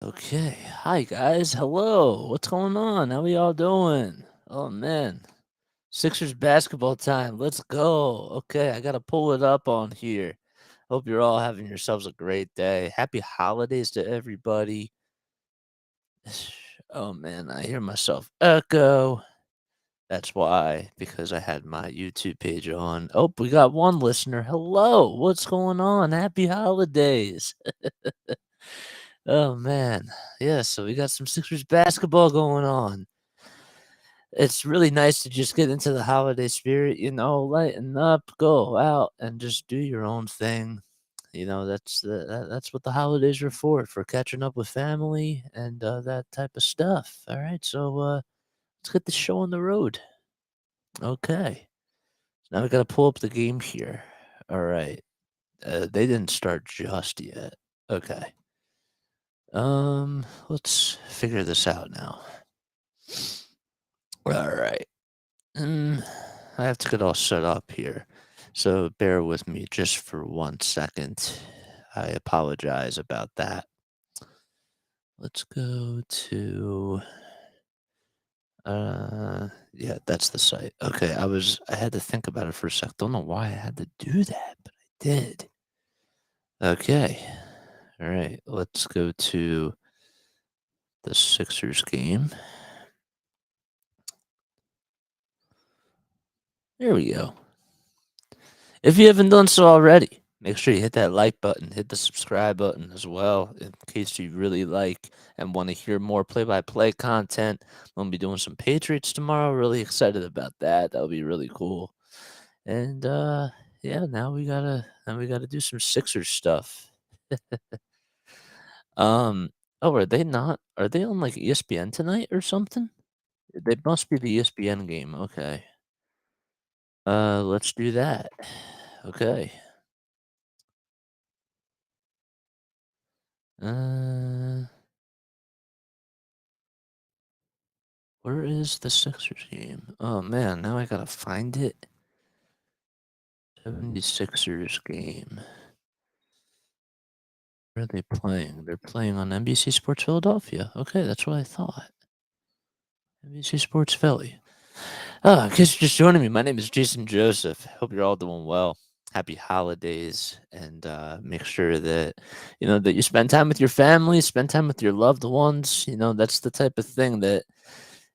Okay. Hi guys. Hello. What's going on? How we all doing? Oh man. Sixers basketball time. Let's go. Okay, I gotta pull it up on here. Hope you're all having yourselves a great day. Happy holidays to everybody. Oh man, I hear myself echo. That's why, because I had my YouTube page on. Oh, we got one listener. Hello. What's going on? Happy holidays. Oh man. Yeah, so we got some Sixers basketball going on. It's really nice to just get into the holiday spirit, lighten up, go out and just do your own thing. That's what the holidays are for catching up with family and that type of stuff. All right, so let's get the show on the road. Okay. Now we got to pull up the game here. All right. They didn't start just yet. Okay. Let's figure this out now. All right. I have to get all set up here. So bear with me just for 1 second. I apologize about that. Let's go to yeah, that's the site. Okay, I had to think about it for a sec. Don't know why I had to do that, but I did. Okay. All right, let's go to the Sixers game. There we go. If you haven't done so already, make sure you hit that like button, hit the subscribe button as well, in case you really like and want to hear more play-by-play content. I'm gonna be doing some Patriots tomorrow. Really excited about that. That'll be really cool. And yeah, now we gotta do some Sixers stuff. um, oh, are they not? Are they on like ESPN tonight or something? They must be the ESPN game. Okay. Let's do that. Okay. Uh. Where is the Sixers game? Oh man, now I gotta find it. 76ers game. Where are they playing? They're playing on NBC Sports Philadelphia. Okay, that's what I thought. NBC Sports Philly. In case you're just joining me, my name is Jason Joseph. Hope you're all doing well. Happy holidays, and make sure that that you spend time with your family, spend time with your loved ones. That's the type of thing that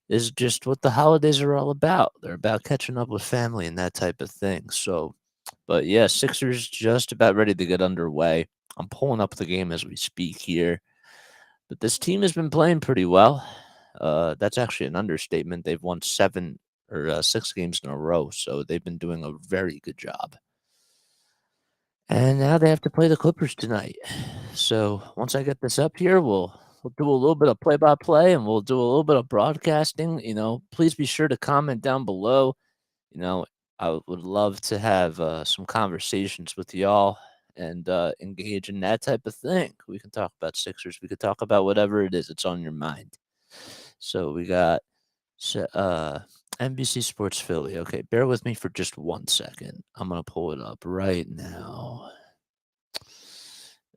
is just what the holidays are all about. They're about catching up with family and that type of thing. So, but yeah, Sixers just about ready to get underway. I'm pulling up the game as we speak here. But this team has been playing pretty well. That's actually an understatement. They've won 6 games in a row, so they've been doing a very good job. And now they have to play the Clippers tonight. So once I get this up here, we'll do a little bit of play by play and we'll do a little bit of broadcasting. Please be sure to comment down below. You know, I would love to have some conversations with y'all and engage in that type of thing. We can talk about Sixers. We could talk about whatever it is that's on your mind. So we got NBC Sports Philly. Okay, bear with me for just 1 second. I'm gonna pull it up right now.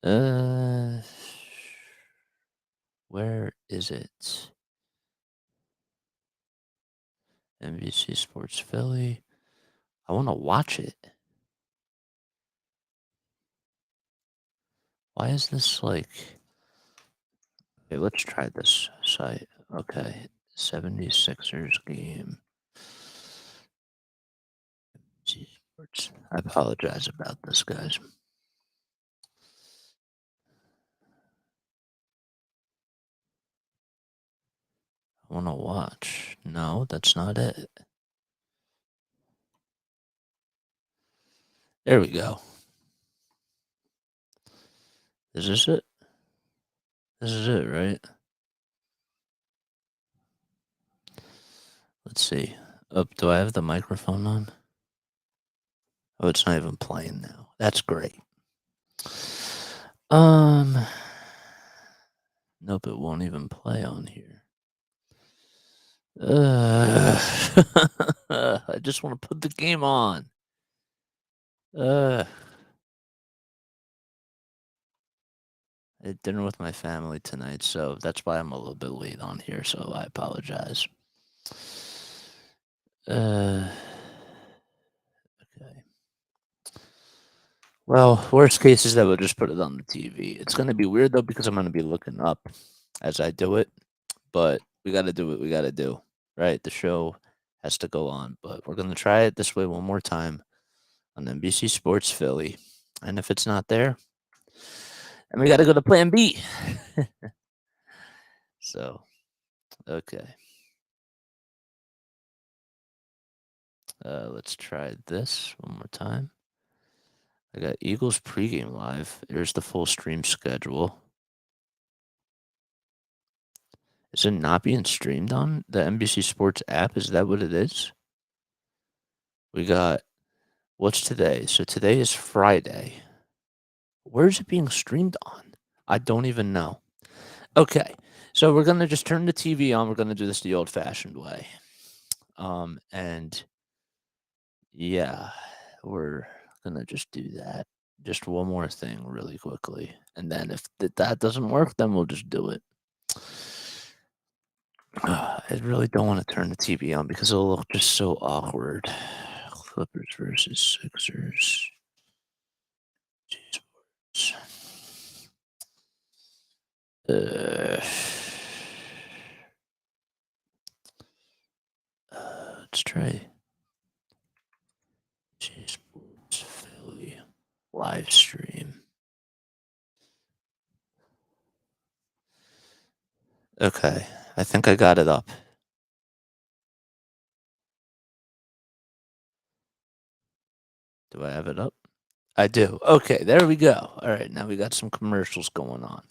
Uh, where is it? NBC Sports Philly. I want to watch it. Why is this like? Okay, let's try this site. Okay, 76ers game. NBC Sports. I apologize about this, guys. I want to watch. No, that's not it. There we go. Is this it? This is it, right? Let's see. Oh, do I have the microphone on? Oh, it's not even playing now. That's great. Um, nope, it won't even play on here. I just want to put the game on. Uh, I had dinner with my family tonight, so that's why I'm a little bit late on here, so I apologize. Uh, okay. Well, worst case is that we'll just put it on the TV. It's gonna be weird though because I'm gonna be looking up as I do it, but we gotta do what we gotta do, right? The show has to go on, but we're gonna try it this way one more time on NBC Sports Philly, and if it's not there, then we gotta go to Plan B. So, okay, let's try this one more time. I got Eagles pregame live. Here's the full stream schedule. Is it not being streamed on the NBC Sports app? Is that what it is? We got what's today? So today is Friday. Where is it being streamed on? I don't even know. Okay. So we're gonna just turn the TV on. We're gonna do this the old fashioned way. And yeah, we're gonna just do that. Just one more thing really quickly. And then if that doesn't work, then we'll just do it. I really don't want to turn the TV on because it'll look just so awkward. Clippers versus Sixers. Jeez. Let's try Sports Philly live stream. Okay, I think I got it up. Do I have it up? I do. Okay, there we go. All right, now we got some commercials going on.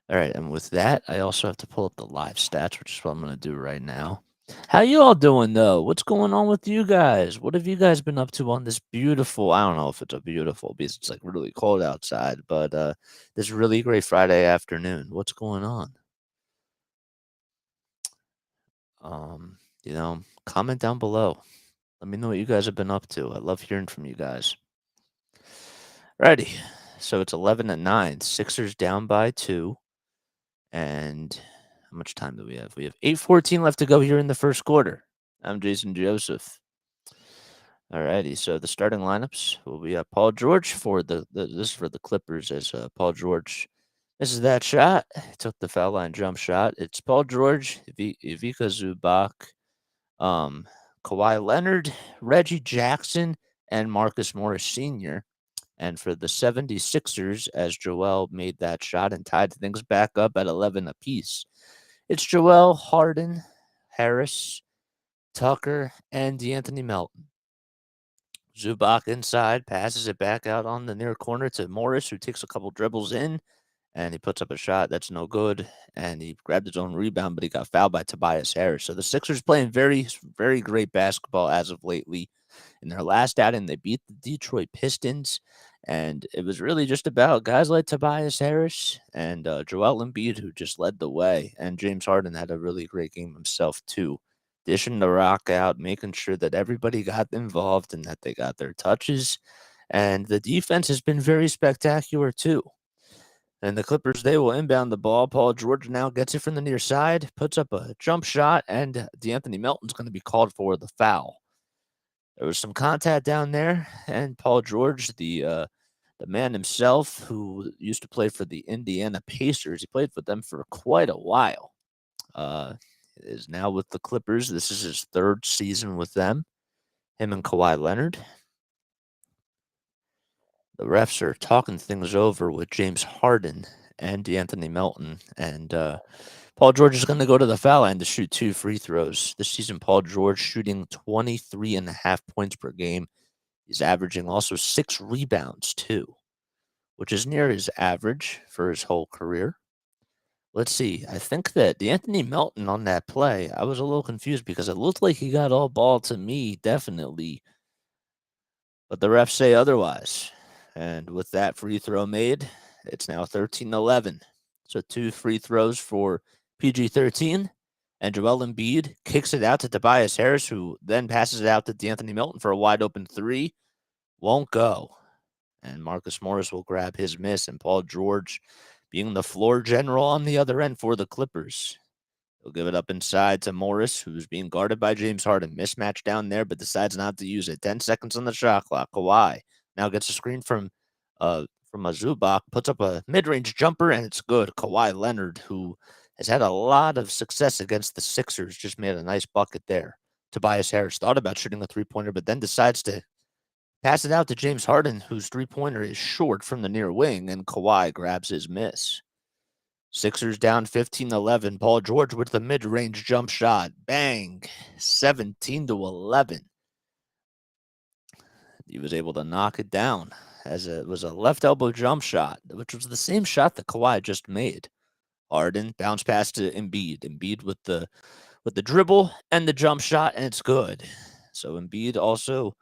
All right, and with that, I also have to pull up the live stats, which is what I'm going to do right now. How you all doing though? What's going on with you guys? What have you guys been up to on this beautiful, I don't know if it's a beautiful because it's like really cold outside, but this really great Friday afternoon. What's going on? Comment down below. Let me know what you guys have been up to. I love hearing from you guys. Righty. So it's 11-9. Sixers down by 2. And how much time do we have? We have 8:14 left to go here in the first quarter. I'm Jason Joseph. Alrighty, so the starting lineups will be Paul George for this is for the Clippers as Paul George. This is that shot. Took the foul line jump shot. It's Paul George, Ivica Zubac, Kawhi Leonard, Reggie Jackson, and Marcus Morris Sr. And for the 76ers, as Joel made that shot and tied things back up at 11 apiece, it's Joel, Harden, Harris, Tucker, and DeAnthony Melton. Zubac inside, passes it back out on the near corner to Morris, who takes a couple dribbles in, and he puts up a shot that's no good. And he grabbed his own rebound, but he got fouled by Tobias Harris. So the Sixers playing very, very great basketball as of lately. In their last outing, they beat the Detroit Pistons, and it was really just about guys like Tobias Harris and Joel Embiid, who just led the way. And James Harden had a really great game himself, too. Dishing the rock out, making sure that everybody got involved and that they got their touches. And the defense has been very spectacular, too. And the Clippers, they will inbound the ball. Paul George now gets it from the near side, puts up a jump shot, and DeAnthony Melton's going to be called for the foul. There was some contact down there, and Paul George, the man himself, who used to play for the Indiana Pacers, he played for them for quite a while. Is now with the Clippers. This is his third season with them. Him and Kawhi Leonard. The refs are talking things over with James Harden and DeAnthony Melton, and Paul George is going to go to the foul line to shoot 2 free throws. This season, Paul George shooting 23.5 points per game. He's averaging also 6 rebounds, too, which is near his average for his whole career. Let's see. I think that DeAnthony Melton on that play, I was a little confused because it looked like he got all ball to me, definitely. But the refs say otherwise. And with that free throw made, it's now 13-11. So 2 free throws for PG-13. And Joel Embiid kicks it out to Tobias Harris, who then passes it out to DeAnthony Melton for a wide open 3. Won't go. And Marcus Morris will grab his miss, and Paul George being the floor general on the other end for the Clippers. He'll give it up inside to Morris, who's being guarded by James Harden. Mismatch down there, but decides not to use it. 10 seconds on the shot clock. Kawhi now gets a screen from a Zubac, puts up a mid-range jumper, and it's good. Kawhi Leonard, who has had a lot of success against the Sixers, just made a nice bucket there. Tobias Harris thought about shooting a three-pointer, but then decides to pass it out to James Harden, whose three-pointer is short from the near wing, and Kawhi grabs his miss. Sixers down 15-11. Paul George with the mid-range jump shot. Bang. 17-11. He was able to knock it down as it was a left elbow jump shot, which was the same shot that Kawhi just made. Harden bounce pass to Embiid. Embiid with the dribble and the jump shot, and it's good. So Embiid also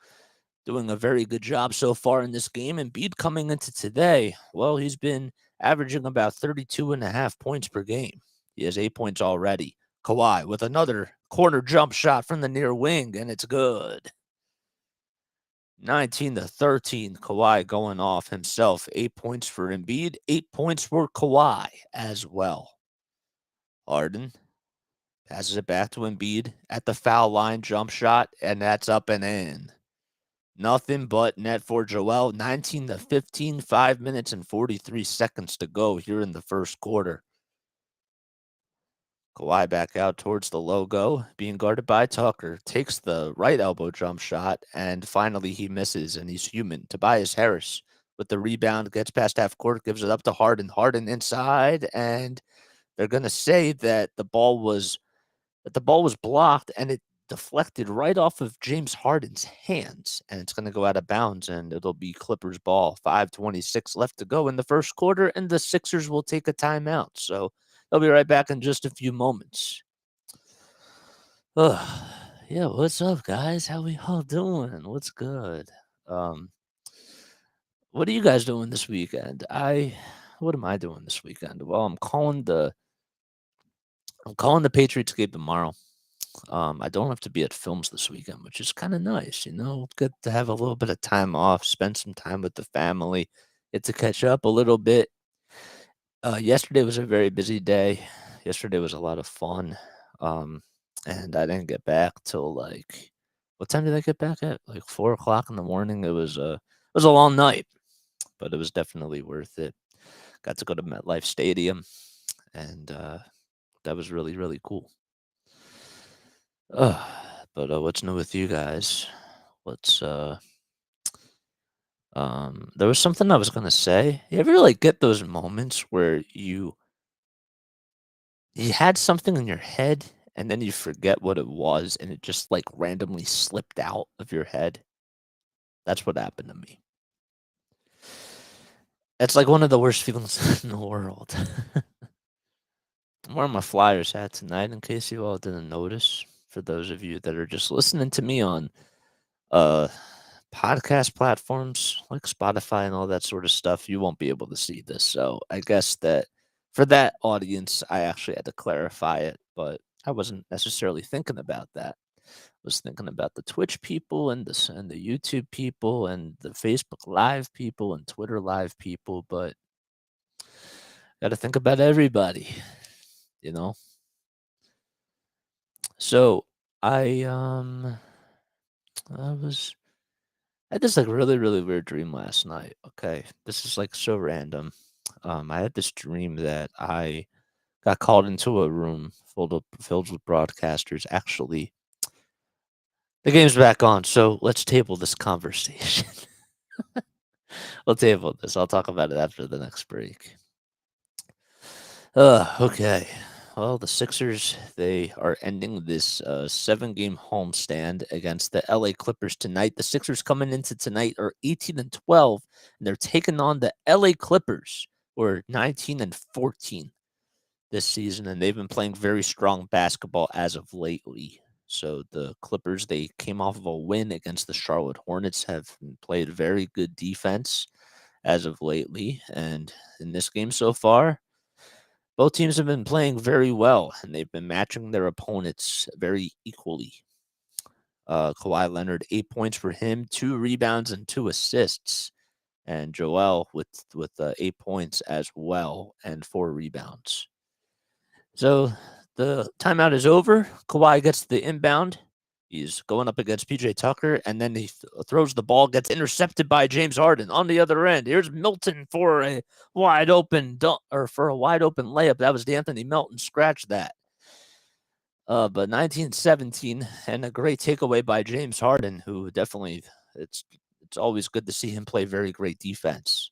doing a very good job so far in this game. Embiid coming into today, well, he's been averaging about 32.5 points per game. He has 8 points already. Kawhi with another corner jump shot from the near wing, and it's good. 19-13, Kawhi going off himself. 8 points for Embiid, 8 points for Kawhi as well. Harden passes it back to Embiid at the foul line, jump shot, and that's up and in. Nothing but net for Joel. 19-15, 5 minutes and 43 seconds to go here in the first quarter. Kawhi back out towards the logo, being guarded by Tucker. Takes the right elbow jump shot, and finally he misses, and he's human. Tobias Harris with the rebound, gets past half court, gives it up to Harden. Harden inside, and they're going to say that the ball was blocked, and it deflected right off of James Harden's hands, and it's going to go out of bounds, and it'll be Clippers ball. 5:26 left to go in the first quarter, and the Sixers will take a timeout. So they'll be right back in just a few moments. Yeah, what's up, guys? How we all doing? What's good? What are you guys doing this weekend? What am I doing this weekend? Well, I'm calling the Patriots game tomorrow. I don't have to be at films this weekend, which is kind of nice, Good to have a little bit of time off, spend some time with the family, get to catch up a little bit. Yesterday was a very busy day. Yesterday was a lot of fun. And I didn't get back till what time did I get back at? Like 4 o'clock in the morning. It was a long night, but it was definitely worth it. Got to go to MetLife Stadium, and that was really, really cool. But what's new with you guys? There was something I was gonna say. You ever get those moments where you had something in your head and then you forget what it was and it just randomly slipped out of your head? That's what happened to me. It's like one of the worst feelings in the world. I'm wearing my Flyers hat tonight in case you all didn't notice. For those of you that are just listening to me on podcast platforms like Spotify and all that sort of stuff, you won't be able to see this. So I guess that for that audience, I actually had to clarify it, but I wasn't necessarily thinking about that. I was thinking about the Twitch people and the YouTube people and the Facebook Live people and Twitter Live people, but got to think about everybody, you know. So I I had this really, really weird dream last night. Okay. This is so random. I had this dream that I got called into a room filled with broadcasters. Actually, the game's back on, so let's table this conversation. We'll table this. I'll talk about it after the next break. Okay. Well, the Sixers, they are ending this 7-game homestand against the LA Clippers tonight. The Sixers coming into tonight are 18-12, and they're taking on the LA Clippers, who are 19-14 this season, and they've been playing very strong basketball as of lately. So the Clippers, they came off of a win against the Charlotte Hornets, have played very good defense as of lately, and in this game so far, both teams have been playing very well, and they've been matching their opponents very equally. Kawhi Leonard, 8 points for him, 2 rebounds and 2 assists. and Joel with 8 points as well and 4 rebounds. So the timeout is over. Kawhi gets the inbound. He's going up against PJ Tucker, and then he throws the ball, gets intercepted by James Harden on the other end. Here's Milton for a wide open dunk, or for a wide open layup. That was D'Anthony Melton. Scratch that. But 19-17, and a great takeaway by James Harden, who definitely it's always good to see him play very great defense.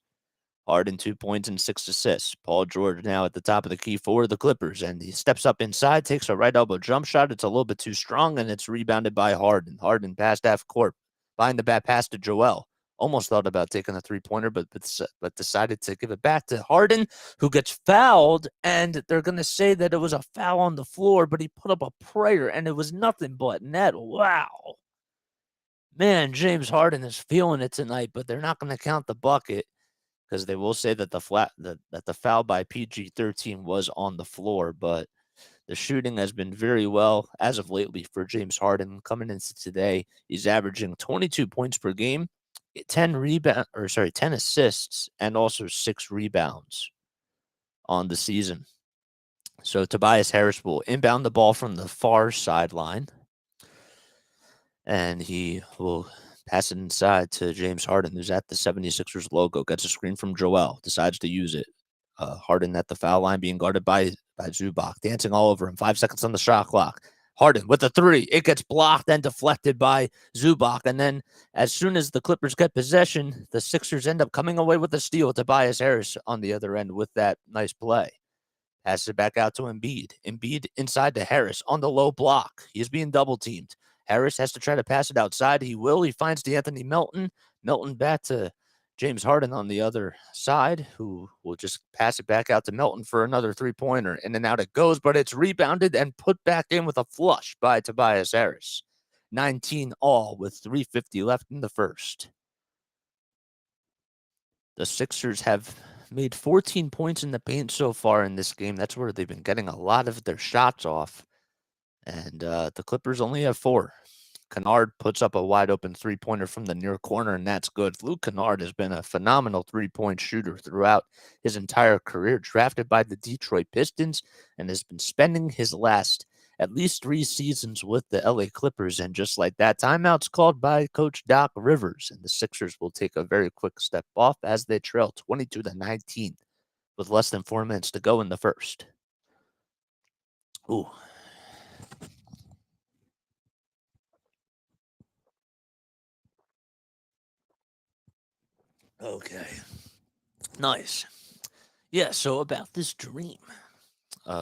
Harden 2 points and 6 assists. Paul George now at the top of the key for the Clippers, and he steps up inside, takes a right elbow jump shot. It's a little bit too strong, and it's rebounded by Harden. Harden passed half court, behind the back pass to Joel. Almost thought about taking a three-pointer, but decided to give it back to Harden, who gets fouled, and they're going to say that it was a foul on the floor, but he put up a prayer, and it was nothing but net. Wow. Man, James Harden is feeling it tonight, but they're not going to count the bucket because they will say that the foul by PG-13 was on the floor, but the shooting has been very well as of lately for James Harden. Coming into today, he's averaging 22 points per game, 10 assists, and also 6 rebounds on the season. So Tobias Harris will inbound the ball from the far sideline, and he will pass it inside to James Harden, who's at the 76ers logo, gets a screen from Joel, decides to use it. Harden at the foul line being guarded by Zubac, dancing all over him. 5 seconds on the shot clock. Harden with a three. It gets blocked and deflected by Zubac. And then as soon as the Clippers get possession, the Sixers end up coming away with a steal. Tobias Harris on the other end with that nice play. Passes it back out to Embiid. Embiid inside to Harris on the low block. He's being double teamed. Harris has to try to pass it outside. He will. He finds D'Anthony Melton. Melton back to James Harden on the other side, who will just pass it back out to Melton for another three-pointer. In and out it goes, but it's rebounded and put back in with a flush by Tobias Harris. 19 all with 3:50 left in the first. The Sixers have made 14 points in the paint so far in this game. That's where they've been getting a lot of their shots off. And the Clippers only have 4. Kennard puts up a wide open three-pointer from the near corner, and that's good. Luke Kennard has been a phenomenal three-point shooter throughout his entire career, drafted by the Detroit Pistons, and has been spending his last at least 3 seasons with the LA Clippers. And just like that, timeout's called by Coach Doc Rivers, and the Sixers will take a very quick step off as they trail 22-19 with less than 4 minutes to go in the first. Ooh. Okay. Nice. Yeah, so about this dream.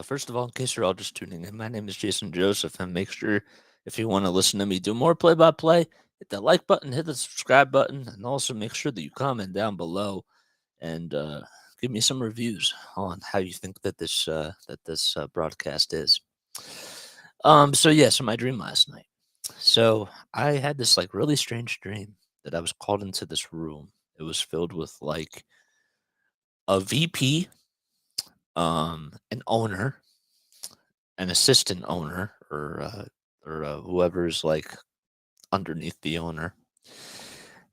First of all, in case you're all just tuning in, my name is Jason Joseph, and make sure if you want to listen to me do more play-by-play, hit that like button, hit the subscribe button, and also make sure that you comment down below and give me some reviews on how you think that this broadcast is. So my dream last night. So I had this like really strange dream that I was called into this room. It was filled with like a VP, an owner, an assistant owner, or whoever's like underneath the owner,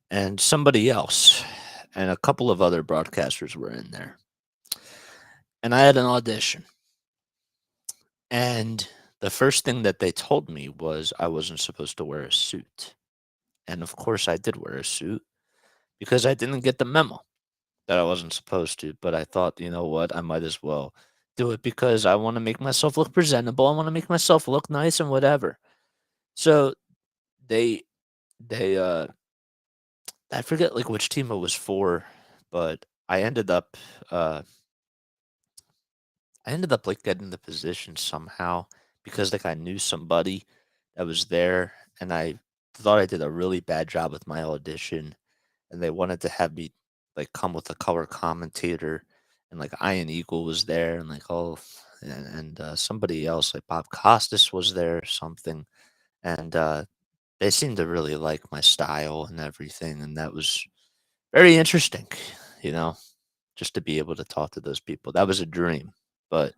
and somebody else, and a couple of other broadcasters were in there. And I had an audition. And the first thing that they told me was I wasn't supposed to wear a suit. And of course, I did wear a suit because I didn't get the memo that I wasn't supposed to. But I thought, you know what? I might as well do it because I want to make myself look presentable. I want to make myself look nice and whatever. So they I forget like which team it was for, but I ended up like getting the position somehow because like I knew somebody that was there, and I thought I did a really bad job with my audition, and they wanted to have me like come with a color commentator, and like Ian Eagle was there, and like somebody else like Bob Costas was there or something, and they seemed to really like my style and everything, and that was very interesting, you know, just to be able to talk to those people. That was a dream, but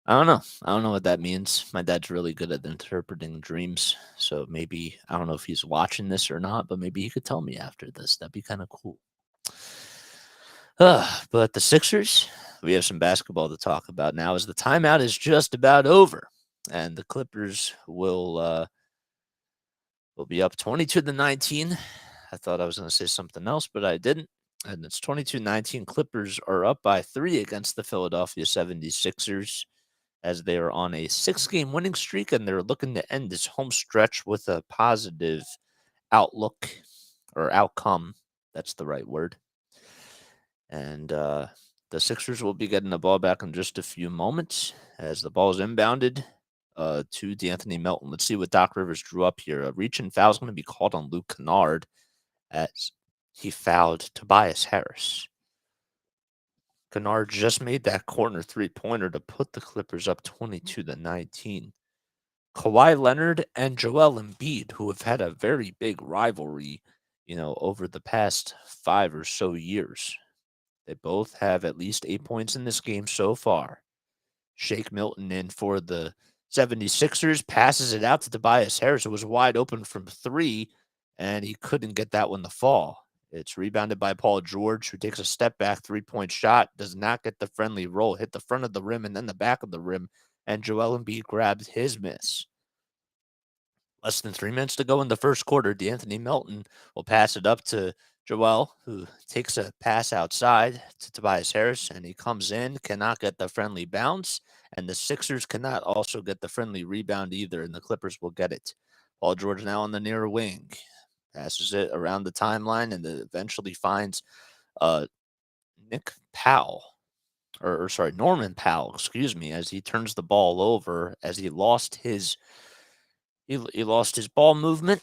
I don't know. I don't know what that means. My dad's really good at interpreting dreams, so maybe I don't know if he's watching this or not, but maybe he could tell me after this. That'd be kind of cool. But the Sixers, we have some basketball to talk about now as the timeout is just about over. And the Clippers will be up 22-19. I thought I was going to say something else, but I didn't. And it's 22-19. Clippers are up by 3 against the Philadelphia 76ers as they are on a 6-game winning streak, and they're looking to end this home stretch with a positive outlook or outcome. That's the right word. And the Sixers will be getting the ball back in just a few moments as the ball is inbounded to D'Anthony Melton. Let's see what Doc Rivers drew up here. A reach and foul is going to be called on Luke Kennard as he fouled Tobias Harris. Kennard just made that corner three-pointer to put the Clippers up 22-19. Kawhi Leonard and Joel Embiid, who have had a very big rivalry, over the past 5 or so years. They both have at least 8 points in this game so far. Shake Milton in for the 76ers, passes it out to Tobias Harris. It was wide open from 3, and he couldn't get that one to fall. It's rebounded by Paul George, who takes a step back three-point shot, does not get the friendly roll, hit the front of the rim and then the back of the rim, and Joel Embiid grabs his miss. Less than 3 minutes to go in the first quarter. D'Anthony Melton will pass it up to Joel, who takes a pass outside to Tobias Harris, and he comes in, cannot get the friendly bounce, and the Sixers cannot also get the friendly rebound either, and the Clippers will get it. Paul George now on the near wing. Passes it around the timeline and eventually finds Nick Powell. Norman Powell, excuse me, as he turns the ball over, as he lost his ball movement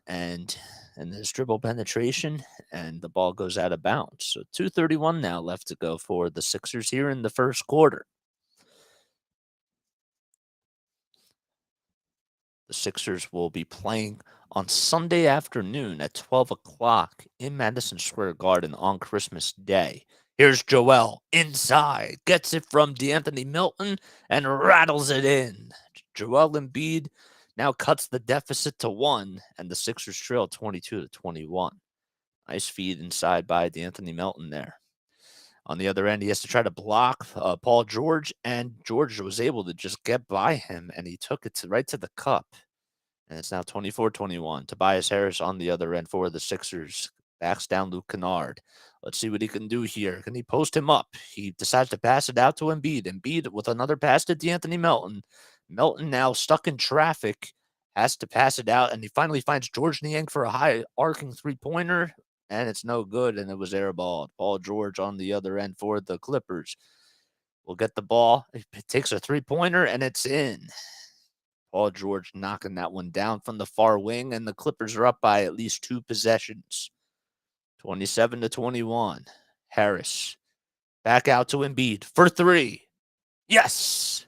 and his dribble penetration, and the ball goes out of bounds. So 2:31 now left to go for the Sixers here in the first quarter. The Sixers will be playing on Sunday afternoon at 12 o'clock in Madison Square Garden on Christmas Day. Here's Joel inside, gets it from D'Anthony Melton, and rattles it in. Joel Embiid now cuts the deficit to 1, and the Sixers trail 22-21. Nice feed inside by D'Anthony Melton there. On the other end, he has to try to block Paul George, and George was able to just get by him, and he took it right to the cup. And it's now 24-21. Tobias Harris on the other end for the Sixers. Backs down Luke Kennard. Let's see what he can do here. Can he post him up? He decides to pass it out to Embiid. Embiid with another pass to D'Anthony Melton. Melton now stuck in traffic, has to pass it out, and he finally finds George Niang for a high arcing three-pointer, and it's no good, and it was airballed. Paul George on the other end for the Clippers will get the ball. It takes a three-pointer, and it's in. Paul George knocking that one down from the far wing, and the Clippers are up by at least 2 possessions. 27-21. Harris back out to Embiid for 3. Yes!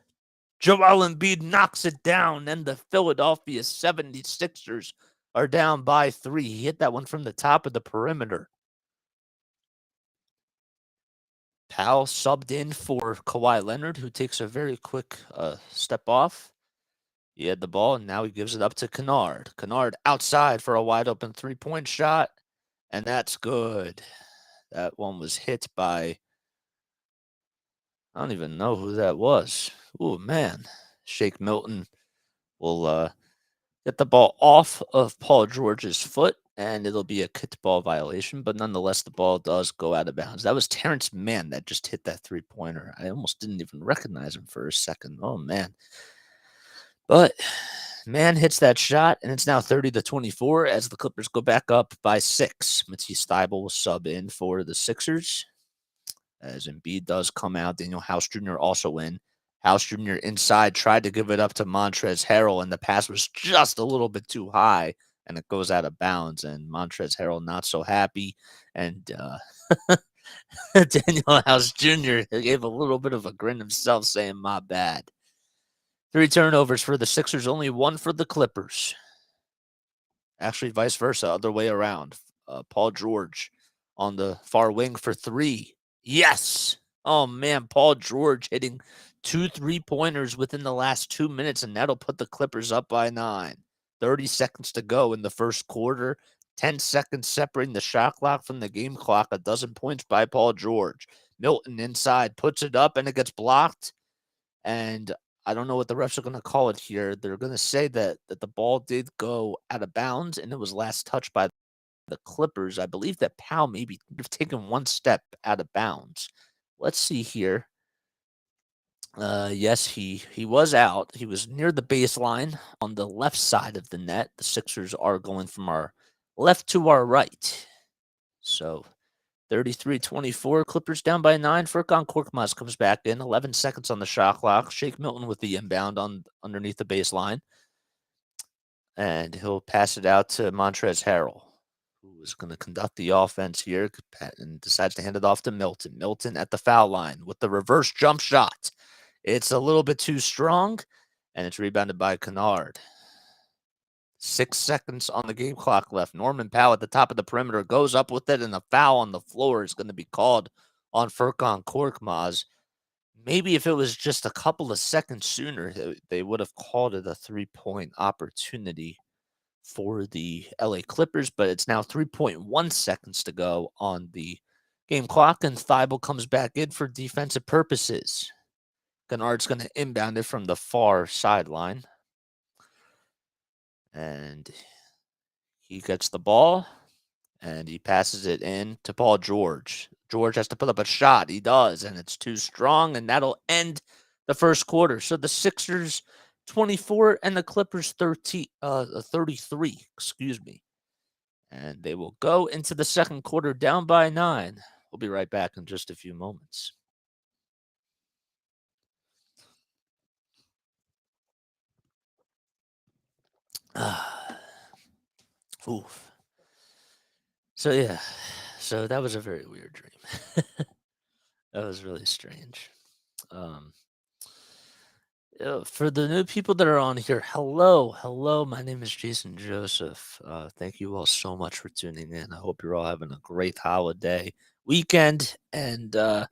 Joel Embiid knocks it down, and the Philadelphia 76ers are down by 3. He hit that one from the top of the perimeter. Powell subbed in for Kawhi Leonard, who takes a very quick step off. He had the ball, and now he gives it up to Kennard. Kennard outside for a wide-open three-point shot, and that's good. That one was hit by, I don't even know who that was. Oh, man. Shake Milton will get the ball off of Paul George's foot, and it'll be a kicked ball violation, but nonetheless, the ball does go out of bounds. That was Terrence Mann that just hit that three-pointer. I almost didn't even recognize him for a second. Oh, man. But Mann hits that shot, and it's now 30-24 as the Clippers go back up by 6. Matisse Thybulle will sub in for the Sixers as Embiid does come out. Daniel House Jr. also in. House Jr. inside tried to give it up to Montrezl Harrell, and the pass was just a little bit too high, and it goes out of bounds. And Montrezl Harrell not so happy, and Daniel House Jr. gave a little bit of a grin himself, saying, "My bad." 3 turnovers for the Sixers, only 1 for the Clippers. Actually, vice versa, other way around. Paul George on the far wing for 3. Yes! Oh, man, Paul George hitting 2 3-pointers within the last 2 minutes, and that'll put the Clippers up by 9. 30 seconds to go in the first quarter. 10 seconds separating the shot clock from the game clock. A dozen points by Paul George. Milton inside puts it up and it gets blocked. And I don't know what the refs are going to call it here. They're going to say that the ball did go out of bounds and it was last touched by the Clippers. I believe that Powell maybe have taken one step out of bounds. Let's see here. Yes, he was out. He was near the baseline on the left side of the net. The Sixers are going from our left to our right. So 33-24, Clippers down by 9. Furkan Korkmaz comes back in. 11 seconds on the shot clock. Shake Milton with the inbound on underneath the baseline. And he'll pass it out to Montrezl Harrell, who is going to conduct the offense here and decides to hand it off to Milton. Milton at the foul line with the reverse jump shot. It's a little bit too strong, and it's rebounded by Kennard. 6 seconds on the game clock left. Norman Powell at the top of the perimeter goes up with it, and a foul on the floor is going to be called on Furkan Korkmaz. Maybe if it was just a couple of seconds sooner, they would have called it a 3-point opportunity for the LA Clippers, but it's now 3.1 seconds to go on the game clock, and Thibault comes back in for defensive purposes. Kennard's going to inbound it from the far sideline. And he gets the ball, and he passes it in to Paul George. George has to put up a shot. He does, and it's too strong, and that'll end the first quarter. So the Sixers 24 and the Clippers 33, excuse me. And they will go into the second quarter down by 9. We'll be right back in just a few moments. Oof. So yeah, so that was a very weird dream. That was really strange. For the new people that are on here, hello. My name is Jason Joseph. Thank you all so much for tuning in. I hope you're all having a great holiday weekend, and I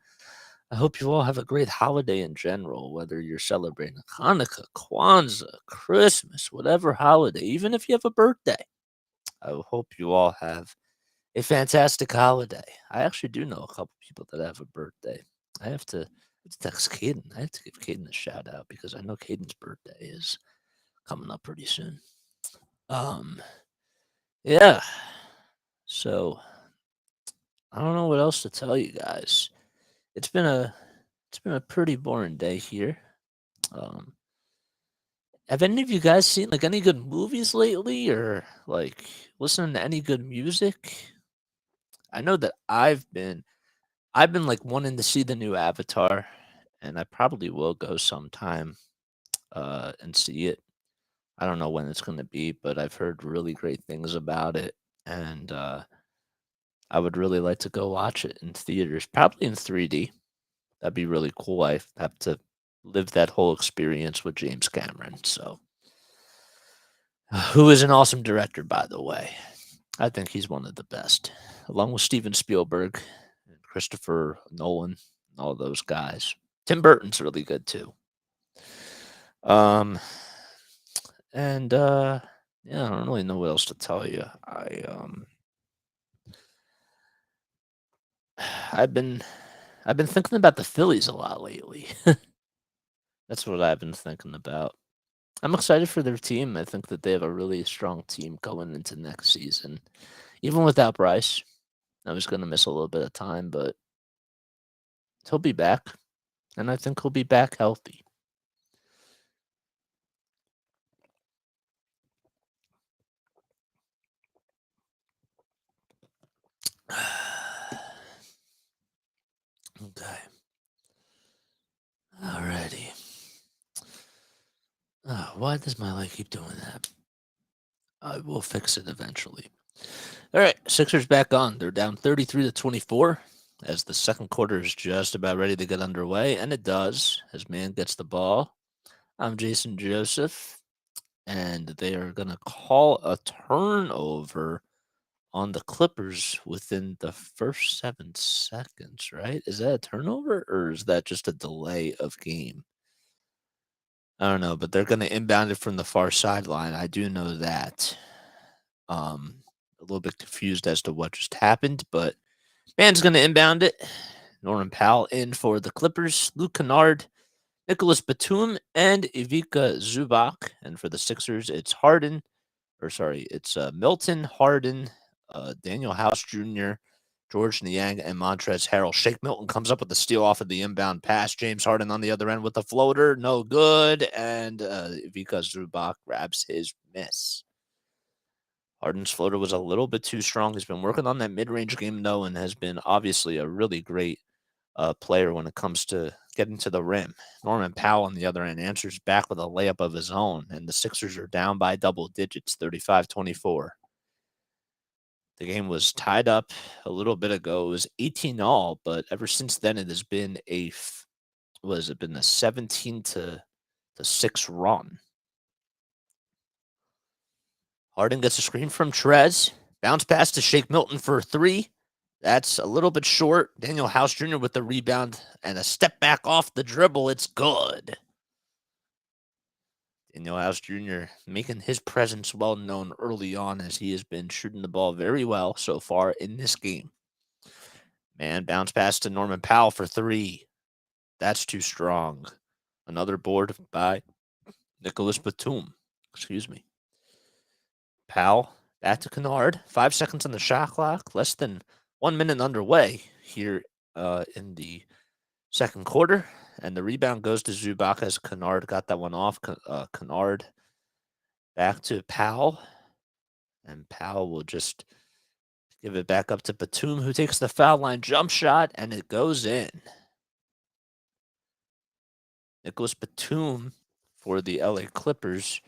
hope you all have a great holiday in general, whether you're celebrating Hanukkah, Kwanzaa, Christmas, whatever holiday, even if you have a birthday. I hope you all have a fantastic holiday. I actually do know a couple people that have a birthday. I have to text Caden. I have to give Caden a shout out because I know Caden's birthday is coming up pretty soon. Yeah. So I don't know what else to tell you guys. It's been a pretty boring day here. Have any of you guys seen like any good movies lately, or like listening to any good music? I know that I've been like wanting to see the new Avatar, and I probably will go sometime and see it. I don't know when it's going to be, but I've heard really great things about it, and I would really like to go watch it in theaters, probably in 3D. That'd be really cool. I have to live that whole experience with James Cameron. So, who is an awesome director, by the way. I think he's one of the best, along with Steven Spielberg and Christopher Nolan, and all those guys. Tim Burton's really good too. Um, and yeah, I don't really know what else to tell you. I've been thinking about the Phillies a lot lately. That's what I've been thinking about. I'm excited for their team. I think that they have a really strong team going into next season. Even without Bryce, I was going to miss a little bit of time, but he'll be back. And I think he'll be back healthy. Okay. Alrighty. Why does my leg keep doing that? I will fix it eventually. All right, Sixers back on. They're down 33-24 as the second quarter is just about ready to get underway, and it does as Man gets the ball. I'm Jason Joseph, and they are going to call a turnover on the Clippers within the first 7 seconds, right? Is that a turnover or is that just a delay of game? I don't know, but they're going to inbound it from the far sideline. I do know that. little bit confused as to what just happened, but man's going to inbound it. Norman Powell in for the Clippers. Luke Kennard, Nicholas Batum, and Ivica Zubac. And for the Sixers, it's Milton, Harden, Daniel House Jr., George Niang, and Montrezl Harrell. Shake Milton comes up with the steal off of the inbound pass. James Harden on the other end with the floater. No good. And Ivica Zubac grabs his miss. Harden's floater was a little bit too strong. He's been working on that mid-range game, though, and has been obviously a really great player when it comes to getting to the rim. Norman Powell on the other end answers back with a layup of his own, and the Sixers are down by double digits, 35-24. The game was tied up a little bit ago. It was 18-all, but ever since then it has been a 17-6 run. Harden gets a screen from Trez. Bounce pass to Shake Milton for 3. That's a little bit short. Daniel House Jr. with the rebound and a step back off the dribble. It's good. Daniel House Jr. making his presence well known early on as he has been shooting the ball very well so far in this game. Man, bounce pass to Norman Powell for 3. That's too strong. Another board by Nicholas Batum. Excuse me. Powell back to Kennard. 5 seconds on the shot clock. Less than 1 minute underway here in the second quarter. And the rebound goes to Zubac as Kennard got that one off. Kennard back to Powell. And Powell will just give it back up to Batum, who takes the foul line jump shot, and it goes in. Nicholas Batum for the LA Clippers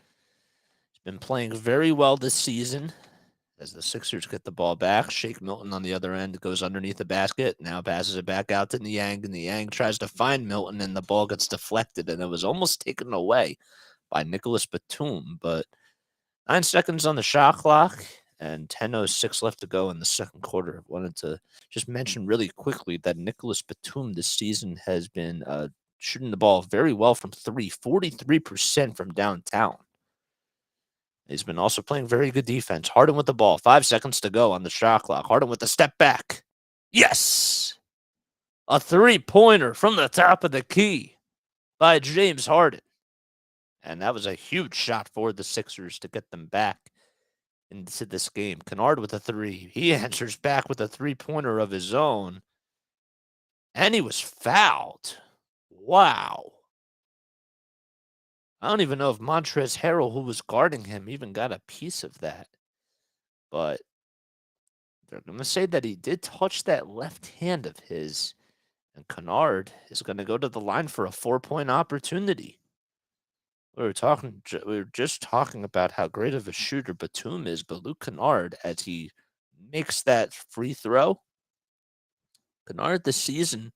has been playing very well this season as the Sixers get the ball back. Shake Milton on the other end goes underneath the basket, now passes it back out to Niang, and Niang tries to find Milton, and the ball gets deflected, and it was almost taken away by Nicholas Batum, but 9 seconds on the shot clock and 10:06 left to go in the second quarter. I wanted to just mention really quickly that Nicholas Batum this season has been shooting the ball very well from 3, 43% from downtown. He's been also playing very good defense. Harden with the ball. 5 seconds to go on the shot clock. Harden with the step back. Yes! A 3-pointer from the top of the key by James Harden. And that was a huge shot for the Sixers to get them back into this game. Kennard with a 3. He answers back with a 3-pointer of his own. And he was fouled. Wow. I don't even know if Montrezl Harrell, who was guarding him, even got a piece of that. But they're going to say that he did touch that left hand of his. And Kennard is going to go to the line for a 4-point opportunity. We were just talking about how great of a shooter Batum is, but Luke Kennard, as he makes that free throw, Kennard this season,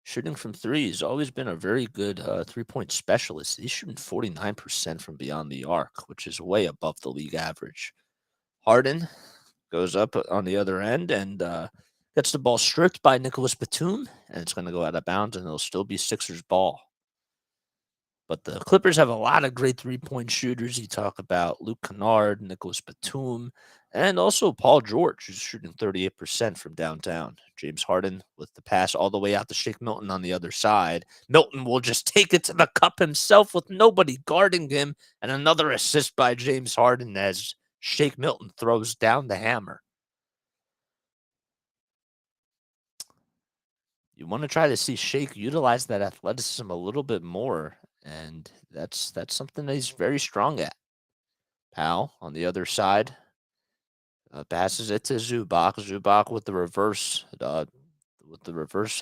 shooting from 3, has always been a very good 3-point specialist. He's shooting 49% from beyond the arc, which is way above the league average. Harden goes up on the other end and gets the ball stripped by Nicholas Batum, and it's going to go out of bounds, and it'll still be Sixers ball. But the Clippers have a lot of great 3-point shooters. You talk about Luke Kennard, Nicholas Batum, and also Paul George, who's shooting 38% from downtown. James Harden with the pass all the way out to Shake Milton on the other side. Milton will just take it to the cup himself with nobody guarding him. And another assist by James Harden as Shake Milton throws down the hammer. You want to try to see Shake utilize that athleticism a little bit more, and that's something that he's very strong at. Powell on the other side passes it to Zubac. Zubac with the reverse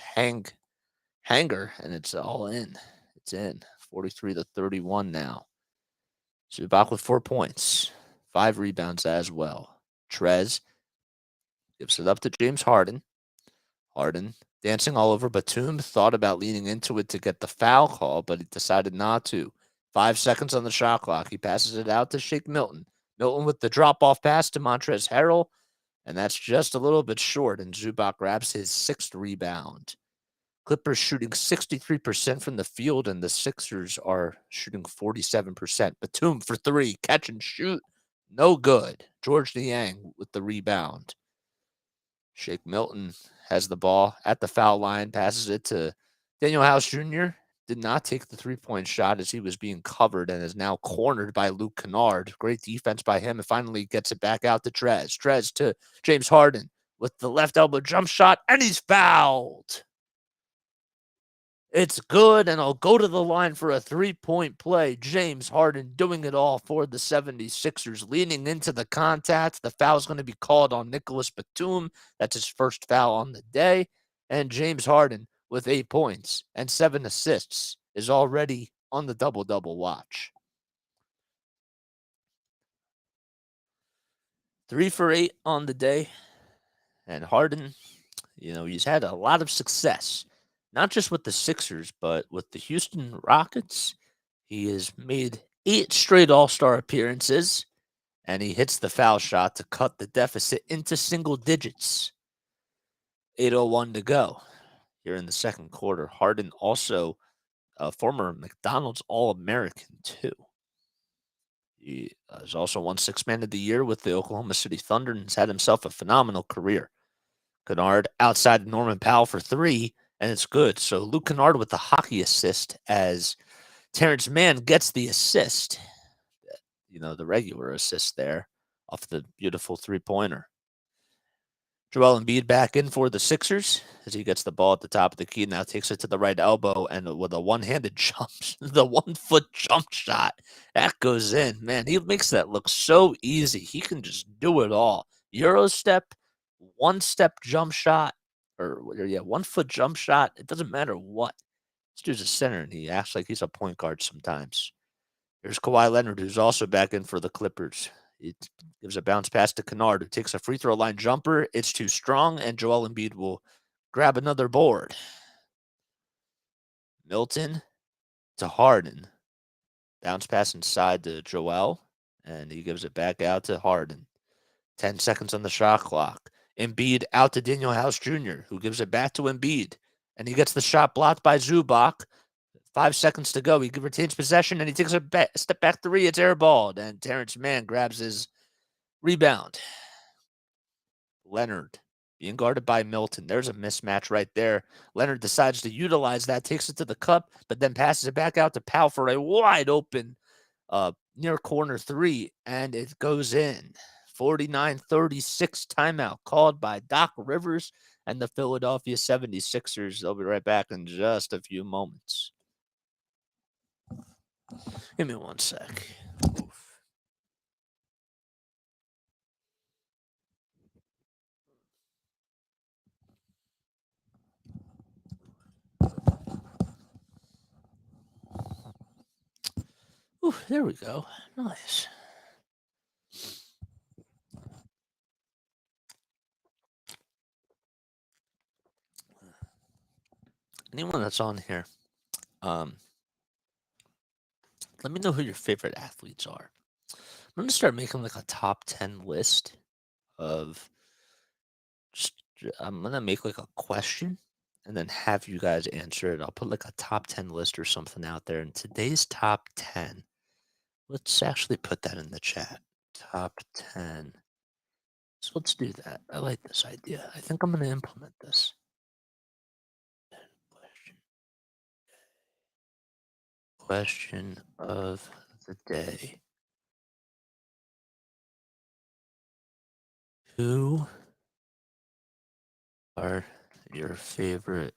hanger, and it's all in. It's in. 43-31 now. Zubac with 4 points, 5 rebounds as well. Trez gives it up to James Harden. Harden dancing all over Batum, thought about leaning into it to get the foul call, but he decided not to. 5 seconds on the shot clock. He passes it out to Shake Milton. Milton with the drop-off pass to Montrezl Harrell, and that's just a little bit short, and Zubac grabs his 6th rebound. Clippers shooting 63% from the field, and the Sixers are shooting 47%. Batum for 3, catch and shoot. No good. George Niang with the rebound. Shake Milton has the ball at the foul line, passes it to Daniel House Jr. Did not take the 3-point shot as he was being covered and is now cornered by Luke Kennard. Great defense by him and finally gets it back out to Trez. Trez to James Harden with the left elbow jump shot, and he's fouled. It's good, and I'll go to the line for a 3-point play. James Harden doing it all for the 76ers, leaning into the contact. The foul is going to be called on Nicholas Batum. That's his first foul on the day. And James Harden, with 8 points and 7 assists, is already on the double-double watch. 3 for 8 on the day. And Harden, he's had a lot of success, not just with the Sixers, but with the Houston Rockets. He has made 8 straight All-Star appearances, and he hits the foul shot to cut the deficit into single digits. 8:01 to go here in the second quarter. Harden also a former McDonald's All-American, too. He has also won Sixth Man of the Year with the Oklahoma City Thunder and has had himself a phenomenal career. Kennard outside Norman Powell for 3, and it's good. So Luke Kennard with the hockey assist as Terrence Mann gets the assist. The regular assist there off the beautiful 3-pointer. Joel Embiid back in for the Sixers as he gets the ball at the top of the key, now takes it to the right elbow, and with a one-handed jump, the 1-foot jump shot, that goes in. Man, he makes that look so easy. He can just do it all. Euro step, 1-step jump shot, or 1-foot jump shot. It doesn't matter what. This dude's a center, and he acts like he's a point guard sometimes. Here's Kawhi Leonard, who's also back in for the Clippers. He gives a bounce pass to Kennard, who takes a free throw line jumper. It's too strong, and Joel Embiid will grab another board. Milton to Harden. Bounce pass inside to Joel, and he gives it back out to Harden. 10 seconds on the shot clock. Embiid out to Daniel House Jr., who gives it back to Embiid, and he gets the shot blocked by Zubac. 5 seconds to go. He retains possession, and he takes a step back 3. It's airballed, and Terrence Mann grabs his rebound. Leonard being guarded by Milton. There's a mismatch right there. Leonard decides to utilize that, takes it to the cup, but then passes it back out to Powell for a wide open near corner 3, and it goes in. 49-36 timeout called by Doc Rivers and the Philadelphia 76ers. They'll be right back in just a few moments. Give me one sec. Ooh, there we go. Nice. Anyone that's on here, let me know who your favorite athletes are. I'm going to start making like a top 10 list of I'm going to make like a question and then have you guys answer it. I'll put like a top 10 list or something out there. And today's top 10, let's actually put that in the chat. Top 10. So let's do that. I like this idea. I think I'm going to implement this. Question of the day. Who are your favorite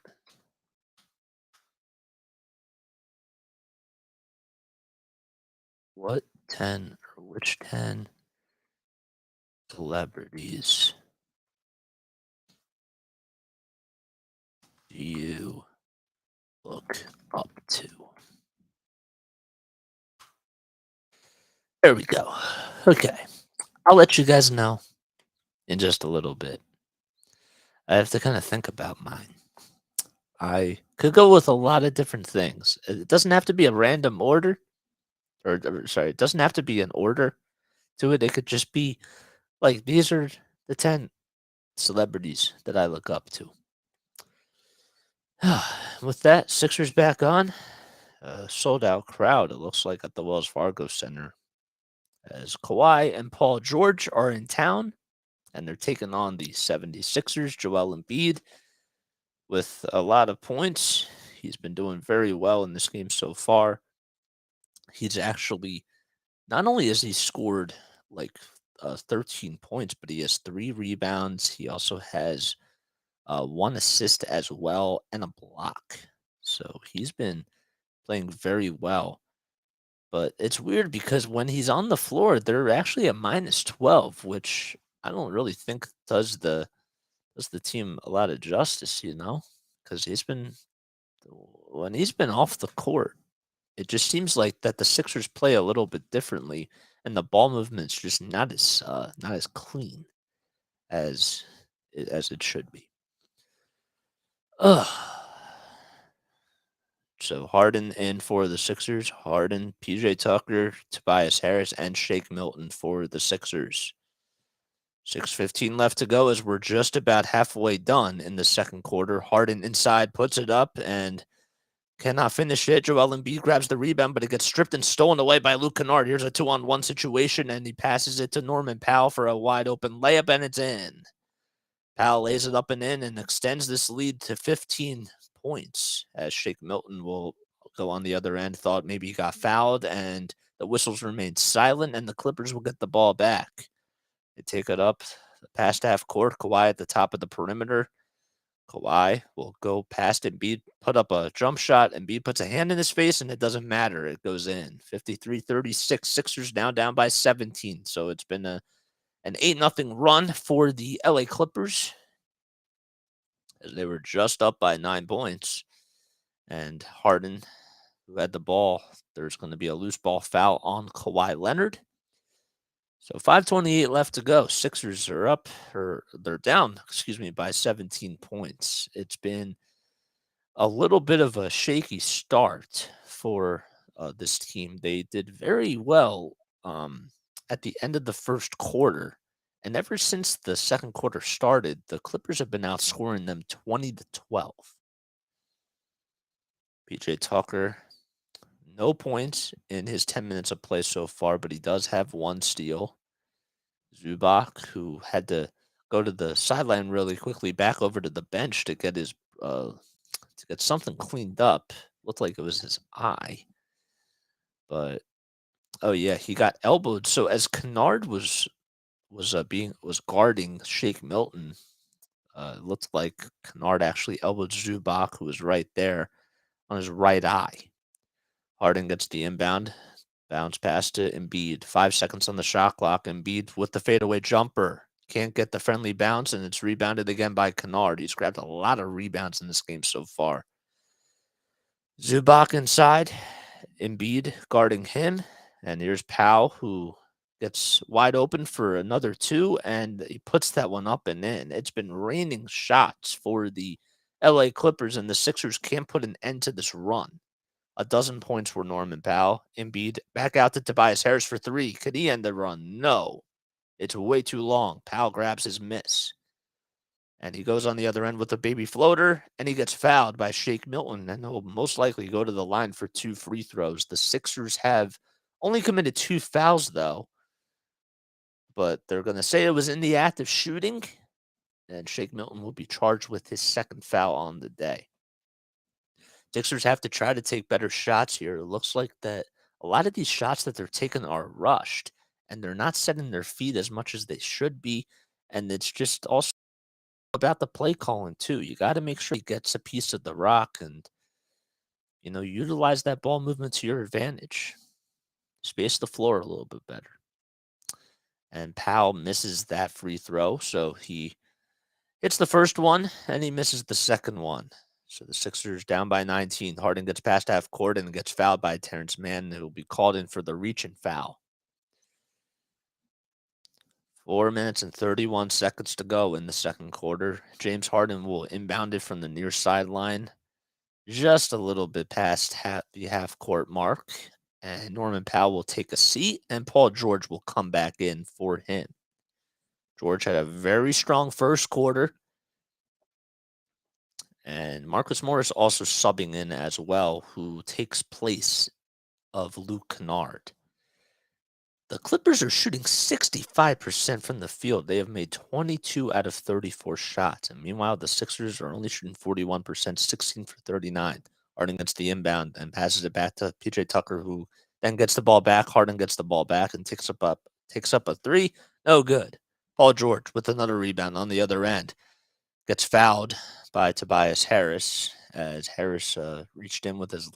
which 10 celebrities do you look up to? There we go. Okay. I'll let you guys know in just a little bit. I have to kind of think about mine. I could go with a lot of different things. It doesn't have to be a random order. It doesn't have to be an order to it. It could just be like these are the 10 celebrities that I look up to. With that, Sixers back on. Sold out crowd, it looks like, at the Wells Fargo Center as Kawhi and Paul George are in town, and they're taking on the 76ers. Joel Embiid with a lot of points. He's been doing very well in this game so far. He's actually not only has he scored like 13 points, but he has 3 rebounds. He also has 1 assist as well and a block. So he's been playing very well. But it's weird because when he's on the floor, they're actually a -12, which I don't really think does the team a lot of justice, because he's been when he's been off the court, it just seems like that the Sixers play a little bit differently, and the ball movement's just not as clean as as it should be. Ugh. So Harden in for the Sixers. Harden, PJ Tucker, Tobias Harris, and Shake Milton for the Sixers. 6:15 left to go as we're just about halfway done in the second quarter. Harden inside puts it up and cannot finish it. Joel Embiid grabs the rebound, but it gets stripped and stolen away by Luke Kennard. Here's a 2-on-1 situation, and he passes it to Norman Powell for a wide open layup, and it's in. Powell lays it up and in and extends this lead to 15 points as Shake Milton will go on the other end. Thought maybe he got fouled, and the whistles remained silent, and the Clippers will get the ball back. They take it up past half court. Kawhi at the top of the perimeter. Kawhi will go past Embiid, put up a jump shot. Embiid puts a hand in his face, and it doesn't matter. It goes in. 53-36. Sixers now down by 17. So it's been an 8-0 run for the LA Clippers as they were just up by 9 points. And Harden, who had the ball, there's going to be a loose ball foul on Kawhi Leonard. So 5:28 left to go. Sixers are up, or they're down, by 17 points. It's been a little bit of a shaky start for this team. They did very well at the end of the first quarter. And ever since the second quarter started, the Clippers have been outscoring them 20-12. PJ Tucker, no points in his 10 minutes of play so far, but he does have 1 steal. Zubac, who had to go to the sideline really quickly, back over to the bench to get his to get something cleaned up. Looked like it was his eye, but oh yeah, he got elbowed. So as Kennard was guarding Shake Milton, it looked like Kennard actually elbowed Zubac, who was right there on his right eye. Harden gets the inbound. Bounce pass to Embiid. 5 seconds on the shot clock. Embiid with the fadeaway jumper. Can't get the friendly bounce, and it's rebounded again by Kennard. He's grabbed a lot of rebounds in this game so far. Zubac inside. Embiid guarding him. And here's Powell, who gets wide open for another 2, and he puts that one up and in. It's been raining shots for the LA Clippers, and the Sixers can't put an end to this run. 12 points for Norman Powell. Embiid back out to Tobias Harris for 3. Could he end the run? No. It's way too long. Powell grabs his miss. And he goes on the other end with a baby floater, and he gets fouled by Shake Milton, and he'll most likely go to the line for 2 free throws. The Sixers have only committed 2 fouls, though, but they're going to say it was in the act of shooting, and Shake Milton will be charged with his 2nd foul on the day. Sixers have to try to take better shots here. It looks like that a lot of these shots that they're taking are rushed, and they're not setting their feet as much as they should be. And it's just also about the play calling too. You got to make sure he gets a piece of the rock and utilize that ball movement to your advantage. Space the floor a little bit better. And Powell misses that free throw, so he hits the first one and he misses the second one. So the Sixers down by 19. Harden gets past half court and gets fouled by Terrence Mann, who will be called in for the reach and foul. 4 minutes and 31 seconds to go in the second quarter. James Harden will inbound it from the near sideline, just a little bit past the half court mark. And Norman Powell will take a seat, and Paul George will come back in for him. George had a very strong first quarter. And Marcus Morris also subbing in as well, who takes place of Luke Kennard. The Clippers are shooting 65% from the field. They have made 22 out of 34 shots. And meanwhile, the Sixers are only shooting 41%, 16 for 39. Harden gets the inbound and passes it back to PJ Tucker, who then gets the ball back. Harden gets the ball back and takes up a three. No good. Paul George with another rebound on the other end. Gets fouled by Tobias Harris as Harris reached in with his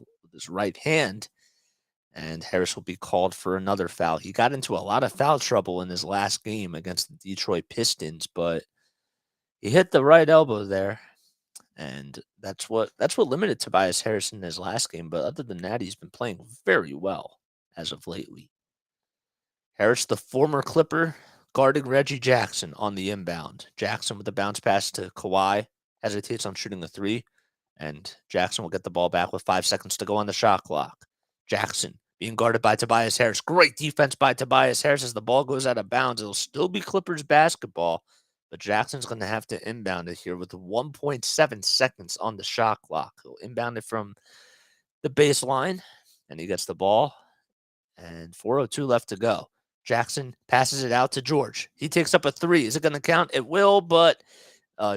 right hand, and Harris will be called for another foul. He got into a lot of foul trouble in his last game against the Detroit Pistons, but he hit the right elbow there, and that's what limited Tobias Harris in his last game. But other than that, he's been playing very well as of lately. Harris, the former Clipper, guarding Reggie Jackson on the inbound. Jackson with the bounce pass to Kawhi, hesitates on shooting a three, and Jackson will get the ball back with 5 seconds to go on the shot clock. Jackson being guarded by Tobias Harris. Great defense by Tobias Harris as the ball goes out of bounds. It'll still be Clippers basketball, but Jackson's going to have to inbound it here with 1.7 seconds on the shot clock. He'll inbound it from the baseline, and he gets the ball, and 4:02 left to go. Jackson passes it out to George. He takes up a three. Is it going to count? It will, but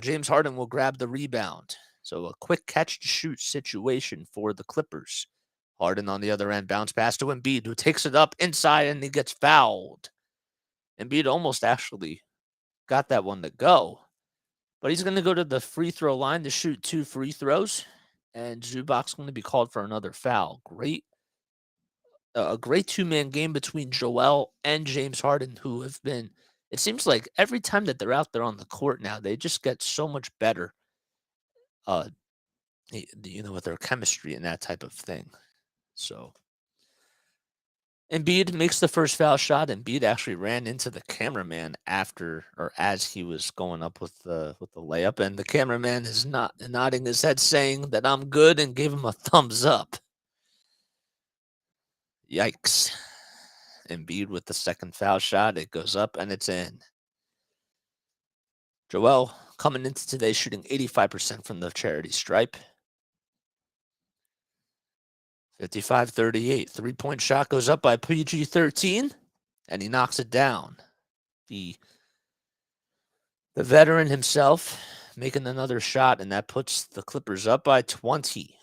James Harden will grab the rebound. So a quick catch-to-shoot situation for the Clippers. Harden on the other end, bounce pass to Embiid, who takes it up inside, and he gets fouled. Embiid almost actually got that one to go. But he's going to go to the free throw line to shoot 2 free throws, and Zubac's going to be called for another foul. A great two-man game between Joel and James Harden, who have been, it seems like every time that they're out there on the court now, they just get so much better, uh, with their chemistry and that type of thing. So Embiid makes the first foul shot. Embiid actually ran into the cameraman after or as he was going up with the layup, and the cameraman is not nodding his head saying that I'm good and gave him a thumbs up. Yikes. Embiid with the second foul shot. It goes up and it's in. Joel coming into today shooting 85% from the charity stripe. 55-38. Three-point shot goes up by PG-13, and he knocks it down. The veteran himself making another shot, and that puts the Clippers up by 20.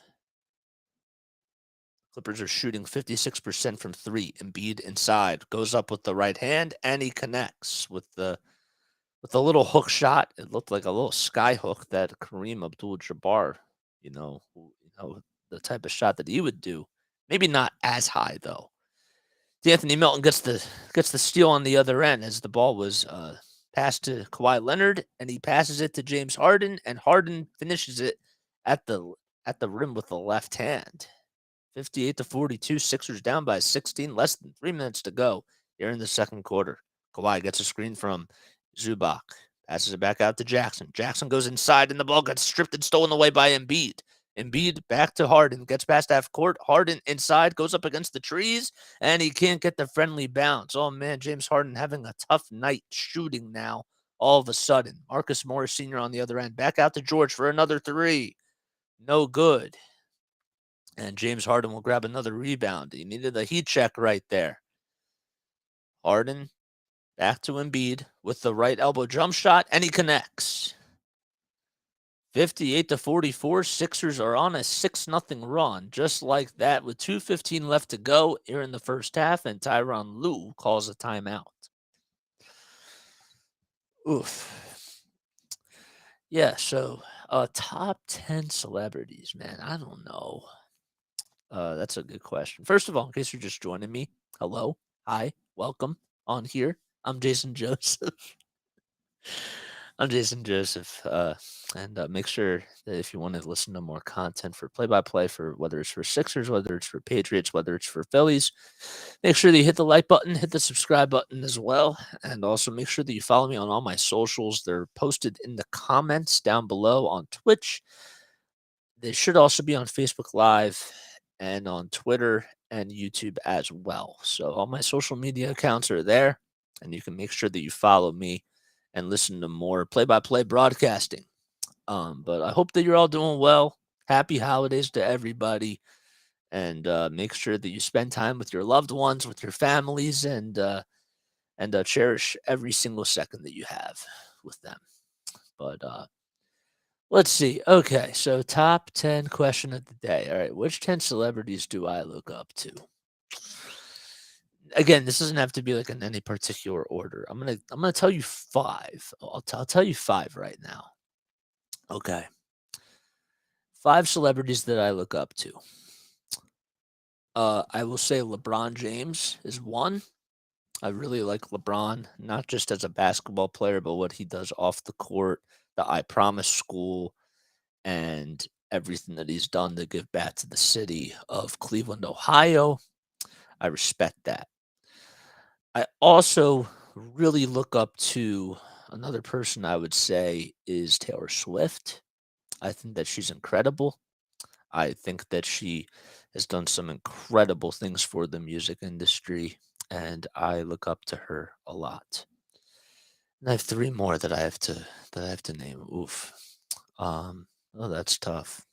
Clippers are shooting 56% from three. Embiid inside, goes up with the right hand, and he connects with the little hook shot. It looked like a little sky hook that Kareem Abdul-Jabbar, the type of shot that he would do. Maybe not as high though. D'Anthony Melton gets the steal on the other end as the ball was passed to Kawhi Leonard, and he passes it to James Harden, and Harden finishes it at the rim with the left hand. 58-42, Sixers down by 16, less than 3 minutes to go here in the second quarter. Kawhi gets a screen from Zubac, passes it back out to Jackson. Jackson goes inside, and the ball gets stripped and stolen away by Embiid. Embiid back to Harden, gets past half court. Harden inside, goes up against the trees, and he can't get the friendly bounce. Oh, man, James Harden having a tough night shooting now all of a sudden. Marcus Morris Sr. on the other end. Back out to George for another three. No good. And James Harden will grab another rebound. He needed a heat check right there. Harden back to Embiid with the right elbow jump shot, and he connects. 58-44, Sixers are on a 6-0 run, just like that, with 2:15 left to go here in the first half, and Tyronn Lue calls a timeout. Oof. Yeah, so top 10 celebrities, man, I don't know. That's a good question. First of all, in case you're just joining me, hello, hi, welcome on here. I'm Jason Joseph. And make sure that if you want to listen to more content for play-by-play, for whether it's for Sixers, whether it's for Patriots, whether it's for Phillies, make sure that you hit the like button, hit the subscribe button as well, and also make sure that you follow me on all my socials. They're posted in the comments down below on Twitch. They should also be on Facebook Live and on Twitter and YouTube as well. So all my social media accounts are there, and you can make sure that you follow me and listen to more play-by-play broadcasting. But I hope that you're all doing well. Happy holidays to everybody. and make sure that you spend time with your loved ones, with your families, and cherish every single second that you have with them. But let's see. Okay, so top 10 question of the day. All right, which 10 celebrities do I look up to? Again, this doesn't have to be like in any particular order. I'm gonna tell you five. I'll tell you five right now. Okay, five celebrities that I look up to. I will say LeBron James is one. I really like LeBron, not just as a basketball player, but what he does off the court, the I Promise School, and everything that he's done to give back to the city of Cleveland, Ohio. I respect that. I also really look up to another person I would say is Taylor Swift. I think that she's incredible. I think that she has done some incredible things for the music industry, and I look up to her a lot. And I have three more that I have to name. Oof. Oh, that's tough.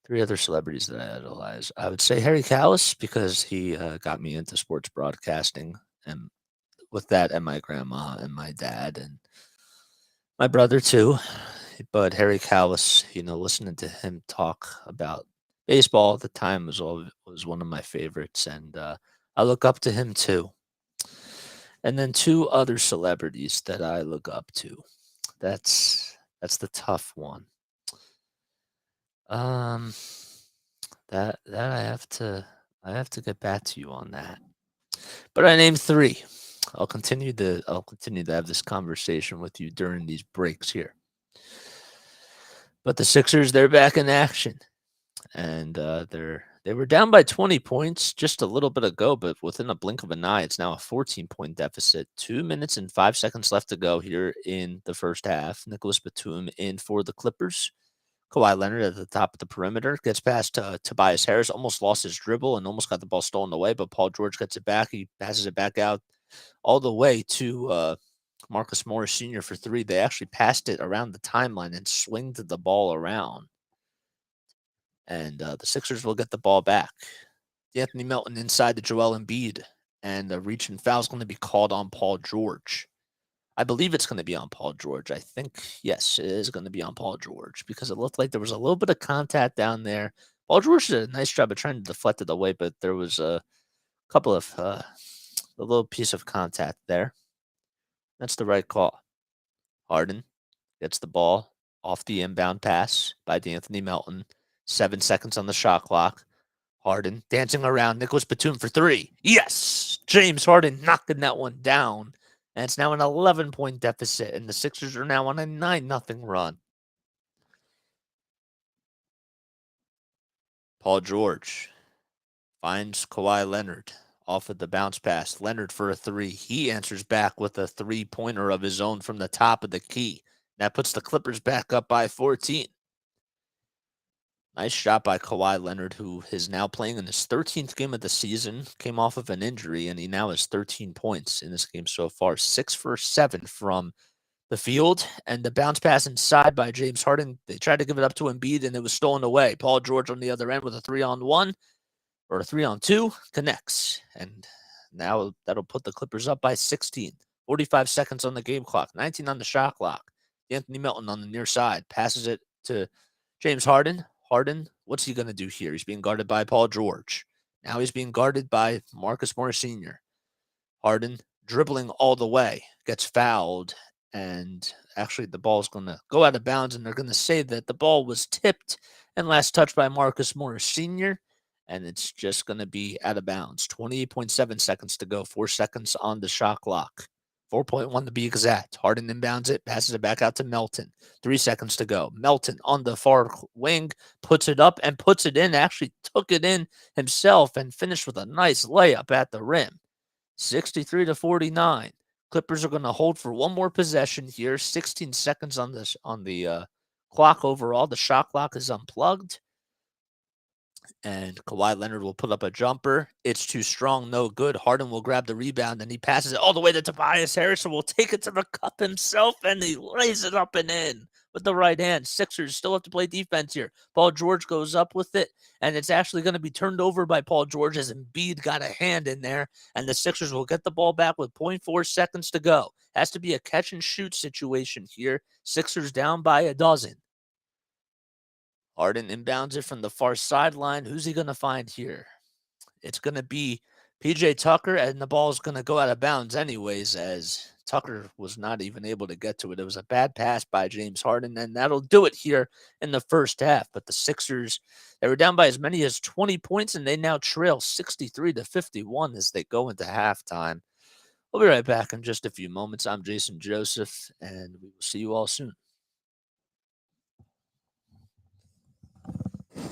Three other celebrities that I idolize. I would say Harry Callis because he got me into sports broadcasting, and with that, and my grandma and my dad and my brother too. But Harry Callis, listening to him talk about baseball at the time was one of my favorites, and I look up to him too. And then two other celebrities that I look up to. That's the tough one. Um, that I have to get back to you on that. But I named three. I'll continue to have this conversation with you during these breaks here. But the Sixers, they're back in action, and they were down by 20 points just a little bit ago, but within a blink of an eye, it's now a 14-point deficit. 2 minutes and 5 seconds left to go here in the first half. Nicholas Batum in for the Clippers. Kawhi Leonard at the top of the perimeter gets past Tobias Harris, almost lost his dribble and almost got the ball stolen away, but Paul George gets it back. He passes it back out all the way to Marcus Morris Sr. for three. They actually passed it around the timeline and swinged the ball around, and the Sixers will get the ball back. Anthony Melton inside to Joel Embiid, and a reach and foul is going to be called on Paul George. I believe it's going to be on Paul George. I think, yes, it is going to be on Paul George because it looked like there was a little bit of contact down there. Paul George did a nice job of trying to deflect it away, but there was a couple of a little piece of contact there. That's the right call. Harden gets the ball off the inbound pass by D'Anthony Melton. 7 seconds on the shot clock. Harden dancing around. Nicholas Batum for three. Yes! James Harden knocking that one down. And it's now an 11-point deficit, and the Sixers are now on a 9-0 run. Paul George finds Kawhi Leonard off of the bounce pass. Leonard for a three. He answers back with a three-pointer of his own from the top of the key. That puts the Clippers back up by 14. Nice shot by Kawhi Leonard, who is now playing in his 13th game of the season, came off of an injury, and he now has 13 points in this game so far. 6 for 7 from the field, and the bounce pass inside by James Harden. They tried to give it up to Embiid, and it was stolen away. Paul George on the other end with a 3-on-1 or a 3-on-2 connects, and now that'll put the Clippers up by 16. 45 seconds on the game clock, 19 on the shot clock. Anthony Melton on the near side passes it to James Harden. Harden, what's he going to do here? He's being guarded by Paul George. Now he's being guarded by Marcus Morris Sr. Harden dribbling all the way, gets fouled, and actually the ball's going to go out of bounds, and they're going to say that the ball was tipped and last touched by Marcus Morris Sr., and it's just going to be out of bounds. 28.7 seconds to go, 4 seconds on the shot clock. 4.1 to be exact. Harden inbounds it, passes it back out to Melton. 3 seconds to go. Melton on the far wing, puts it up and puts it in. Actually took it in himself and finished with a nice layup at the rim. 63-49. Clippers are going to hold for one more possession here. 16 seconds on the clock overall. The shot clock is unplugged. And Kawhi Leonard will put up a jumper. It's too strong, no good. Harden will grab the rebound, and he passes it all the way to Tobias Harris, and will take it to the cup himself, and he lays it up and in. with the right hand. Sixers still have to play defense here. Paul George goes up with it, and it's actually going to be turned over by Paul George as Embiid got a hand in there, and the Sixers will get the ball back with 0.4 seconds to go. Has to be a catch and shoot situation here. Sixers down by a dozen. Harden inbounds it from the far sideline. Who's he going to find here? It's going to be PJ Tucker, and the ball is going to go out of bounds anyways, as Tucker was not even able to get to it. It was a bad pass by James Harden, and that'll do it here in the first half. But the Sixers, they were down by as many as 20 points, and they now trail 63-51 as they go into halftime. We'll be right back in just a few moments. I'm Jason Joseph, and we will see you all soon. All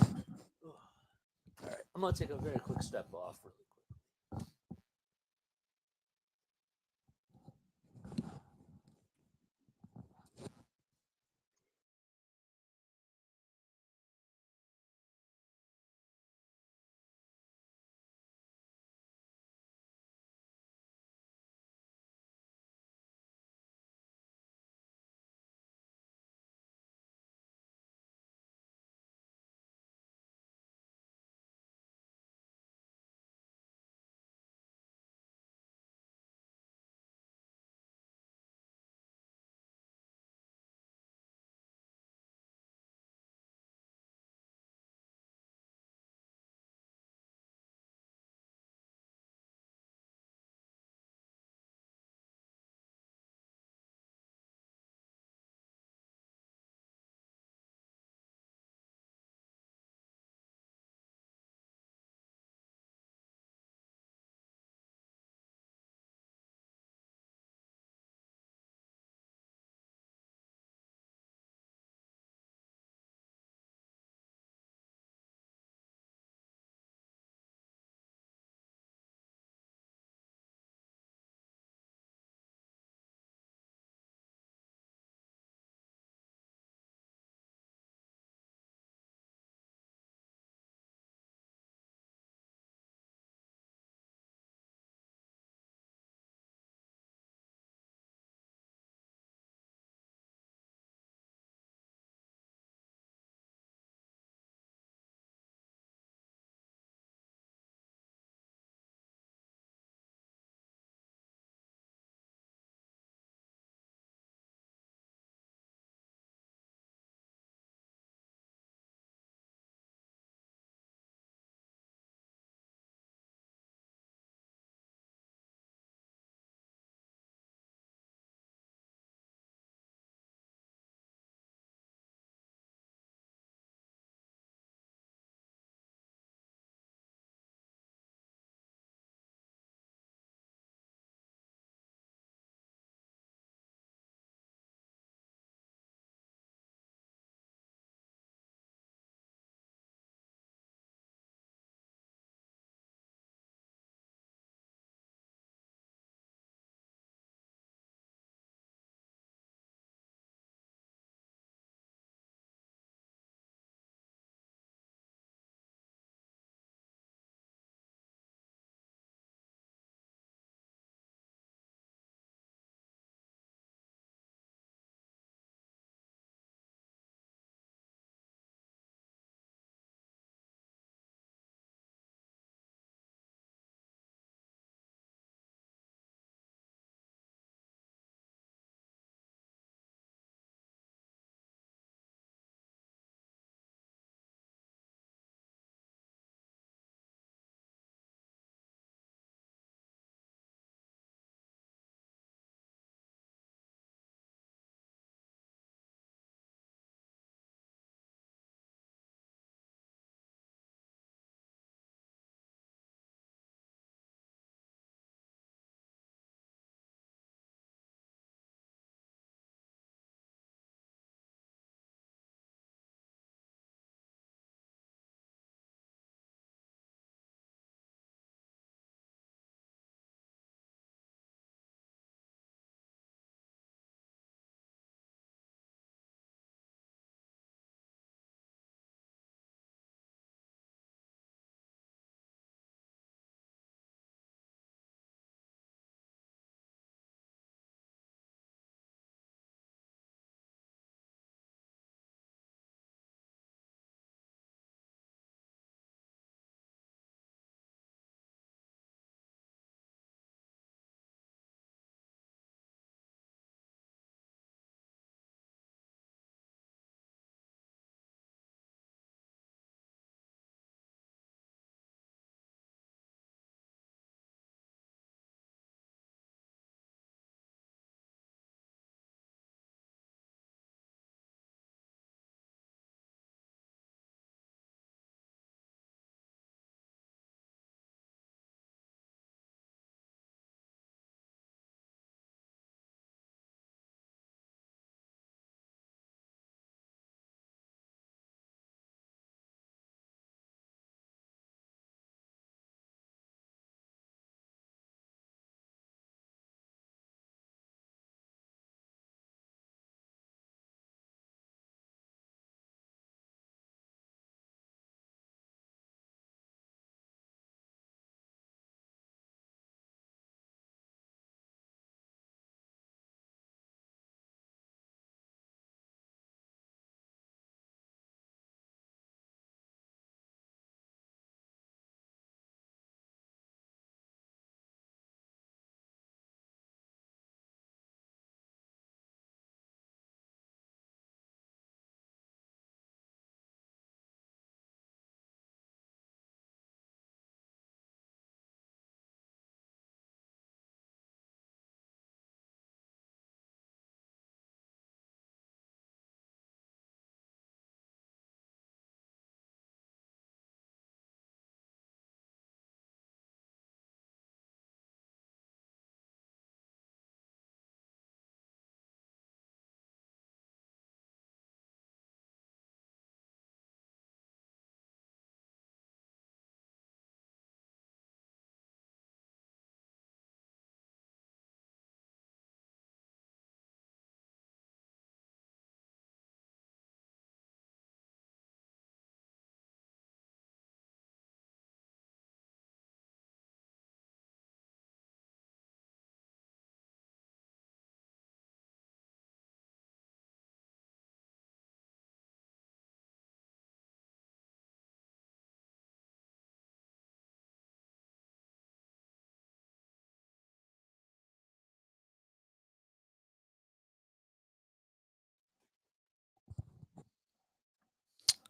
right, I'm going to take a very quick step off really quick.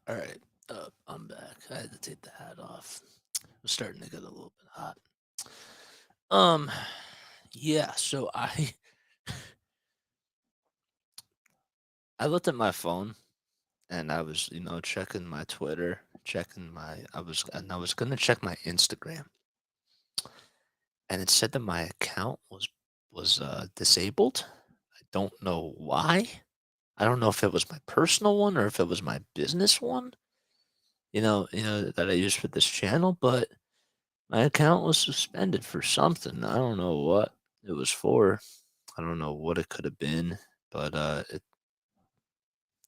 All right, I'm back. I had to take the hat off. It was starting to get a little bit hot. Um, yeah. So I looked at my phone and I was, checking my Twitter, checking my I was gonna check my Instagram, and it said that my account was disabled. I don't know why. I don't know if it was my personal one or if it was my business one. That I use for this channel, but my account was suspended for something. I don't know what it was for. I don't know what it could have been, but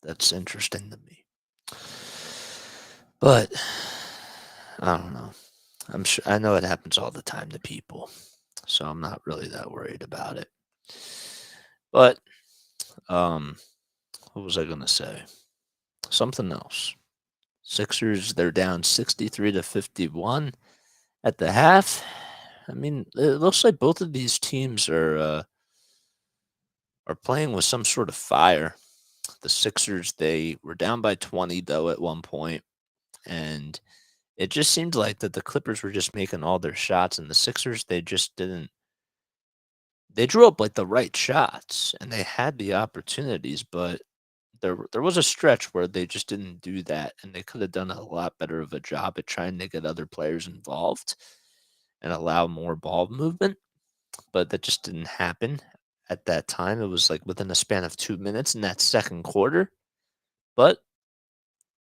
that's interesting to me. But I don't know. I'm sure I know it happens all the time to people, so I'm not really that worried about it. But um, what was I gonna say? Something else. Sixers, they're down 63-51 at the half. I mean, it looks like both of these teams are playing with some sort of fire. The Sixers, they were down by 20 though at one point, and it just seemed like that the Clippers were just making all their shots, and the Sixers, they just didn't. They drew up like the right shots, and they had the opportunities, but there was a stretch where they just didn't do that, and they could have done a lot better of a job at trying to get other players involved and allow more ball movement, but that just didn't happen at that time. It was like within a span of 2 minutes in that second quarter. But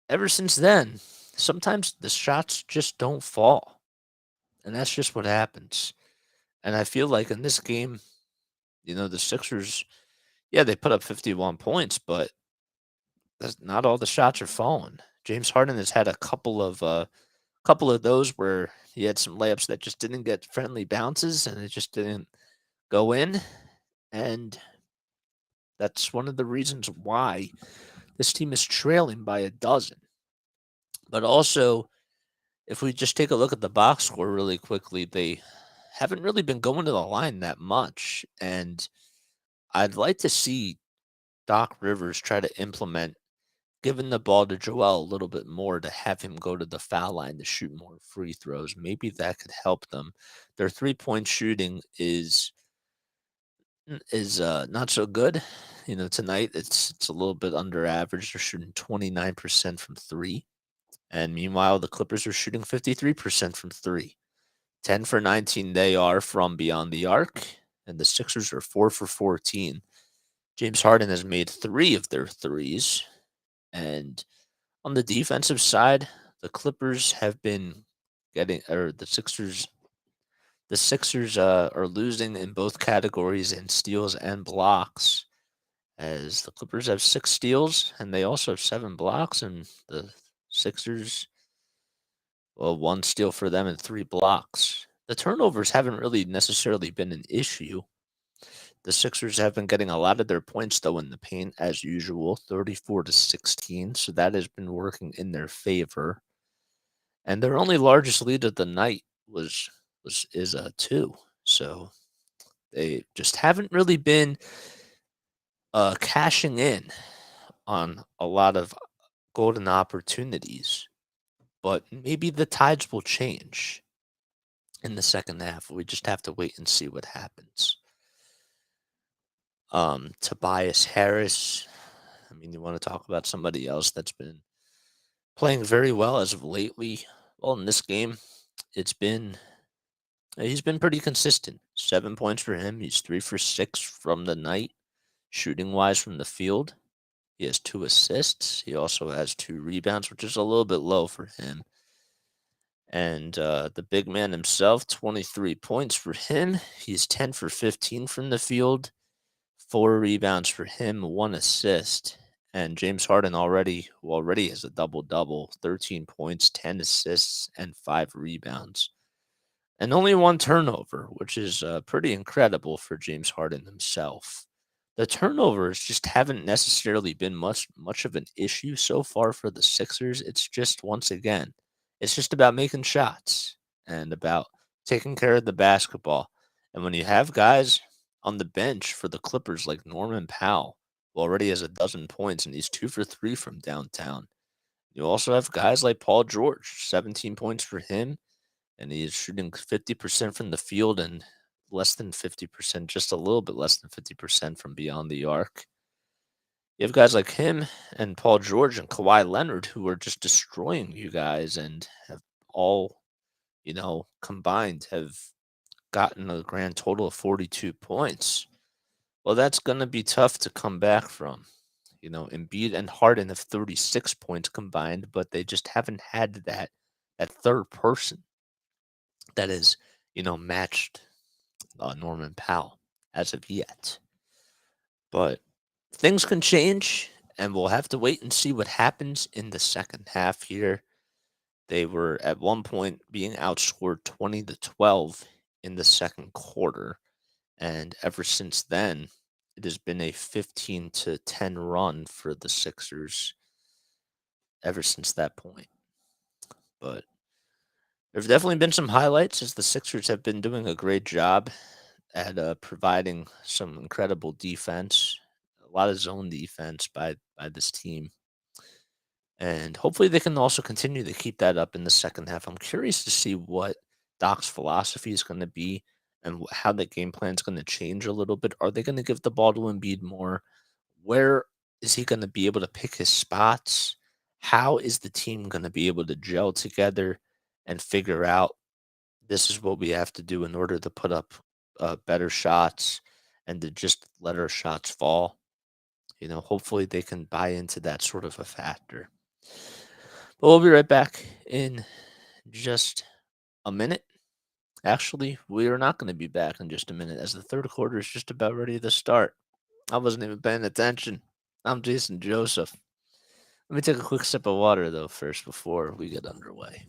ever since then, sometimes the shots just don't fall. And that's just what happens. And I feel like in this game, the Sixers, yeah, they put up 51 points, but not all the shots are falling. James Harden has had a couple of those where he had some layups that just didn't get friendly bounces and it just didn't go in. And that's one of the reasons why this team is trailing by a dozen. But also, if we just take a look at the box score really quickly, they haven't really been going to the line that much. And I'd like to see Doc Rivers try to implement giving the ball to Joel a little bit more to have him go to the foul line to shoot more free throws. Maybe that could help them. Their 3-point shooting is not so good. Tonight it's a little bit under average. They're shooting 29% from 3. And meanwhile, the Clippers are shooting 53% from 3. 10 for 19 they are from beyond the arc, and the Sixers are 4 for 14. James Harden has made 3 of their threes, and on the defensive side, the Clippers have been getting or the Sixers are losing in both categories in steals and blocks, as the Clippers have 6 steals and they also have 7 blocks, and the Sixers, well, 1 steal for them and 3 blocks. The turnovers haven't really necessarily been an issue. The Sixers have been getting a lot of their points though in the paint as usual, 34-16, so that has been working in their favor. And their only largest lead of the night is 2. So they just haven't really been cashing in on a lot of golden opportunities, but maybe the tides will change in the second half. We just have to wait and see what happens. Tobias Harris. I mean, you want to talk about somebody else that's been playing very well as of lately. Well, in this game, it's been he's been pretty consistent. 7 points for him. He's 3 for 6 from the night, shooting wise from the field. He has 2 assists. He also has 2 rebounds, which is a little bit low for him. And the big man himself, 23 points for him. He's 10 for 15 from the field, 4 rebounds for him, 1 assist. And James Harden already has a double double, 13 points, 10 assists, and 5 rebounds. And only 1 turnover, which is pretty incredible for James Harden himself. The turnovers just haven't necessarily been much of an issue so far for the Sixers. It's just once again, it's just about making shots and about taking care of the basketball. And when you have guys on the bench for the Clippers like Norman Powell, who already has a dozen points and he's 2 for 3 from downtown, You also have guys like Paul George, 17 points for him, and he is shooting 50% from the field and less than 50%, just a little bit less than 50% from beyond the arc. You have guys like him and Paul George and Kawhi Leonard who are just destroying you guys and have all, combined have gotten a grand total of 42 points. Well, that's going to be tough to come back from. Embiid and Harden have 36 points combined, but they just haven't had that third person that is, matched Norman Powell as of yet. But things can change, and we'll have to wait and see what happens in the second half here. They were at one point being outscored 20-12 in the second quarter, and ever since then, it has been a 15-10 run for the Sixers ever since that point. But there've definitely been some highlights as the Sixers have been doing a great job at providing some incredible defense, a lot of zone defense by this team. And hopefully they can also continue to keep that up in the second half. I'm curious to see what Doc's philosophy is going to be and how the game plan is going to change a little bit. Are they going to give the ball to Embiid more? Where is he going to be able to pick his spots? How is the team going to be able to gel together and figure out this is what we have to do in order to put up better shots and to just let our shots fall? Hopefully they can buy into that sort of a factor. But we'll be right back in just a minute. Actually, we are not going to be back in just a minute as the third quarter is just about ready to start. I wasn't even paying attention. I'm Jason Joseph. Let me take a quick sip of water, though, first before we get underway.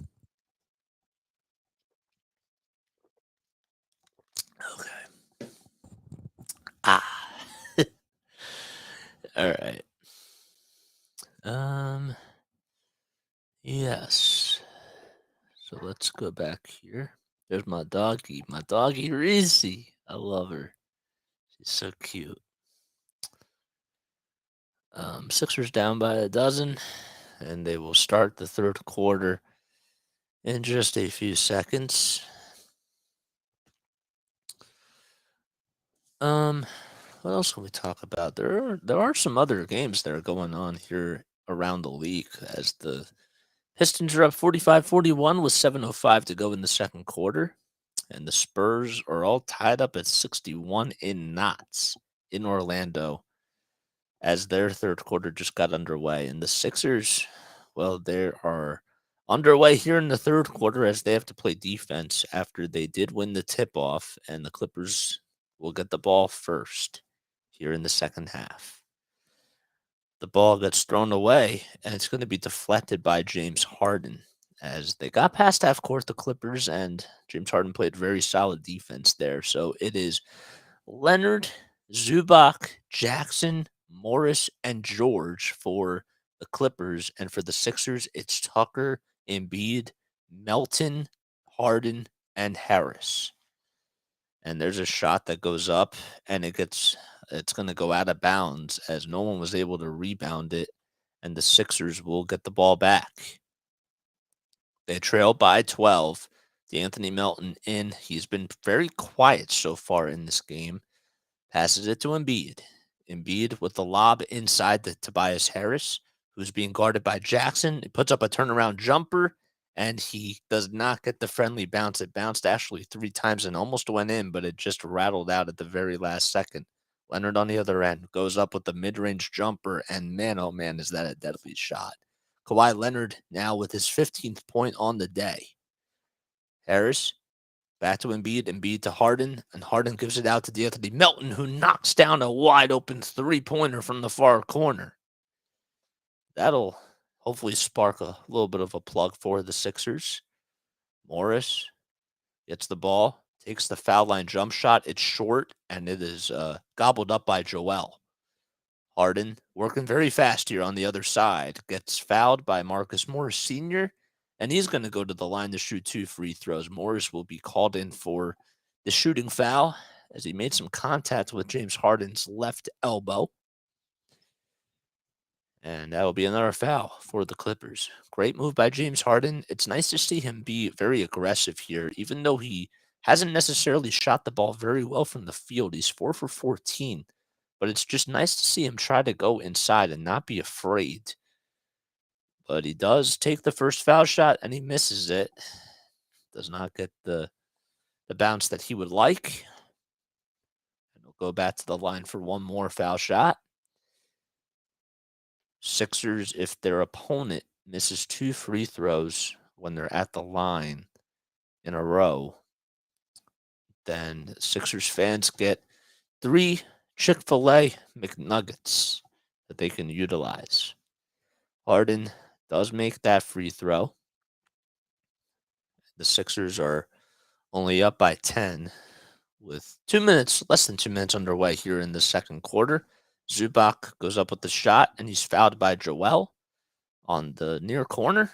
Okay. Ah. All right. Yes. So let's go back here. There's my doggy Reese. I love her. She's so cute. Sixers down by a dozen, and they will start the third quarter in just a few seconds. What else can we talk about? There are some other games that are going on here around the league as the Pistons are up 45-41 with 7:05 to go in the second quarter, and the Spurs are all tied up at 61 in knots in Orlando as their third quarter just got underway. And the Sixers, well, they are underway here in the third quarter as they have to play defense after they did win the tip off, and the Clippers will get the ball first here in the second half. The ball gets thrown away, and it's going to be deflected by James Harden. As they got past half court, the Clippers, and James Harden played very solid defense there. So it is Leonard, Zubac, Jackson, Morris, and George for the Clippers. And for the Sixers, it's Tucker, Embiid, Melton, Harden, and Harris. And there's a shot that goes up, and it's going to go out of bounds as no one was able to rebound it, and the Sixers will get the ball back. They trail by 12. D'Anthony Melton in. He's been very quiet so far in this game. Passes it to Embiid. Embiid with the lob inside to Tobias Harris, who's being guarded by Jackson. He puts up a turnaround jumper, and he does not get the friendly bounce. It bounced actually 3 times and almost went in, but it just rattled out at the very last second. Leonard on the other end goes up with the mid-range jumper, and man, oh man, is that a deadly shot. Kawhi Leonard now with his 15th point on the day. Harris back to Embiid to Harden, and Harden gives it out to D'Anthony Melton, who knocks down a wide-open three-pointer from the far corner. That'll hopefully spark a little bit of a plug for the Sixers. Morris gets the ball, takes the foul line jump shot. It's short, and it is gobbled up by Joel. Harden working very fast here on the other side. Gets fouled by Marcus Morris Sr., and he's going to go to the line to shoot 2 free throws. Morris will be called in for the shooting foul as he made some contact with James Harden's left elbow. And that will be another foul for the Clippers. Great move by James Harden. It's nice to see him be very aggressive here, even though he hasn't necessarily shot the ball very well from the field. He's 4 for 14, but it's just nice to see him try to go inside and not be afraid. But he does take the first foul shot and he misses it. Does not get the bounce that he would like. And he'll go back to the line for one more foul shot. Sixers, if their opponent misses 2 free throws when they're at the line in a row, then Sixers fans get 3 Chick-fil-A McNuggets that they can utilize. Harden does make that free throw. The Sixers are only up by 10 with less than 2 minutes underway here in the second quarter. Zubac goes up with the shot, and he's fouled by Joel on the near corner,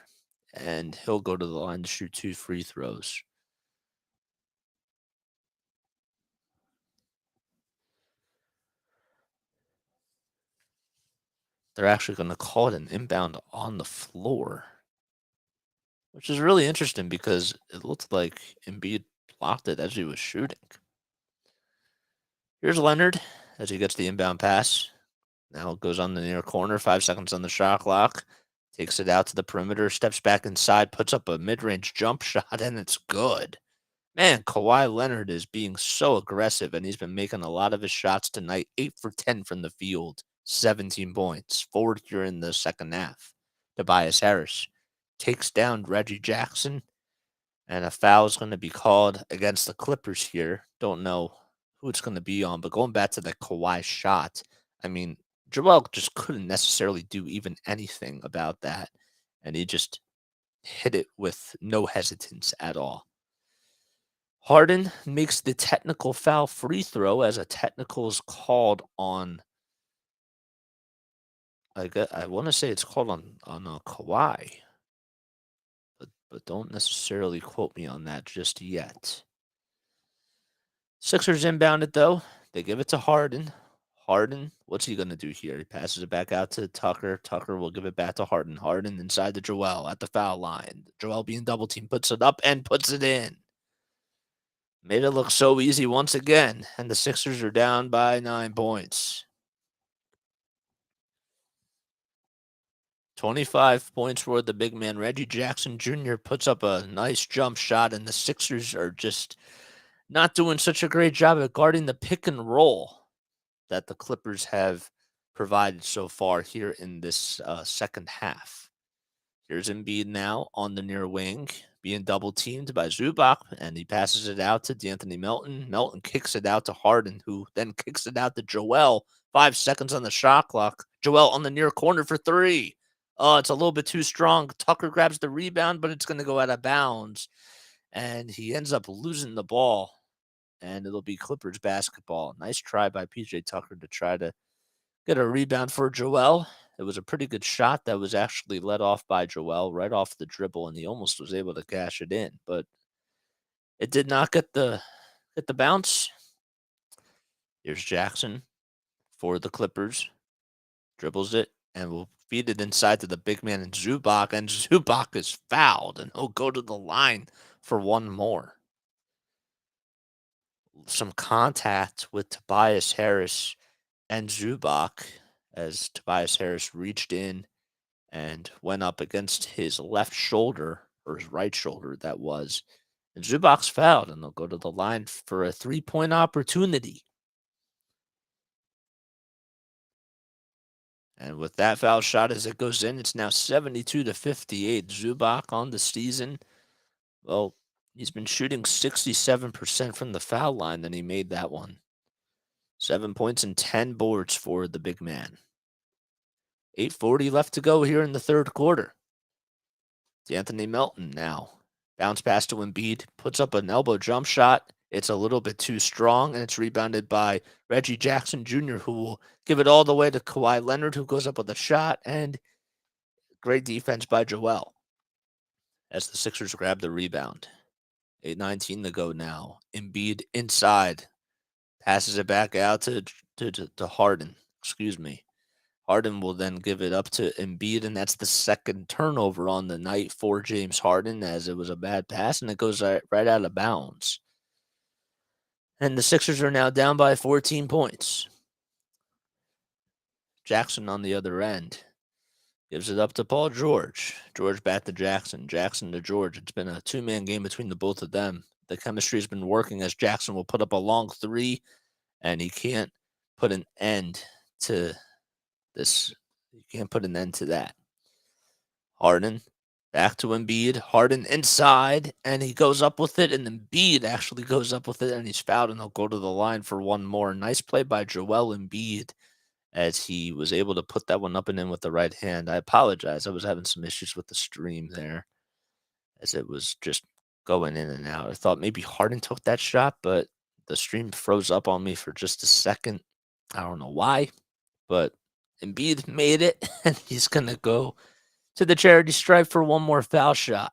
and he'll go to the line to shoot 2 free throws. They're actually going to call it an inbound on the floor, which is really interesting because it looked like Embiid blocked it as he was shooting. Here's Leonard as he gets the inbound pass. Now it goes on the near corner, 5 seconds on the shot clock. Takes it out to the perimeter, steps back inside, puts up a mid-range jump shot, and it's good. Man, Kawhi Leonard is being so aggressive, and he's been making a lot of his shots tonight. 8 for 10 from the field, 17 points. Forward here in the second half. Tobias Harris takes down Reggie Jackson, and a foul is going to be called against the Clippers here. Don't know who it's going to be on, but going back to the Kawhi shot, I mean, Joel just couldn't necessarily do even anything about that, and he just hit it with no hesitance at all. Harden makes the technical foul free throw as a technical is called on. I want to say it's called on Kawhi, but don't necessarily quote me on that just yet. Sixers inbound it though. They give it to Harden. Harden, what's he gonna do here? He passes it back out to Tucker. Tucker will give it back to Harden. Harden inside to Joel at the foul line. Joel being double teamed, puts it up and puts it in. Made it look so easy once again, and the Sixers are down by 9 points. 25 points for the big man. Reggie Jackson Jr. puts up a nice jump shot, and the Sixers are just not doing such a great job at guarding the pick and roll that the Clippers have provided so far here in this second half. Here's Embiid now on the near wing, being double teamed by Zubac, and he passes it out to D'Anthony Melton. Melton kicks it out to Harden, who then kicks it out to Joel. 5 seconds on the shot clock. Joel on the near corner for 3. Oh, it's a little bit too strong. Tucker grabs the rebound, but it's going to go out of bounds, and he ends up losing the ball, and it'll be Clippers basketball. Nice try by PJ Tucker to try to get a rebound for Joel. It was a pretty good shot that was actually led off by Joel right off the dribble, and he almost was able to cash it in, but it did not get the bounce. Here's Jackson for the Clippers. Dribbles it and will feed it inside to the big man in Zubac, and Zubac is fouled, and he'll go to the line for one more. Some contact with Tobias Harris and Zubac as Tobias Harris reached in and went up against his left shoulder, or his right shoulder, that was. And Zubac's fouled, and they'll go to the line for a 3-point opportunity. And with that foul shot as it goes in, it's now 72-58. Zubac on the season. Well, he's been shooting 67% from the foul line, then he made that one. 7 points and 10 boards for the big man. 8:40 left to go here in the third quarter. D'Anthony Melton now. Bounce pass to Embiid. Puts up an elbow jump shot. It's a little bit too strong, and it's rebounded by Reggie Jackson Jr., who will give it all the way to Kawhi Leonard, who goes up with a shot, and great defense by Joel as the Sixers grab the rebound. 8:19 to go now. Embiid inside. Passes it back out to Harden. Excuse me. Harden will then give it up to Embiid, and that's the second turnover on the night for James Harden, as it was a bad pass, and it goes right out of bounds. And the Sixers are now down by 14 points. Jackson on the other end gives it up to Paul George. George back to Jackson. Jackson to George. It's been a two-man game between the both of them. The chemistry has been working as Jackson will put up a long three, and he can't put an end to this. You can't put an end to that. Harden back to Embiid. Harden inside, and he goes up with it, and Embiid actually goes up with it, and he's fouled, and he'll go to the line for one more. Nice play by Joel Embiid, as he was able to put that one up and in with the right hand. I apologize. I was having some issues with the stream there, as it was just going in and out. I thought maybe Harden took that shot, but the stream froze up on me for just a second. I don't know why, but Embiid made it, and he's going to go to the charity stripe for one more foul shot.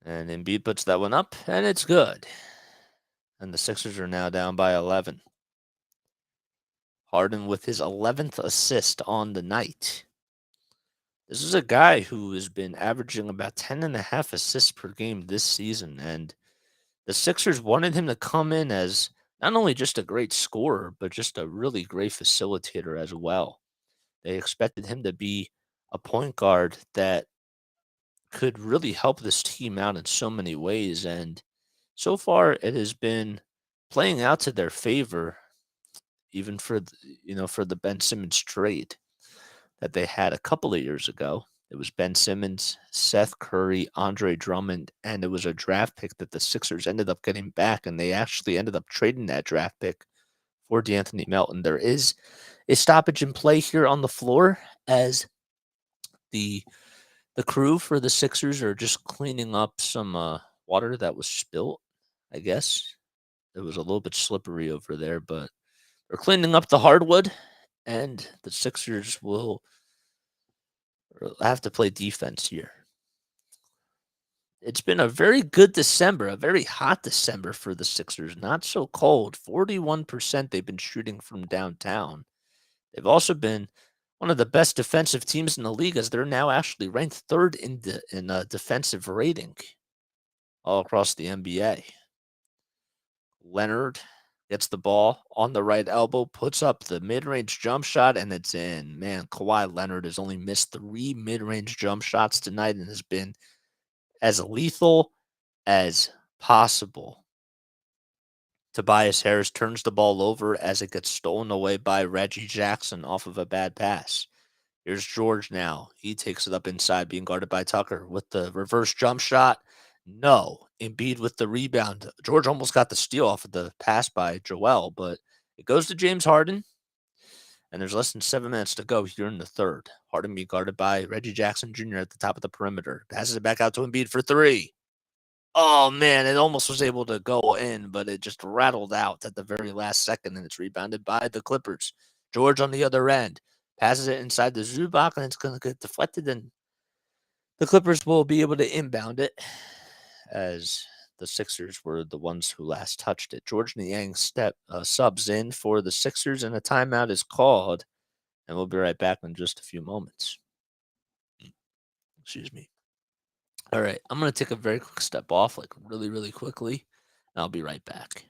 And Embiid puts that one up, and it's good. And the Sixers are now down by 11. Harden with his 11th assist on the night. This is a guy who has been averaging about 10.5 assists per game this season, and the Sixers wanted him to come in as not only just a great scorer, but just a really great facilitator as well. They expected him to be a point guard that could really help this team out in so many ways, and so far it has been playing out to their favor, even for for the Ben Simmons trade that they had a couple of years ago. It was Ben Simmons, Seth Curry, Andre Drummond, and it was a draft pick that the Sixers ended up getting back, and they actually ended up trading that draft pick for DeAnthony Melton. There is a stoppage in play here on the floor, as the crew for the Sixers are just cleaning up some water that was spilt, I guess. It was a little bit slippery over there, but they're cleaning up the hardwood, and the Sixers will have to play defense here. It's been a very good December, a very hot December for the Sixers. Not so cold. 41% they've been shooting from downtown. They've also been one of the best defensive teams in the league, as they're now actually ranked third in defensive rating all across the NBA. Leonard gets the ball on the right elbow, puts up the mid-range jump shot, and it's in. Man, Kawhi Leonard has only missed 3 mid-range jump shots tonight and has been as lethal as possible. Tobias Harris turns the ball over as it gets stolen away by Reggie Jackson off of a bad pass. Here's George now. He takes it up inside, being guarded by Tucker with the reverse jump shot. No. Embiid with the rebound. George almost got the steal off of the pass by Joel, but it goes to James Harden, and there's less than 7 minutes to go here in the third. Harden being guarded by Reggie Jackson Jr. at the top of the perimeter. Passes it back out to Embiid for 3. Oh, man, it almost was able to go in, but it just rattled out at the very last second, and it's rebounded by the Clippers. George on the other end passes it inside the Zubac, and it's going to get deflected, and the Clippers will be able to inbound it, as the Sixers were the ones who last touched it. George Niang subs in for the Sixers, and a timeout is called, and we'll be right back in just a few moments. Excuse me. All right, I'm going to take a very quick step off, like really, really quickly, and I'll be right back.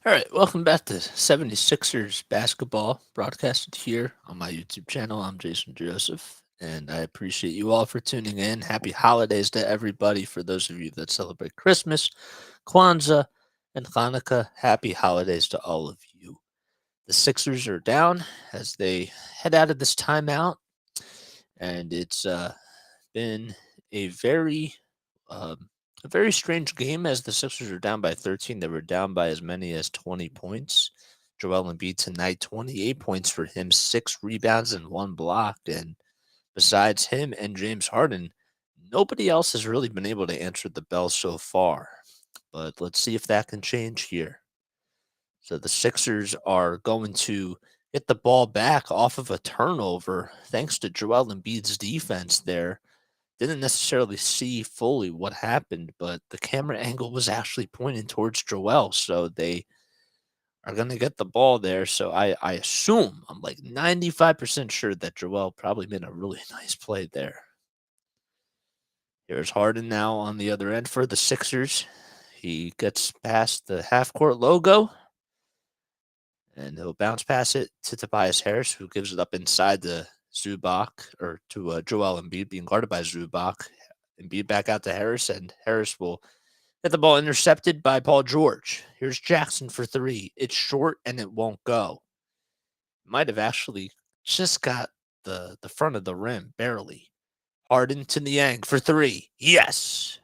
All right, welcome back to 76ers basketball, broadcasted here on my YouTube channel. I'm Jason Joseph, and I appreciate you all for tuning in. Happy holidays to everybody. For those of you that celebrate Christmas, Kwanzaa, and Hanukkah, happy holidays to all of you. The Sixers are down as they head out of this timeout, and it's been a very um, a very strange game as the Sixers are down by 13. They were down by as many as 20 points. Joel Embiid tonight, 28 points for him, 6 rebounds and 1 block. And besides him and James Harden, nobody else has really been able to answer the bell so far. But let's see if that can change here. So the Sixers are going to get the ball back off of a turnover thanks to Joel Embiid's defense there. Didn't necessarily see fully what happened, but the camera angle was actually pointing towards Joel, so they are going to get the ball there. So I assume, I'm like 95% sure that Joel probably made a really nice play there. Here's Harden now on the other end for the Sixers. He gets past the half court logo, and he'll bounce pass it to Tobias Harris, who gives it up inside the Zubac, or to Joel Embiid, being guarded by Zubac. Embiid back out to Harris, and Harris will get the ball intercepted by Paul George. Here's Jackson for three. It's short, and it won't go. Might have actually just got the front of the rim, barely. Harden to Niang for three. Yes!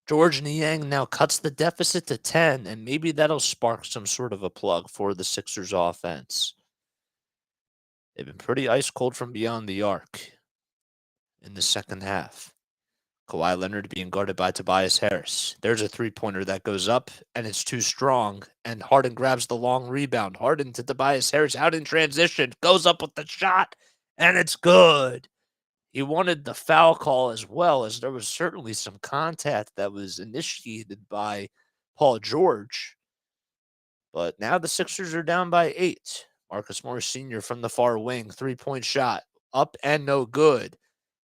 George Niang now cuts the deficit to 10, and maybe that'll spark some sort of a plug for the Sixers offense. They've been pretty ice cold from beyond the arc in the second half. Kawhi Leonard being guarded by Tobias Harris. There's a three-pointer that goes up, and it's too strong, and Harden grabs the long rebound. Harden to Tobias Harris out in transition, goes up with the shot, and it's good. He wanted the foul call as well, as there was certainly some contact that was initiated by Paul George. But now the Sixers are down by 8. Marcus Morris Sr. from the far wing, three-point shot, up and no good.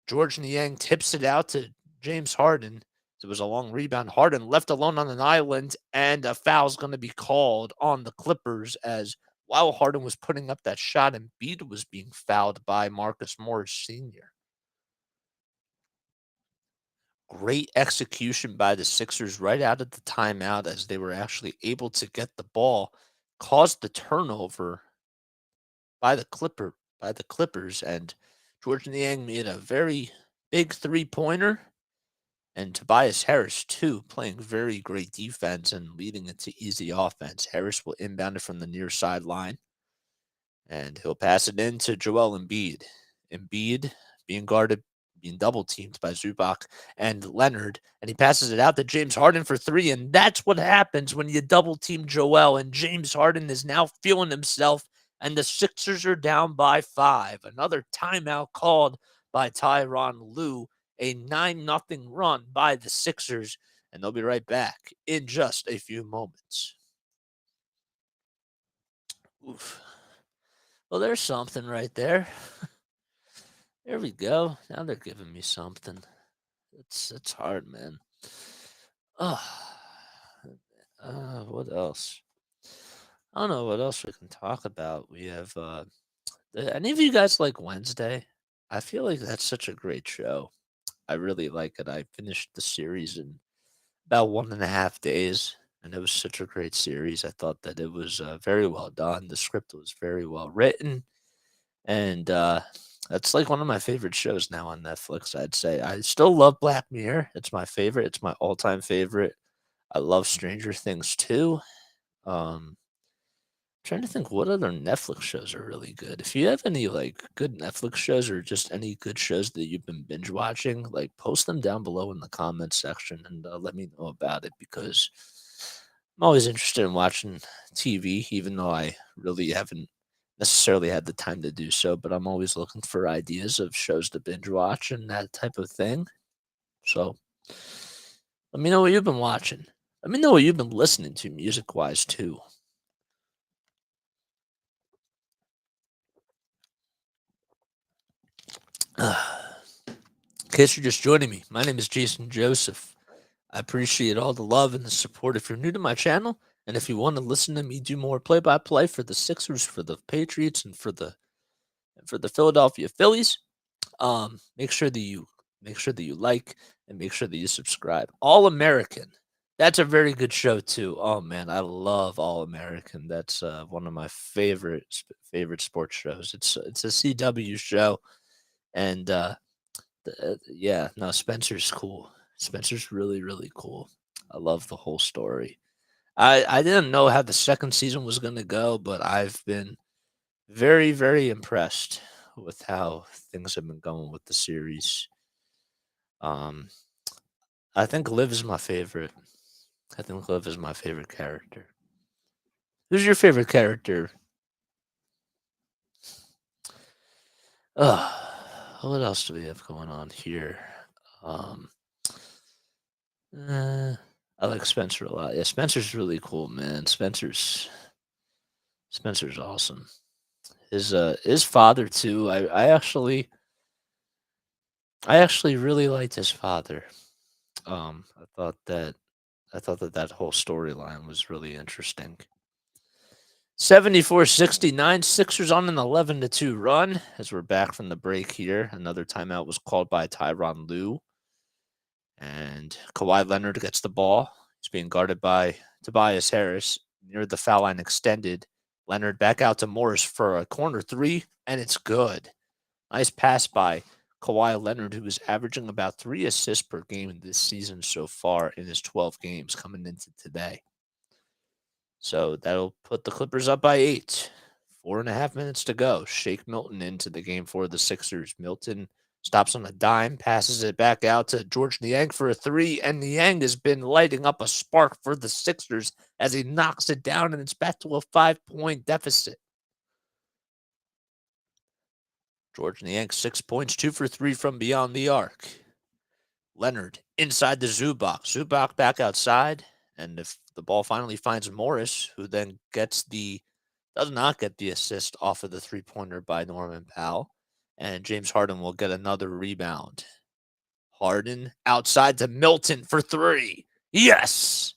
George Niang tips it out to James Harden. It was a long rebound. Harden left alone on an island, and a foul's going to be called on the Clippers as while Harden was putting up that shot, Embiid was being fouled by Marcus Morris Sr. Great execution by the Sixers right out of the timeout as they were actually able to get the ball, caused the turnover by the Clippers, and George Niang made a very big three-pointer. And Tobias Harris, too, playing very great defense and leading it to easy offense. Harris will inbound it from the near sideline, and he'll pass it in to Joel Embiid. Embiid being guarded, being double teamed by Zubac and Leonard, and he passes it out to James Harden for three. And that's what happens when you double team Joel. And James Harden is now feeling himself, and the Sixers are down by 5. Another timeout called by Tyronn Lue. A 9-0 run by the Sixers, and they'll be right back in just a few moments. Oof. Well, there's something right there. There we go. Now they're giving me something. It's hard, man. What else? I don't know what else we can talk about. We have any of you guys like Wednesday? I feel like that's such a great show. I really like it. I finished the series in about 1.5 days, and it was such a great series. I thought that it was very well done. The script was very well written, and that's like one of my favorite shows now on Netflix. I'd say I still love Black Mirror. It's my favorite. It's my all-time favorite. I love Stranger Things too. Trying to think what other Netflix shows are really good. If you have any like good Netflix shows or just any good shows that you've been binge watching, like post them down below in the comments section and let me know about it because I'm always interested in watching TV, even though I really haven't necessarily had the time to do so. But I'm always looking for ideas of shows to binge watch and that type of thing. So let me know what you've been watching. Let me know what you've been listening to music wise too. In case you're just joining me, my name is Jason Joseph. I appreciate all the love and the support. If you're new to my channel, And if you want to listen to me do more play-by-play for the Sixers, for the Patriots, and for the Philadelphia Phillies, make sure that you like and make sure that you subscribe. All American. That's a very good show too. Oh man, I love All American. That's one of my favorite sports shows. It's a CW show, and yeah, no, Spencer's cool. Spencer's really cool. I love the whole story. I didn't know how the second season was gonna go, but I've been very impressed with how things have been going with the series. Um, I think Liv is my favorite. I think Liv is my favorite character. Who's your favorite character? What else do we have going on here? Um, uh, I like Spencer a lot. Yeah, Spencer's really cool, man. Spencer's awesome. His father too. I actually really liked his father. Um, I thought that that whole storyline was really interesting. 74-69, Sixers on an 11-2 run as we're back from the break here. Another timeout was called by Tyronn Lue, and Kawhi Leonard gets the ball. He's being guarded by Tobias Harris near the foul line extended. Leonard back out to Morris for a corner three, and it's good. Nice pass by Kawhi Leonard, who is averaging about 3 assists per game this season so far in his 12 games coming into today. So that'll put the Clippers up by 8. 4.5 minutes to go. Shake Milton into the game for the Sixers. Milton stops on a dime, passes it back out to George Niang for a three, and Niang has been lighting up a spark for the Sixers as he knocks it down, and it's back to a 5-point deficit. George Niang, 6 points, 2 for 3 from beyond the arc. Leonard inside the Zubac. Zubac back outside. And if the ball finally finds Morris, who then does not get the assist off of the three-pointer by Norman Powell. And James Harden will get another rebound. Harden outside to Milton for 3. Yes!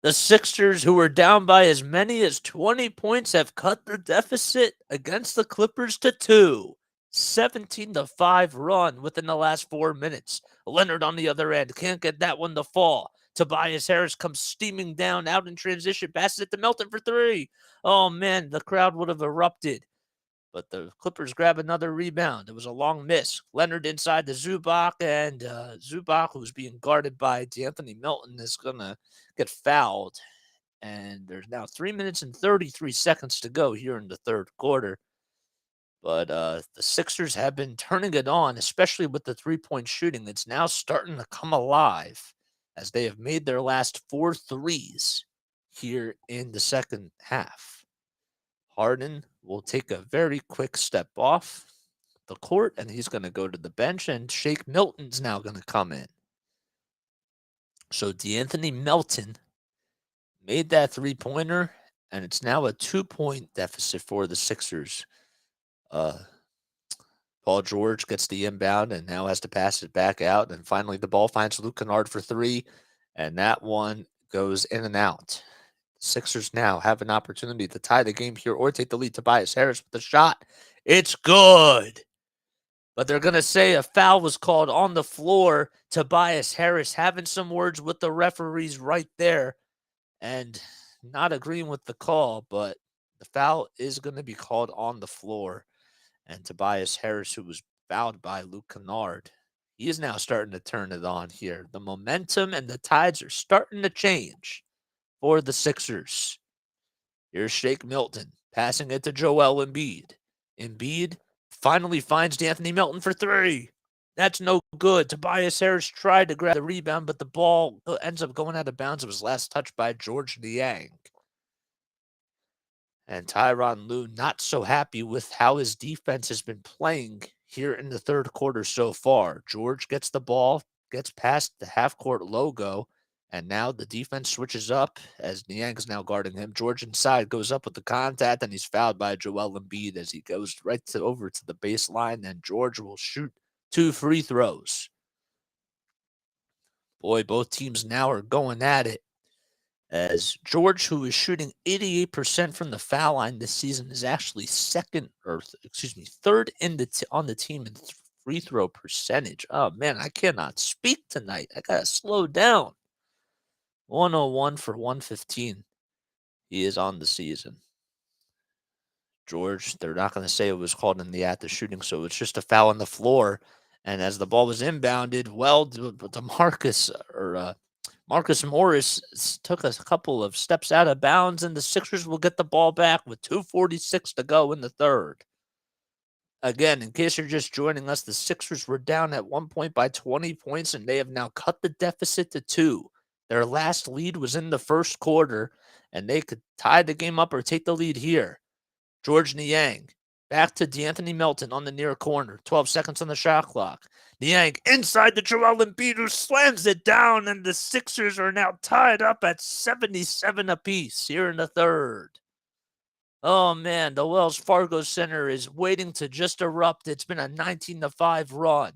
The Sixers, who were down by as many as 20 points, have cut the deficit against the Clippers to 2. 17-5 run within the last 4 minutes. Leonard on the other end can't get that one to fall. Tobias Harris comes steaming down out in transition, passes it to Milton for 3. Oh man, the crowd would have erupted. But the Clippers grab another rebound. It was a long miss. Leonard inside the Zubac, and Zubac, who's being guarded by D'Anthony Milton, is going to get fouled. And there's now 3 minutes and 33 seconds to go here in the third quarter. But the Sixers have been turning it on, especially with the three-point shooting. It's now starting to come alive as they have made their last 4 threes here in the second half. Harden will take a very quick step off the court, and he's going to go to the bench, and Shake Milton's now going to come in. So D'Anthony Melton made that three-pointer, and it's now a 2-point deficit for the Sixers. Paul George gets the inbound and now has to pass it back out, and finally the ball finds Luke Kennard for 3, and that one goes in and out. Sixers now have an opportunity to tie the game here or take the lead. Tobias Harris with the shot. It's good. But they're going to say a foul was called on the floor. Tobias Harris having some words with the referees right there and not agreeing with the call, but the foul is going to be called on the floor. And Tobias Harris, who was fouled by Luke Kennard, he is now starting to turn it on here. The momentum and the tides are starting to change for the Sixers. Here's Shake Milton passing it to Joel Embiid. Embiid finally finds D'Anthony Milton for 3. That's no good. Tobias Harris tried to grab the rebound, but the ball ends up going out of bounds. It was last touched by George Niang. And Tyronn Lue not so happy with how his defense has been playing here in the third quarter so far. George gets the ball, gets past the half-court logo, and now the defense switches up as Niang's now guarding him. George inside goes up with the contact, and he's fouled by Joel Embiid as he goes over to the baseline, and George will shoot 2 free throws. Boy, both teams now are going at it. As George, who is shooting 88% from the foul line this season, is actually third on the team in free throw percentage. Oh man, I cannot speak tonight. I gotta slow down. 101 for 115. He is on the season. George, they're not going to say it was called in the act of shooting, so it's just a foul on the floor. And as the ball was inbounded, Marcus Morris took a couple of steps out of bounds, and the Sixers will get the ball back with 2:46 to go in the third. Again, in case you're just joining us, the Sixers were down at one point by 20 points, and they have now cut the deficit to 2. Their last lead was in the first quarter, and they could tie the game up or take the lead here. George Niang, back to D'Anthony Melton on the near corner. 12 seconds on the shot clock. Niang inside the Joel Embiid, who slams it down, and the Sixers are now tied up at 77 apiece here in the third. Oh, man, the Wells Fargo Center is waiting to just erupt. It's been a 19-5 run.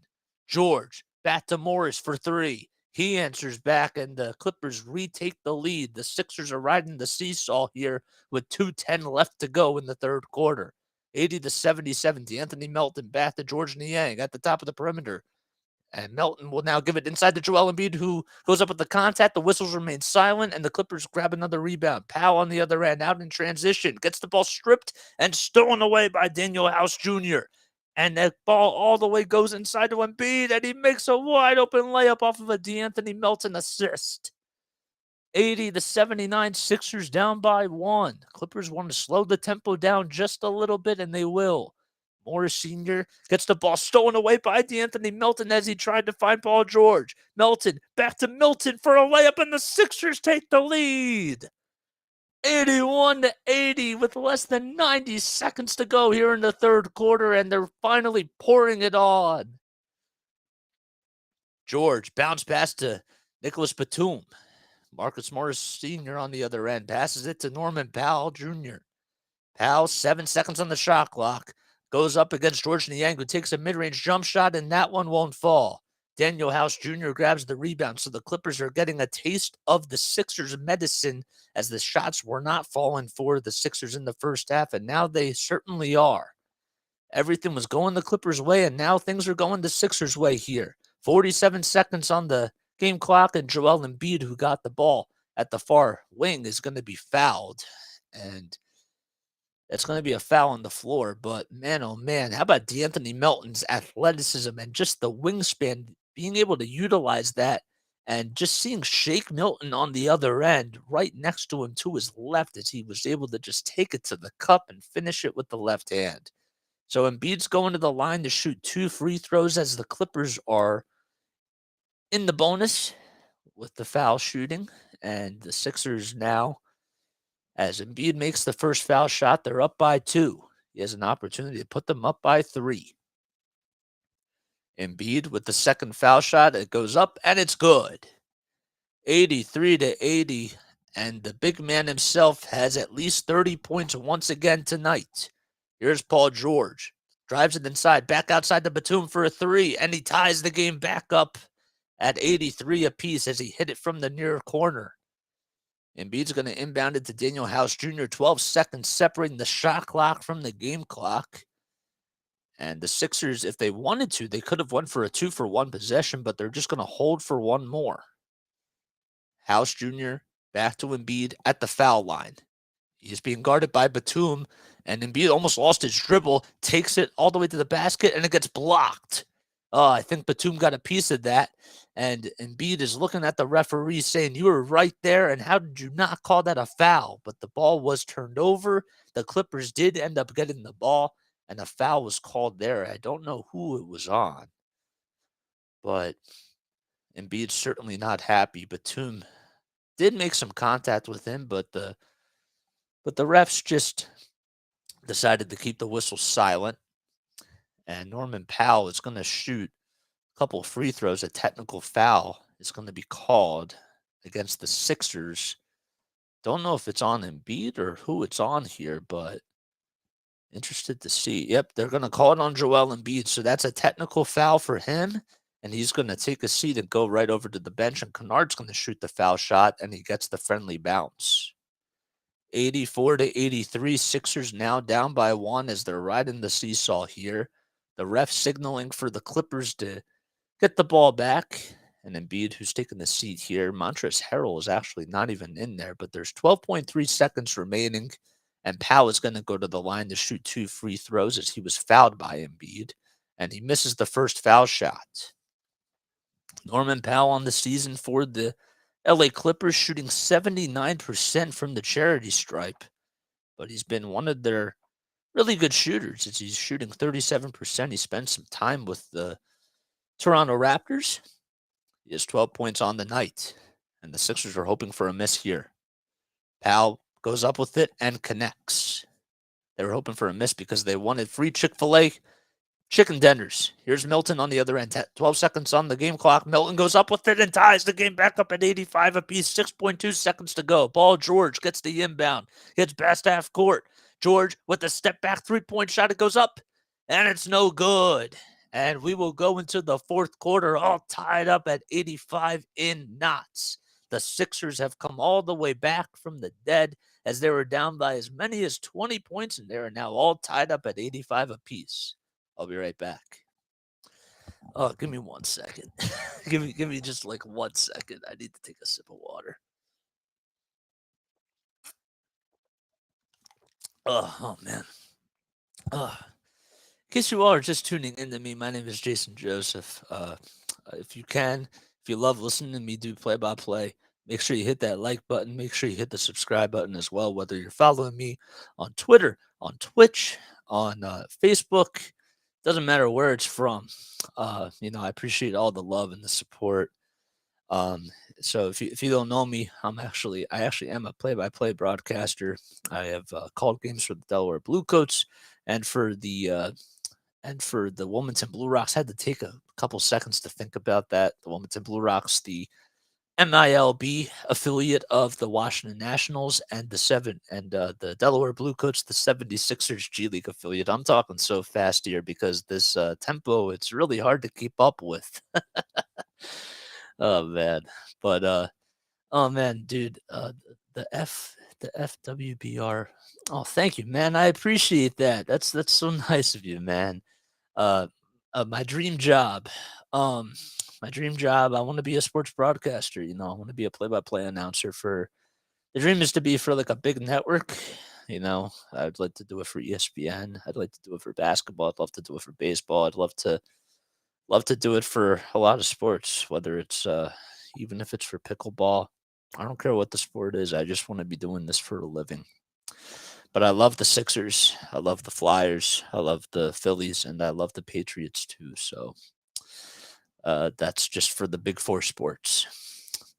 George, back to Morris for 3. He answers back, and the Clippers retake the lead. The Sixers are riding the seesaw here with 2:10 left to go in the third quarter. 80-77. D'Anthony Melton back to George Niang at the top of the perimeter. And Melton will now give it inside to Joel Embiid, who goes up with the contact. The whistles remain silent, and the Clippers grab another rebound. Powell on the other end, out in transition, gets the ball stripped and stolen away by Daniel House Jr. And that ball all the way goes inside to Embiid, and he makes a wide-open layup off of a D'Anthony Melton assist. 80-79, Sixers down by 1. Clippers want to slow the tempo down just a little bit, and they will. Morris Sr. gets the ball stolen away by D'Anthony Melton as he tried to find Paul George. Melton, back to Milton for a layup, and the Sixers take the lead. 81-80 with less than 90 seconds to go here in the third quarter, and they're finally pouring it on. George, bounce pass to Nicholas Batum. Marcus Morris Sr. on the other end passes it to Norman Powell Jr. Powell, 7 seconds on the shot clock. Goes up against George Niang, who takes a mid-range jump shot, and that one won't fall. Daniel House Jr. grabs the rebound, so the Clippers are getting a taste of the Sixers' medicine as the shots were not falling for the Sixers in the first half, and now they certainly are. Everything was going the Clippers' way, and now things are going the Sixers' way here. 47 seconds on the game clock, and Joel Embiid, who got the ball at the far wing, is going to be fouled. And it's going to be a foul on the floor, but man, oh man, how about D'Anthony Melton's athleticism and just the wingspan, being able to utilize that, and just seeing Shake Milton on the other end right next to him to his left as he was able to just take it to the cup and finish it with the left hand. So Embiid's going to the line to shoot 2 free throws as the Clippers are in the bonus with the foul shooting, and the Sixers now, as Embiid makes the first foul shot, they're up by 2. He has an opportunity to put them up by 3. Embiid with the second foul shot. It goes up, and it's good. 83-80, and the big man himself has at least 30 points once again tonight. Here's Paul George. Drives it inside, back outside the Batum for a 3, and he ties the game back up at 83 apiece as he hit it from the near corner. Embiid's going to inbound it to Daniel House Jr. 12 seconds separating the shot clock from the game clock. And the Sixers, if they wanted to, they could have went for a 2-for-1 possession, but they're just going to hold for one more. House Jr. back to Embiid at the foul line. He's being guarded by Batum, and Embiid almost lost his dribble, takes it all the way to the basket, and it gets blocked. I think Batum got a piece of that, and Embiid is looking at the referee saying, "You were right there, and how did you not call that a foul?" But the ball was turned over. The Clippers did end up getting the ball, and a foul was called there. I don't know who it was on, but Embiid's certainly not happy. Batum did make some contact with him, but the refs just decided to keep the whistle silent. And Norman Powell is going to shoot a couple of free throws. A technical foul is going to be called against the Sixers. Don't know if it's on Embiid or who it's on here, but interested to see. Yep, they're going to call it on Joel Embiid. So that's a technical foul for him. and he's going to take a seat and go right over to the bench, and Kennard's going to shoot the foul shot, and he gets the friendly bounce. 84-83, Sixers now down by 1 as they're riding the seesaw here. The ref signaling for the Clippers to get the ball back. And Embiid, who's taking the seat here. Montrezl Harrell is actually not even in there, but there's 12.3 seconds remaining. And Powell is going to go to the line to shoot 2 free throws as he was fouled by Embiid. And he misses the first foul shot. Norman Powell on the season for the LA Clippers, shooting 79% from the charity stripe. But he's been one of their really good shooters as he's shooting 37%. He spent some time with the Toronto Raptors. He has 12 points on the night, and the Sixers are hoping for a miss here. Powell goes up with it and connects. They were hoping for a miss because they wanted free Chick-fil-A chicken tenders. Here's Milton on the other end. 12 seconds on the game clock. Milton goes up with it and ties the game back up at 85 apiece. 6.2 seconds to go. Paul George gets the inbound. Hits past half court. George with the step back 3-point shot. It goes up, and it's no good. And we will go into the fourth quarter all tied up at 85 in knots. The Sixers have come all the way back from the dead as they were down by as many as 20 points, and they are now all tied up at 85 apiece. I'll be right back. Oh, give me 1 second. give me just like 1 second. I need to take a sip of water. Oh man. In case you all are just tuning in to me, my name is Jason Joseph. If you love listening to me do play-by-play, make sure you hit that like button. Make sure you hit the subscribe button as well, whether you're following me on Twitter, on Twitch, on Facebook. Doesn't matter where it's from. I appreciate all the love and the support. So if you don't know me, I actually am a play-by-play broadcaster. I have called games for the Delaware Bluecoats and for the Wilmington Blue Rocks. I had to take a couple seconds to think about that. The Wilmington Blue Rocks, the MILB affiliate of the Washington Nationals, and the Delaware Bluecoats, the 76ers G League affiliate. I'm talking so fast here because this tempo, it's really hard to keep up with. Oh man. But oh man, dude, the FWBR. Oh, thank you, man. I appreciate that. That's so nice of you, man. Uh, my dream job. My dream job. I want to be a sports broadcaster. I want to be a play-by-play announcer for. The dream is to be for like a big network. I'd like to do it for ESPN. I'd like to do it for basketball. I'd love to do it for baseball. I'd love to do it for a lot of sports, whether it's even if it's for pickleball. I don't care what the sport is. I just want to be doing this for a living. But I love the Sixers. I love the Flyers. I love the Phillies, and I love the Patriots too. So that's just for the big four sports.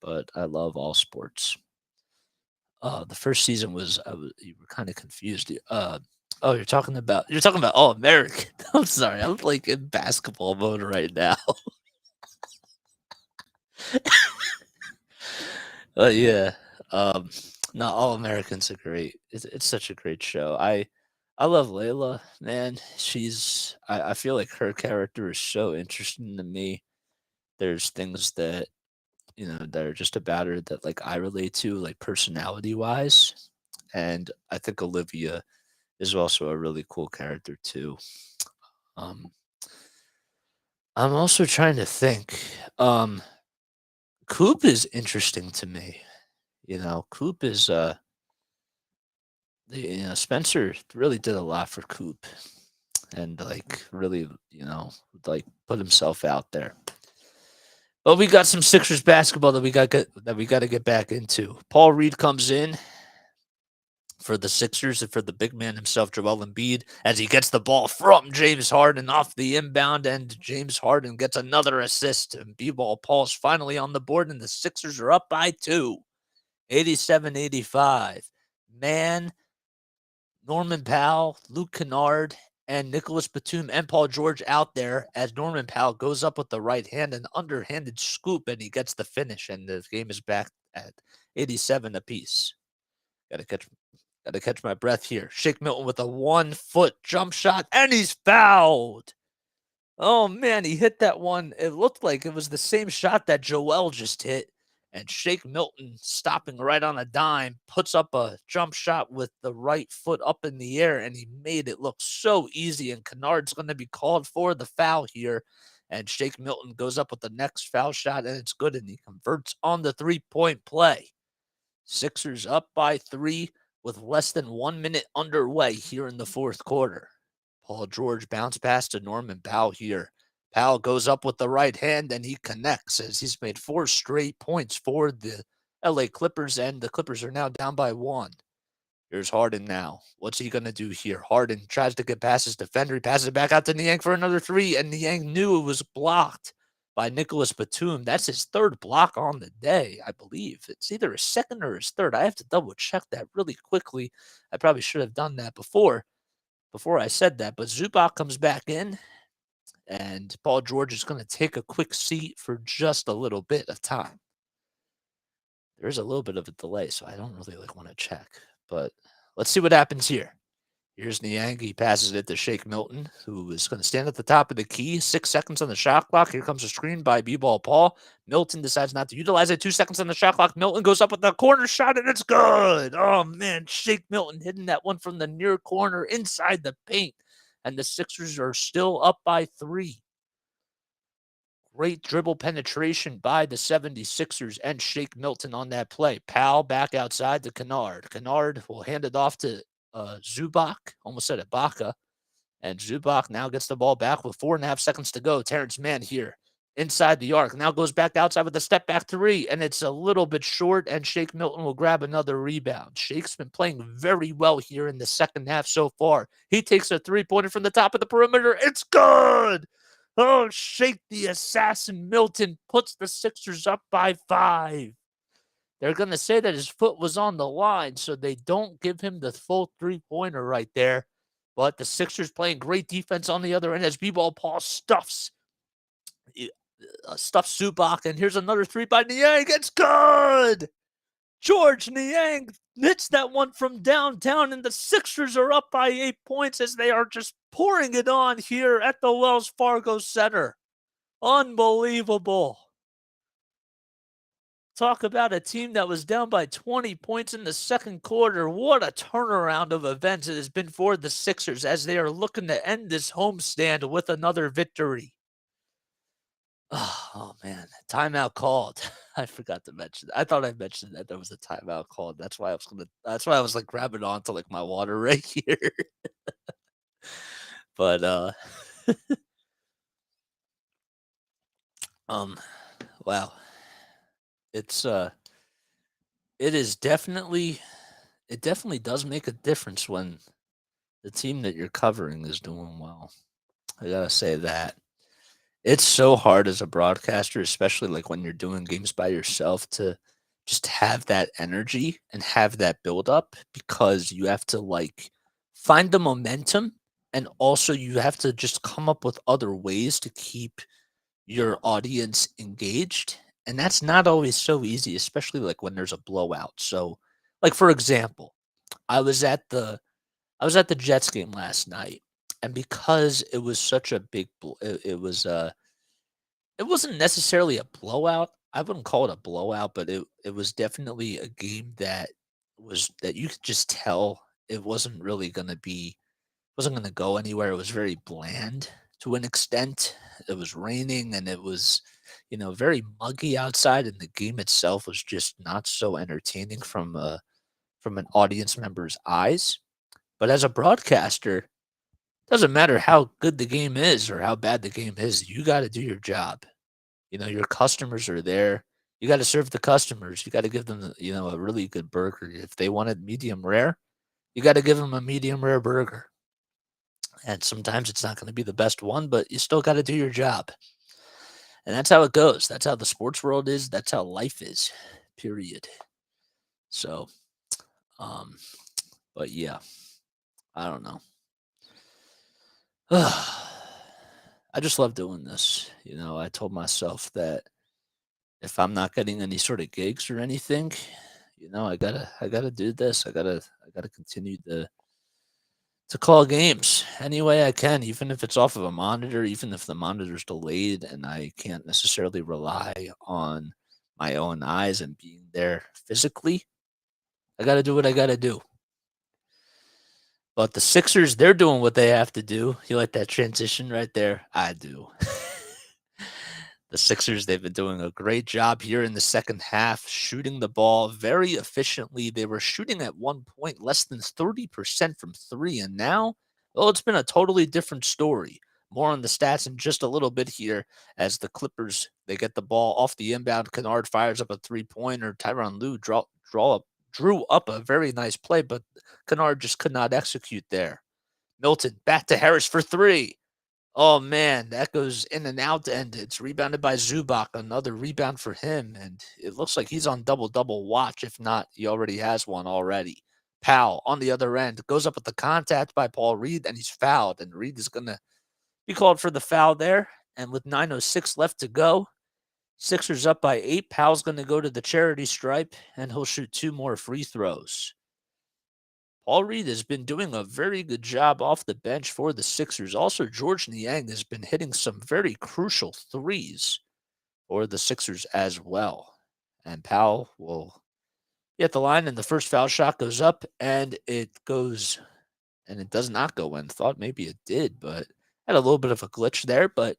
But I love all sports. The first season you were kind of confused. You're talking about All American. I'm sorry, I'm like in basketball mode right now. Yeah. No, All Americans are great. It's such a great show. I love Layla, man. I feel like her character is so interesting to me. There's things that that are just about her that like I relate to, like personality wise. And I think Olivia is also a really cool character too. Um, I'm also trying to think. Coop is interesting to me. Coop is Spencer really did a lot for Coop and like really, like put himself out there. But we got some Sixers basketball that we got to get back into. Paul Reed comes in for the Sixers and for the big man himself, Joel Embiid, as he gets the ball from James Harden off the inbound, and James Harden gets another assist. And B-ball Paul's finally on the board, and the Sixers are up by 2, 87-85. Man, Norman Powell, Luke Kennard, and Nicholas Batum and Paul George out there as Norman Powell goes up with the right hand, an underhanded scoop, and he gets the finish, and the game is back at 87 apiece. Gotta catch my breath here. Shake Milton with a 1-foot jump shot, and he's fouled. Oh, man, he hit that one. It looked like it was the same shot that Joel just hit, and Shake Milton, stopping right on a dime, puts up a jump shot with the right foot up in the air, and he made it look so easy, and Kennard's gonna be called for the foul here, and Shake Milton goes up with the next foul shot, and it's good, and he converts on the three-point play. Sixers up by 3 with less than 1 minute underway here in the fourth quarter. Paul George bounce pass to Norman Powell here. Powell goes up with the right hand and he connects as he's made 4 straight points for the LA Clippers, and the Clippers are now down by 1. Here's Harden now. What's he going to do here? Harden tries to get past his defender. He passes it back out to Niang for another 3, and Niang knew it was blocked by Nicholas Batum. That's his third block on the day, I believe. It's either his second or his third. I have to double check that really quickly. I probably should have done that before I said that. But Zubac comes back in, and Paul George is going to take a quick seat for just a little bit of time. There's a little bit of a delay, so I don't really want to check. But let's see what happens here. Here's Niang. He passes it to Shake Milton, who is going to stand at the top of the key. 6 seconds on the shot clock. Here comes a screen by B-Ball Paul. Milton decides not to utilize it. 2 seconds on the shot clock. Milton goes up with the corner shot, and it's good. Oh, man. Shake Milton hitting that one from the near corner inside the paint. And the Sixers are still up by 3. Great dribble penetration by the 76ers and Shake Milton on that play. Powell back outside to Kennard. Kennard will hand it off to Zubac. Almost said Ibaka. And Zubac now gets the ball back with 4.5 seconds to go. Terrence Mann here inside the arc. Now goes back outside with a step back 3. And it's a little bit short, and Shake Milton will grab another rebound. Shake's been playing very well here in the second half so far. He takes a 3-pointer from the top of the perimeter. It's good. Oh, Shake the assassin Milton puts the Sixers up by 5. They're going to say that his foot was on the line, so they don't give him the full 3-pointer right there. But the Sixers playing great defense on the other end as B-Ball Paul stuffs Zubac. And here's another 3 by Niang. It's good! George Niang hits that one from downtown, and the Sixers are up by 8 points as they are just pouring it on here at the Wells Fargo Center. Unbelievable. Talk about a team that was down by 20 points in the second quarter. What a turnaround of events it has been for the Sixers as they are looking to end this homestand with another victory. Oh man, timeout called. I forgot to mention. I thought I mentioned that there was a timeout called. That's why I was like grabbing onto like my water right here. But wow. It's it definitely does make a difference when the team that you're covering is doing well. I gotta say that. It's so hard as a broadcaster, especially like when you're doing games by yourself, to just have that energy and have that build up because you have to like find the momentum, and also you have to just come up with other ways to keep your audience engaged. And that's not always so easy, especially like when there's a blowout. So, like for example, I was at the Jets game last night, and because it was such a big it wasn't necessarily a blowout. I wouldn't call it a blowout, but it was definitely a game that you could just tell it wasn't gonna go anywhere. It was very bland to an extent. It was raining and it was, very muggy outside, and the game itself was just not so entertaining from an audience member's eyes. But as a broadcaster, doesn't matter how good the game is or how bad the game is, you got to do your job. Your customers are there. You got to serve the customers. You got to give them, a really good burger. If they want it medium rare, you got to give them a medium rare burger. And sometimes it's not going to be the best one, but you still got to do your job. And that's how it goes. That's how the sports world is. That's how life is. Period. So, um, but yeah, I don't know. I just love doing this. I told myself that if I'm not getting any sort of gigs or anything, I gotta do this. I gotta continue to call games any way I can, even if it's off of a monitor, even if the monitor's delayed and I can't necessarily rely on my own eyes and being there physically. I got to do what I got to do. But the Sixers, they're doing what they have to do. You like that transition right there? I do. The Sixers, they've been doing a great job here in the second half, shooting the ball very efficiently. They were shooting at one point less than 30% from three. And now, well, it's been a totally different story. More on the stats in just a little bit here as the Clippers, they get the ball off the inbound. Kennard fires up a three-pointer. Tyronn Lue drew up a very nice play, but Kennard just could not execute there. Milton back to Harris for three. Oh man, that goes in and out, and it's rebounded by Zubac. Another rebound for him, and it looks like he's on double-double watch. If not, he already has one already. Powell on the other end goes up with the contact by Paul Reed, and he's fouled. And Reed is going to be called for the foul there. And with 9:06 left to go, Sixers up by 8. Powell's going to go to the charity stripe, and he'll shoot 2 more free throws. Paul Reed has been doing a very good job off the bench for the Sixers. Also, George Niang has been hitting some very crucial threes for the Sixers as well. And Powell will be at the line, and the first foul shot goes up, and it does not go in. Thought maybe it did, but had a little bit of a glitch there, but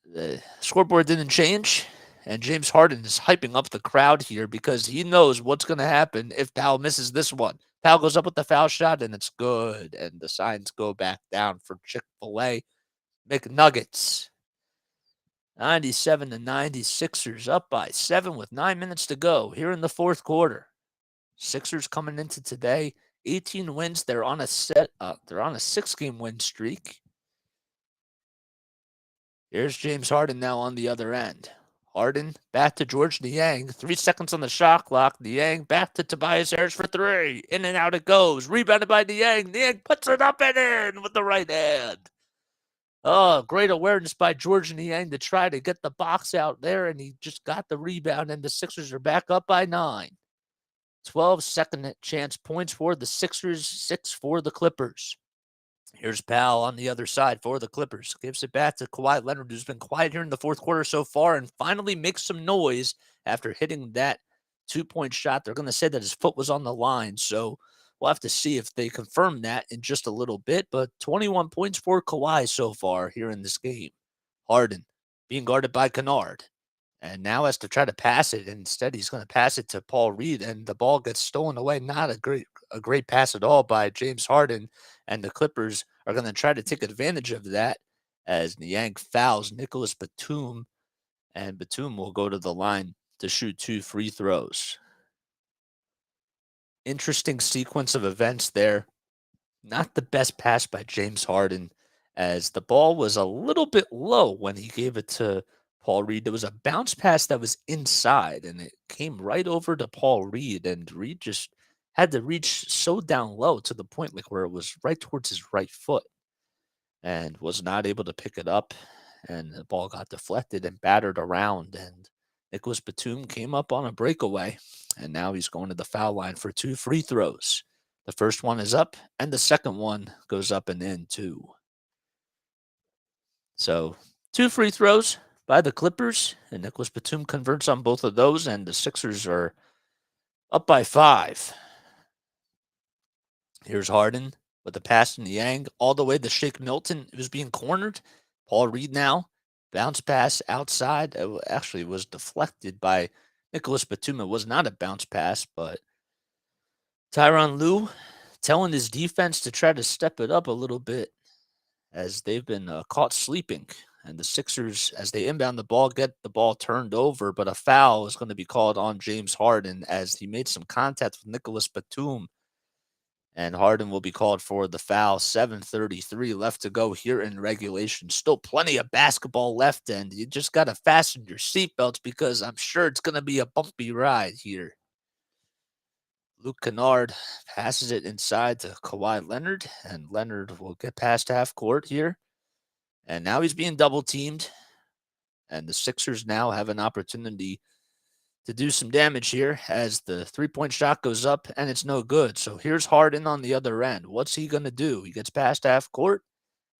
the scoreboard didn't change. And James Harden is hyping up the crowd here because he knows what's going to happen if Powell misses this one. Powell goes up with the foul shot, and it's good. And the signs go back down for Chick-fil-A McNuggets. 97-90, Sixers up by 7 with 9 minutes to go here in the fourth quarter. Sixers coming into today, 18 wins. They're on a 6-game win streak. Here's James Harden now on the other end. Harden back to George Niang. 3 seconds on the shot clock. Niang back to Tobias Harris for 3. In and out it goes. Rebounded by Niang. Niang puts it up and in with the right hand. Oh, great awareness by George Niang to try to get the box out there, and he just got the rebound, and the Sixers are back up by 9. 12 second chance points for the Sixers, 6 for the Clippers. Here's Powell on the other side for the Clippers. Gives it back to Kawhi Leonard, who's been quiet here in the fourth quarter so far and finally makes some noise after hitting that 2-point shot. They're going to say that his foot was on the line, so we'll have to see if they confirm that in just a little bit. But 21 points for Kawhi so far here in this game. Harden being guarded by Kennard. And now has to try to pass it. Instead, he's going to pass it to Paul Reed, and the ball gets stolen away. Not a great pass at all by James Harden, and the Clippers are going to try to take advantage of that as Niang fouls Nicholas Batum, and Batum will go to the line to shoot 2 free throws. Interesting sequence of events there. Not the best pass by James Harden, as the ball was a little bit low when he gave it to Paul Reed. There was a bounce pass that was inside, and it came right over to Paul Reed, and Reed just had to reach so down low to the point like where it was right towards his right foot and was not able to pick it up, and the ball got deflected and battered around, and Nicholas Batum came up on a breakaway, and now he's going to the foul line for 2 free throws. The first one is up, and the second one goes up and in too. So 2 free throws by the Clippers, and Nicholas Batum converts on both of those, and the Sixers are up by 5. Here's Harden with a pass in Niang all the way to Shake Milton, who's being cornered. Paul Reed now, bounce pass outside. It actually was deflected by Nicholas Batum. It was not a bounce pass, but Tyronn Lue telling his defense to try to step it up a little bit as they've been caught sleeping. And the Sixers, as they inbound the ball, get the ball turned over, but a foul is going to be called on James Harden as he made some contact with Nicholas Batum. And Harden will be called for the foul. 7:33 left to go here in regulation. Still plenty of basketball left, and you just got to fasten your seatbelts because I'm sure it's going to be a bumpy ride here. Luke Kennard passes it inside to Kawhi Leonard, and Leonard will get past half court here. And now he's being double teamed, and the Sixers now have an opportunity to do some damage here as the three-point shot goes up and it's no good. So here's Harden on the other end. What's he going to do? He gets past half court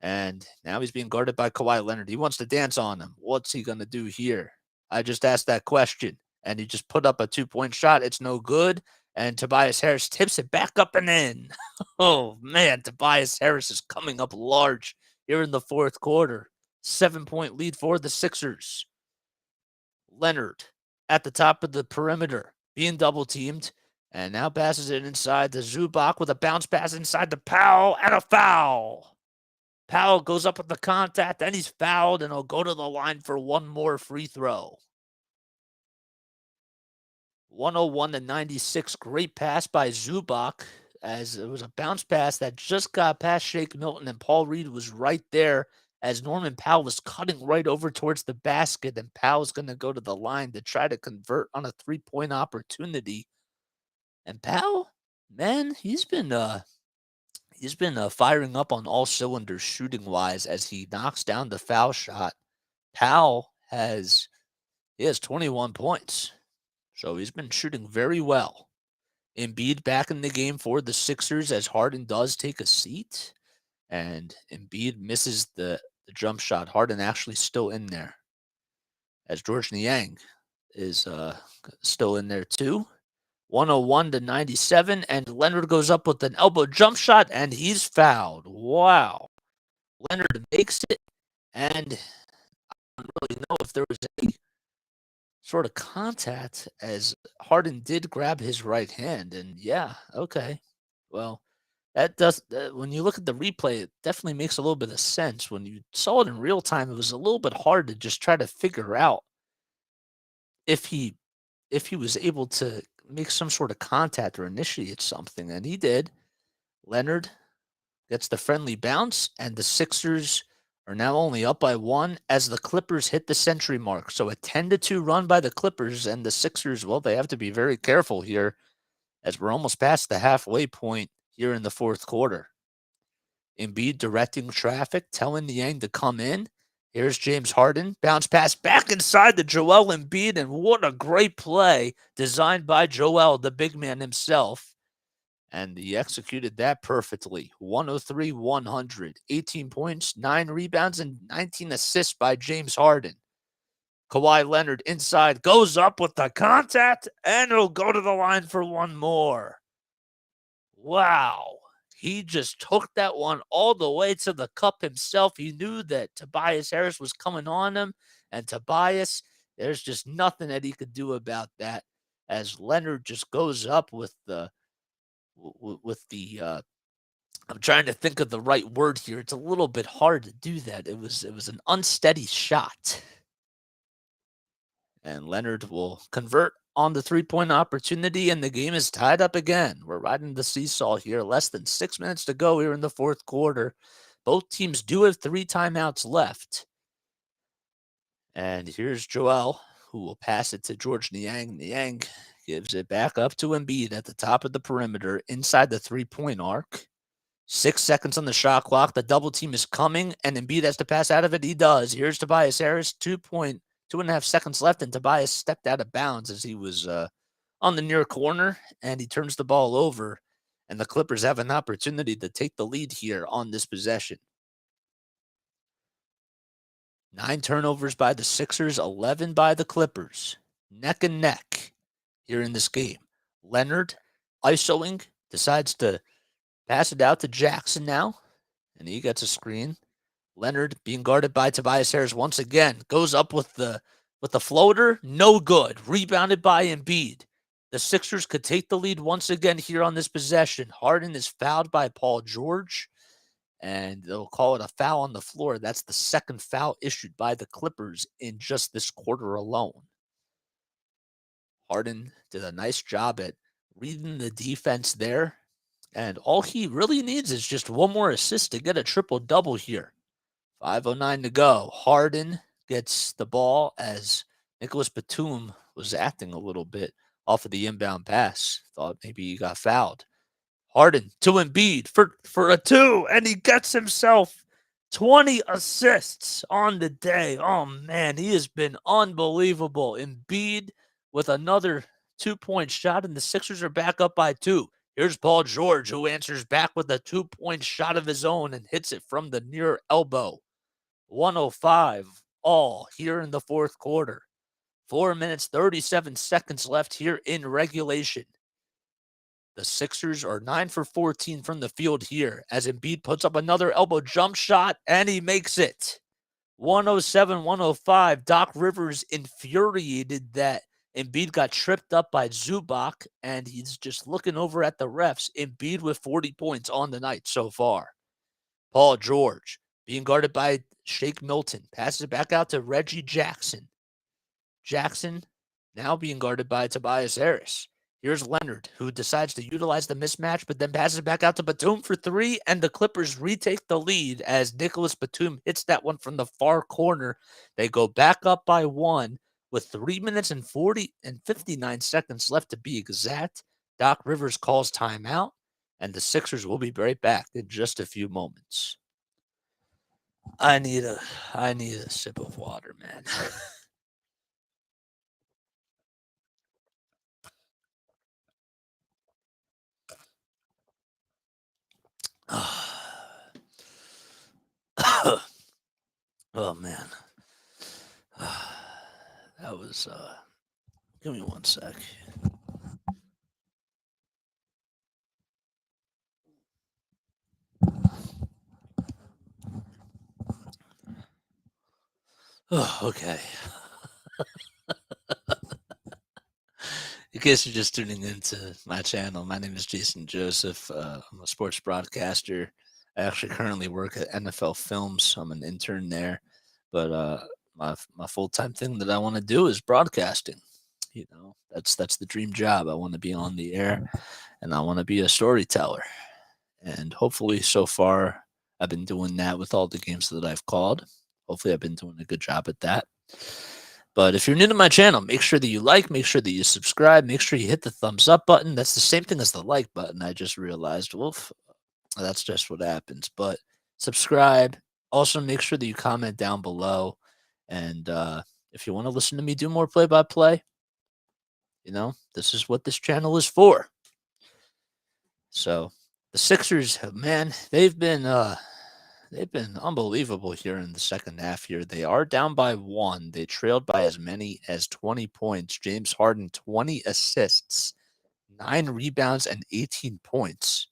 and now he's being guarded by Kawhi Leonard. He wants to dance on him. What's he going to do here? I just asked that question and he just put up a 2-point shot. It's no good. And Tobias Harris tips it back up and in. Oh, man, Tobias Harris is coming up large here in the fourth quarter. 7-point lead for the Sixers. Leonard at the top of the perimeter, being double-teamed, and now passes it inside to Zubac with a bounce pass inside to Powell and a foul. Powell goes up with the contact, and he's fouled, and he'll go to the line for one more free throw. 101-96, great pass by Zubac, as it was a bounce pass that just got past Shake Milton, and Paul Reed was right there as Norman Powell was cutting right over towards the basket, and Powell's going to go to the line to try to convert on a three-point opportunity. And Powell, man, he's been firing up on all cylinders shooting-wise as he knocks down the foul shot. Powell has 21 points. So he's been shooting very well. Embiid back in the game for the Sixers as Harden does take a seat. And Embiid misses the jump shot. Harden actually still in there. As George Niang is still in there too. 101-97. And Leonard goes up with an elbow jump shot and he's fouled. Wow. Leonard makes it. And I don't really know if there was any sort of contact as Harden did grab his right hand. And yeah, okay. Well, that does, when you look at the replay, it definitely makes a little bit of sense. When you saw it in real time, it was a little bit hard to just try to figure out if he was able to make some sort of contact or initiate something. And he did. Leonard gets the friendly bounce, and the Sixers are now only up by one as the Clippers hit the century mark. So a 10-2 run by the Clippers, and the Sixers, well, they have to be very careful here as we're almost past the halfway point here in the fourth quarter. Embiid directing traffic, telling Niang to come in. Here's James Harden, bounce pass back inside to Joel Embiid, and what a great play designed by Joel, the big man himself. And he executed that perfectly. 103-100. 18 points, 9 rebounds, and 19 assists by James Harden. Kawhi Leonard inside, goes up with the contact, and he'll go to the line for one more. Wow. He just took that one all the way to the cup himself. He knew that Tobias Harris was coming on him, and Tobias, there's just nothing that he could do about that as Leonard just goes up with the I'm trying to think of the right word here. It's a little bit hard to do that. It was an unsteady shot. And Leonard will convert on the three-point opportunity, and the game is tied up again. We're riding the seesaw here. Less than 6 minutes to go here in the fourth quarter. Both teams do have 3 timeouts left. And here's Joel, who will pass it to George Niang. Niang gives it back up to Embiid at the top of the perimeter inside the three-point arc. 6 seconds on the shot clock. The double team is coming, and Embiid has to pass out of it. He does. Here's Tobias Harris. 2.5 seconds left, and Tobias stepped out of bounds as he was on the near corner, and he turns the ball over, and the Clippers have an opportunity to take the lead here on this possession. 9 turnovers by the Sixers, 11 by the Clippers. Neck and neck here in this game. Leonard, isoing, decides to pass it out to Jackson now, and he gets a screen. Leonard being guarded by Tobias Harris once again, goes up with the floater, no good. Rebounded by Embiid. The Sixers could take the lead once again here on this possession. Harden is fouled by Paul George, and they'll call it a foul on the floor. That's the second foul issued by the Clippers in just this quarter alone. Harden did a nice job at reading the defense there, and all he really needs is just one more assist to get a triple-double here. 5:09 to go. Harden gets the ball as Nicholas Batum was acting a little bit off of the inbound pass. Thought maybe he got fouled. Harden to Embiid for a 2, and he gets himself 20 assists on the day. Oh, man, he has been unbelievable. Embiid with another 2-point shot, and the Sixers are back up by 2. Here's Paul George, who answers back with a 2-point shot of his own and hits it from the near elbow. 105 all here in the fourth quarter. 4 minutes, 37 seconds left here in regulation. The Sixers are 9 for 14 from the field here as Embiid puts up another elbow jump shot, and he makes it. 107-105. Doc Rivers infuriated that Embiid got tripped up by Zubac, and he's just looking over at the refs. Embiid with 40 points on the night so far. Paul George being guarded by Shake Milton. Passes it back out to Reggie Jackson. Jackson now being guarded by Tobias Harris. Here's Leonard, who decides to utilize the mismatch, but then passes it back out to Batum for 3, and the Clippers retake the lead as Nicholas Batum hits that one from the far corner. They go back up by 1 with 3 minutes and 59 seconds left to be exact. Doc Rivers calls timeout, and the Sixers will be right back in just a few moments. I need a sip of water, man. Oh man. That was give me one sec. Oh, okay. In case you're just tuning into my channel, my name is Jason Joseph. I'm a sports broadcaster. I actually currently work at NFL Films. I'm an intern there, but my full time thing that I want to do is broadcasting. You know, that's the dream job. I want to be on the air, and I want to be a storyteller. And hopefully, so far, I've been doing that with all the games that I've called. Hopefully, I've been doing a good job at that. But if you're new to my channel, make sure that you like, make sure that you subscribe, make sure you hit the thumbs up button. That's the same thing as the like button. I just realized, woof, that's just what happens. But subscribe. Also, make sure that you comment down below. And if you want to listen to me do more play-by-play, you know, this is what this channel is for. So the Sixers, man, they've been unbelievable here in the second half here. They are down by 1. They trailed by as many as 20 points. James Harden, 20 assists, 9 rebounds, and 18 points.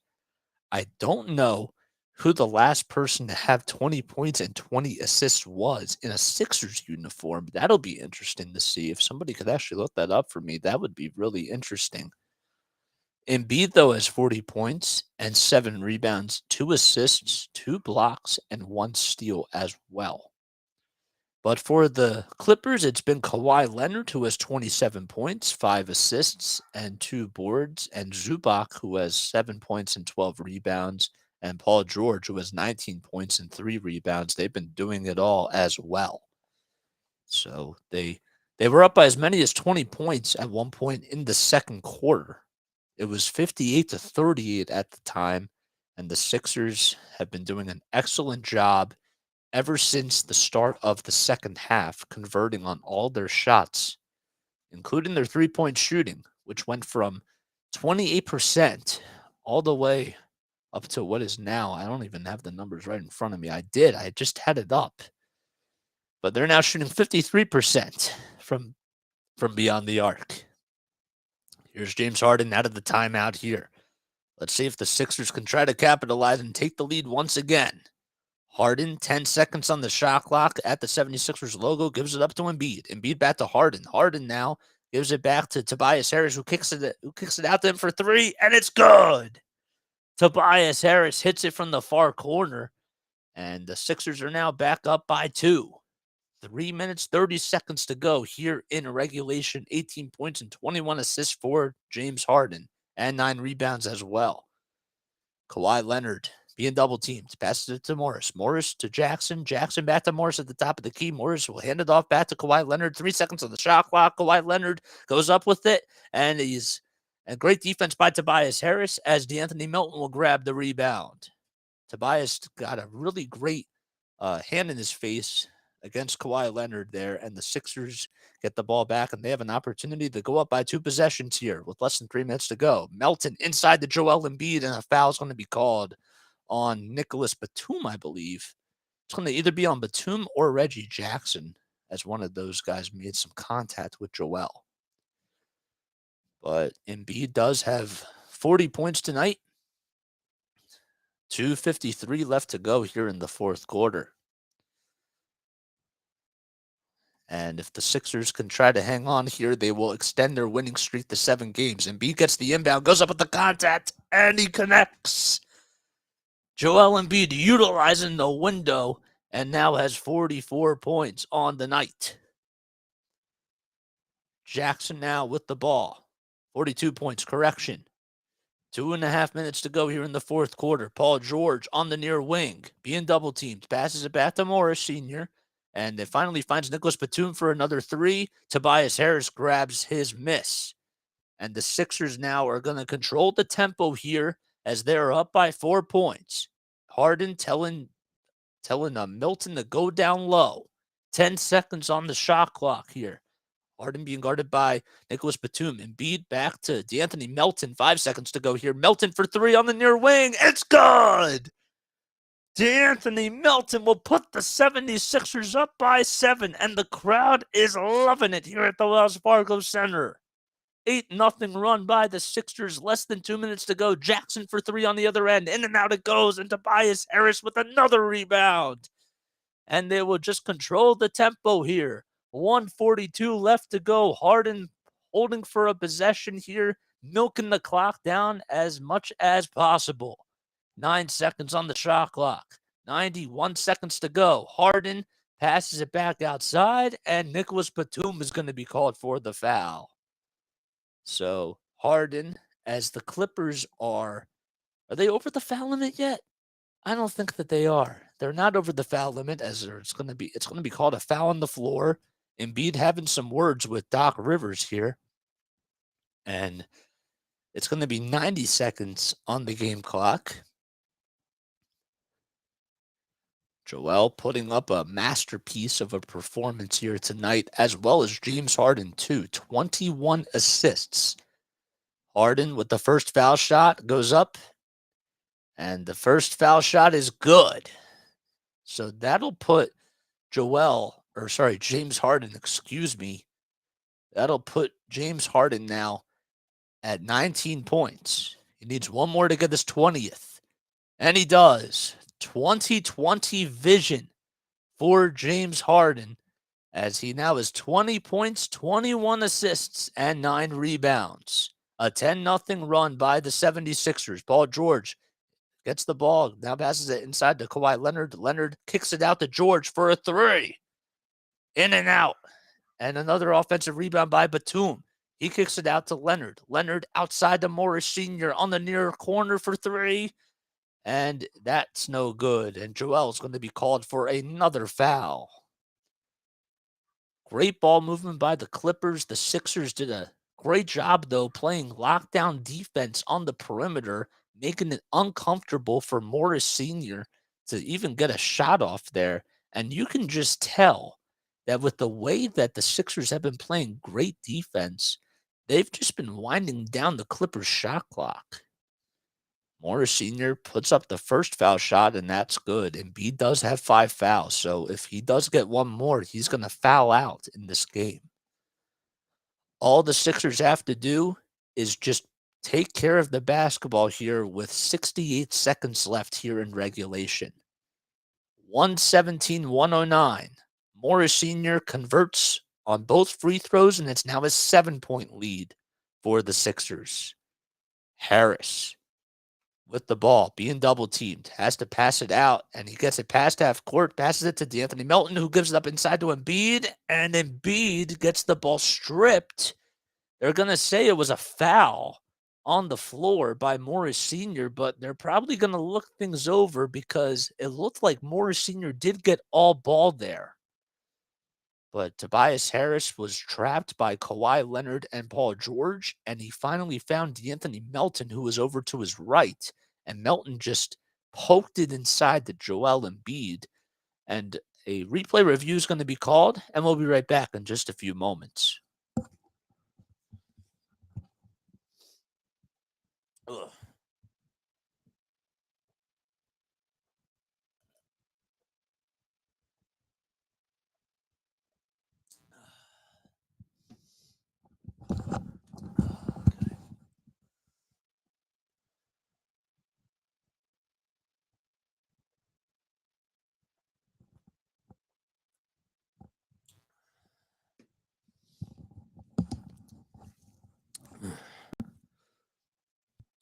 I don't know who the last person to have 20 points and 20 assists was in a Sixers uniform. That'll be interesting to see. If somebody could actually look that up for me, that would be really interesting. Embiid, though, has 40 points and 7 rebounds, 2 assists, 2 blocks, and 1 steal as well. But for the Clippers, it's been Kawhi Leonard, who has 27 points, 5 assists, and 2 boards, and Zubac, who has 7 points and 12 rebounds, and Paul George, who has 19 points and 3 rebounds. They've been doing it all as well. So they were up by as many as 20 points at one point in the second quarter. It was 58-38 at the time, and the Sixers have been doing an excellent job ever since the start of the second half, converting on all their shots, including their three-point shooting, which went from 28% all the way up to what is now. I don't even have the numbers right in front of me. I just had it up. But they're now shooting 53% from beyond the arc. Here's James Harden out of the timeout here. Let's see if the Sixers can try to capitalize and take the lead once again. Harden, 10 seconds on the shot clock at the 76ers logo, gives it up to Embiid. Embiid back to Harden. Harden now gives it back to Tobias Harris, who kicks it out to him for 3, and it's good. Tobias Harris hits it from the far corner, and the Sixers are now back up by 2. 3 minutes, 30 seconds to go here in regulation. 18 points and 21 assists for James Harden and 9 rebounds as well. Kawhi Leonard being double teamed. Passes it to Morris. Morris to Jackson. Jackson back to Morris at the top of the key. Morris will hand it off back to Kawhi Leonard. 3 seconds on the shot clock. Kawhi Leonard goes up with it, and great defense by Tobias Harris as DeAnthony Melton will grab the rebound. Tobias got a really great hand in his face against Kawhi Leonard there, and the Sixers get the ball back, and they have an opportunity to go up by 2 possessions here with less than 3 minutes to go. Melton inside the Joel Embiid, and a foul is going to be called on Nicholas Batum, I believe. It's going to either be on Batum or Reggie Jackson, as one of those guys made some contact with Joel. But Embiid does have 40 points tonight. 2:53 left to go here in the fourth quarter. And if the Sixers can try to hang on here, they will extend their winning streak to 7 games. Embiid gets the inbound, goes up with the contact, and he connects. Joel Embiid utilizing the window and now has 44 points on the night. Jackson now with the ball. 42 points, correction. 2.5 minutes to go here in the fourth quarter. Paul George on the near wing, being double teamed, passes it back to Morris Sr., and it finally finds Nicholas Batum for another 3. Tobias Harris grabs his miss. And the Sixers now are going to control the tempo here as they're up by 4 points. Harden telling Milton to go down low. 10 seconds on the shot clock here. Harden being guarded by Nicholas Batum. Embiid back to D'Anthony Melton. 5 seconds to go here. Melton for 3 on the near wing. It's good! D'Anthony Melton will put the 76ers up by 7, and the crowd is loving it here at the Wells Fargo Center. 8-0 run by the Sixers. Less than 2 minutes to go. Jackson for 3 on the other end. In and out it goes. And Tobias Harris with another rebound. And they will just control the tempo here. 1:42 left to go. Harden holding for a possession here. Milking the clock down as much as possible. 9 seconds on the shot clock. 91 seconds to go. Harden passes it back outside. And Nicholas Batum is going to be called for the foul. So Harden, as the Clippers are they over the foul limit yet? I don't think that they are. They're not over the foul limit, as it's going to be called a foul on the floor. Embiid having some words with Doc Rivers here, and it's going to be 90 seconds on the game clock. Joel putting up a masterpiece of a performance here tonight, as well as James Harden too. 21 assists. Harden with the first foul shot goes up, and the first foul shot is good. So that'll put James Harden, that'll put James Harden now at 19 points. He needs one more to get his 20th. And he does. 2020 vision for James Harden, as he now has 20 points, 21 assists, and 9 rebounds. A 10-0 run by the 76ers. Paul George gets the ball, now passes it inside to Kawhi Leonard. Leonard kicks it out to George for a 3. In and out. And another offensive rebound by Batum. He kicks it out to Leonard. Leonard outside to Morris Sr. on the near corner for 3. And that's no good. And Joel's going to be called for another foul. Great ball movement by the Clippers. The Sixers did a great job, though, playing lockdown defense on the perimeter, making it uncomfortable for Morris Sr. to even get a shot off there. And you can just tell that with the way that the Sixers have been playing great defense, they've just been winding down the Clippers' shot clock. Morris Sr. puts up the first foul shot, and that's good. Embiid does have 5 fouls, so if he does get one more, he's going to foul out in this game. All the Sixers have to do is just take care of the basketball here with 68 seconds left here in regulation. 117-109. Morris Sr. converts on both free throws, and it's now a 7-point lead for the Sixers. Harris with the ball, being double teamed, has to pass it out, and he gets it past half court, passes it to D'Anthony Melton, who gives it up inside to Embiid, and Embiid gets the ball stripped. They're going to say it was a foul on the floor by Morris Sr., but they're probably going to look things over because it looked like Morris Sr. did get all ball there. But Tobias Harris was trapped by Kawhi Leonard and Paul George, and he finally found D'Anthony Melton, who was over to his right, and Melton just poked it inside to Joel Embiid. And A replay review is going to be called, and we'll be right back in just a few moments. Ugh.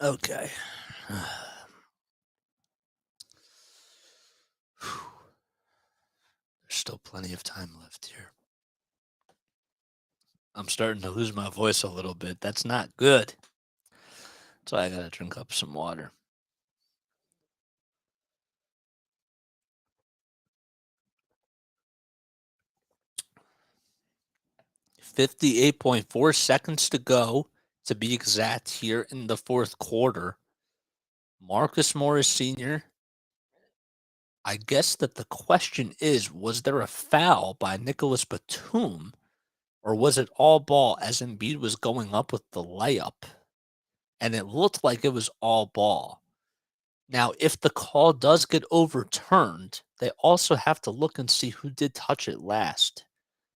Okay. There's still plenty of time left here. I'm starting to lose my voice a little bit. That's not good. So I gotta drink up some water. .4 seconds to go, to be exact, here in the fourth quarter. Marcus Morris Sr. I guess that the question is, was there a foul by Nicholas Batum, or was it all ball as Embiid was going up with the layup? And it looked like it was all ball. Now, if the call does get overturned, they also have to look and see who did touch it last.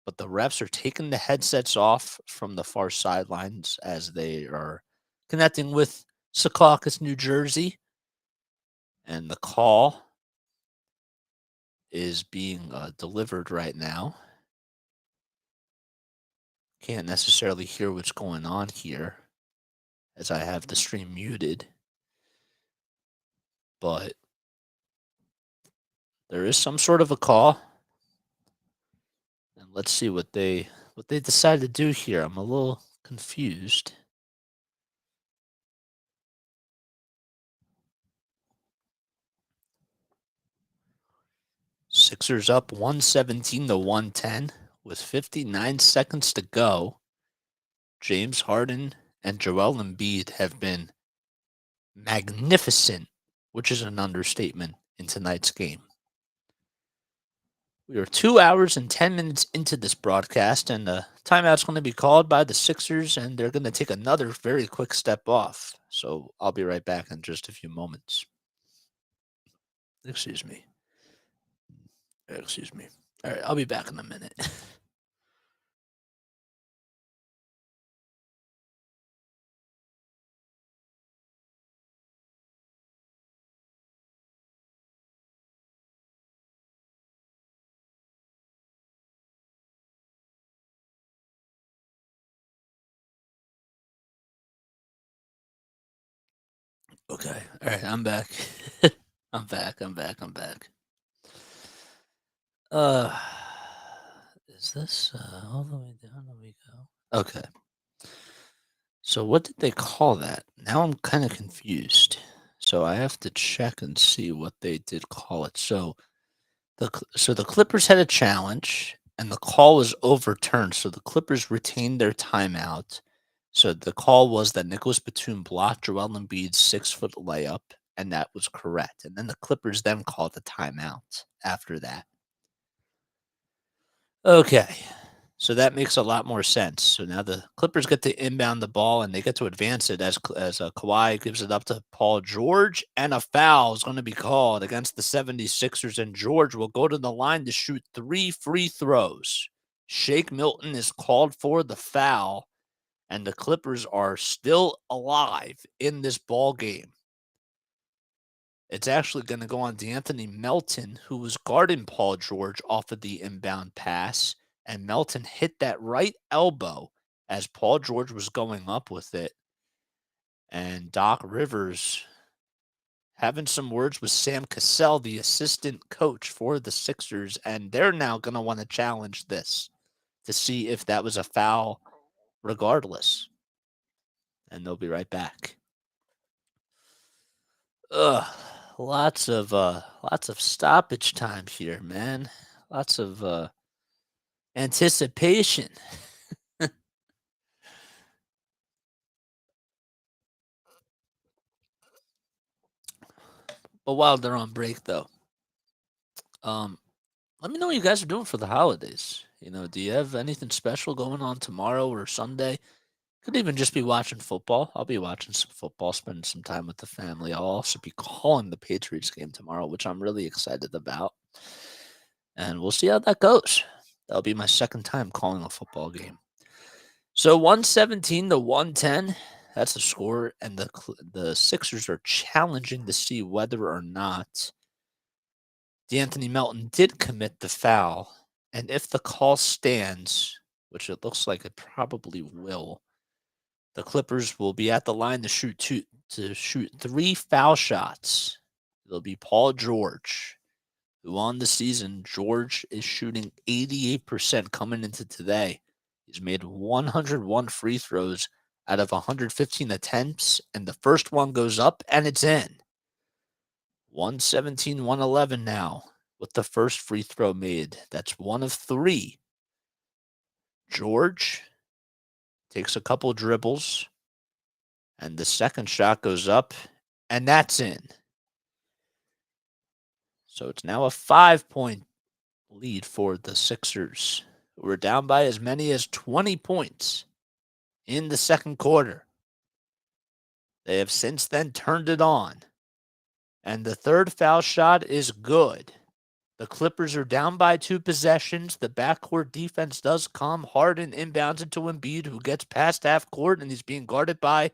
But the refs are taking the headsets off from the far sidelines as they are connecting with Secaucus, New Jersey. And the call is being delivered right now. Can't necessarily hear what's going on here as I have the stream muted. But there is some sort of a call. And let's see what they decide to do here. I'm a little confused. Sixers up 117 to 110 with 59 seconds to go. James Harden and Joel Embiid have been magnificent, which is an understatement, in tonight's game. We are 2 hours and 10 minutes into this broadcast, and the timeout's going to be called by the Sixers, and they're going to take another very quick step off. So I'll be right back in just a few moments. Excuse me. Excuse me. All right, I'll be back in a minute. Okay. All right, I'm back. I'm back. I'm back. I'm back. Uh, is this all the way down? There we go. Okay. So what did they call that? Now I'm kind of confused. So I have to check and see what they did call it. So the Clippers had a challenge and the call was overturned. So the Clippers retained their timeout. So the call was that Nicholas Batum blocked Joel Embiid's 6-foot layup, and that was correct. And then the Clippers then called the timeout after that. Okay. So that makes a lot more sense. So now the Clippers get to inbound the ball and they get to advance it as Kawhi gives it up to Paul George, and a foul is going to be called against the 76ers, and George will go to the line to shoot 3 free throws. Shake Milton is called for the foul, and the Clippers are still alive in this ball game. It's actually going to go on D'Anthony Melton, who was guarding Paul George off of the inbound pass. And Melton hit that right elbow as Paul George was going up with it. And Doc Rivers having some words with Sam Cassell, the assistant coach for the Sixers. And they're now going to want to challenge this to see if that was a foul regardless. And they'll be right back. Ugh. Lots of stoppage time here, man. Lots of anticipation. But while they're on break, though, Let me know what you guys are doing for the holidays. Do you have anything special going on tomorrow or Sunday? Could even just be watching football. I'll be watching some football, spending some time with the family. I'll also be calling the Patriots game tomorrow, which I'm really excited about. And we'll see how that goes. That'll be my second time calling a football game. So 117 to 110. That's the score, and the Sixers are challenging to see whether or not DeAnthony Melton did commit the foul, and if the call stands, which it looks like it probably will, the Clippers will be at the line to shoot three foul shots. It'll be Paul George, who on the season, George is shooting 88% coming into today. He's made 101 free throws out of 115 attempts, and the first one goes up and it's in. 117, 111 now with the first free throw made. That's one of three. George takes a couple dribbles, and the second shot goes up, and that's in. So it's now a 5-point lead for the Sixers, who were down by as many as 20 points in the second quarter. They have since then turned it on, and the third foul shot is good. The Clippers are down by 2 possessions. The backcourt defense does come. Harden inbounds into Embiid, who gets past half court, and he's being guarded by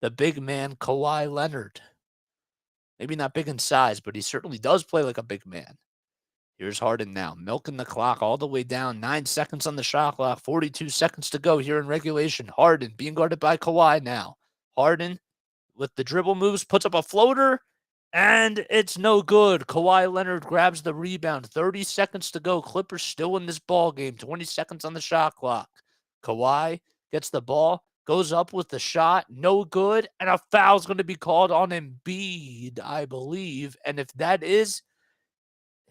the big man, Kawhi Leonard. Maybe not big in size, but he certainly does play like a big man. Here's Harden now, milking the clock all the way down. 9 seconds on the shot clock, 42 seconds to go here in regulation. Harden being guarded by Kawhi now. Harden with the dribble moves, puts up a floater, and it's no good. Kawhi Leonard grabs the rebound. 30 seconds to go. Clippers still in this ball game. 20 seconds on the shot clock. Kawhi gets the ball, goes up with the shot, no good, and a foul's going to be called on Embiid, I believe. And if that is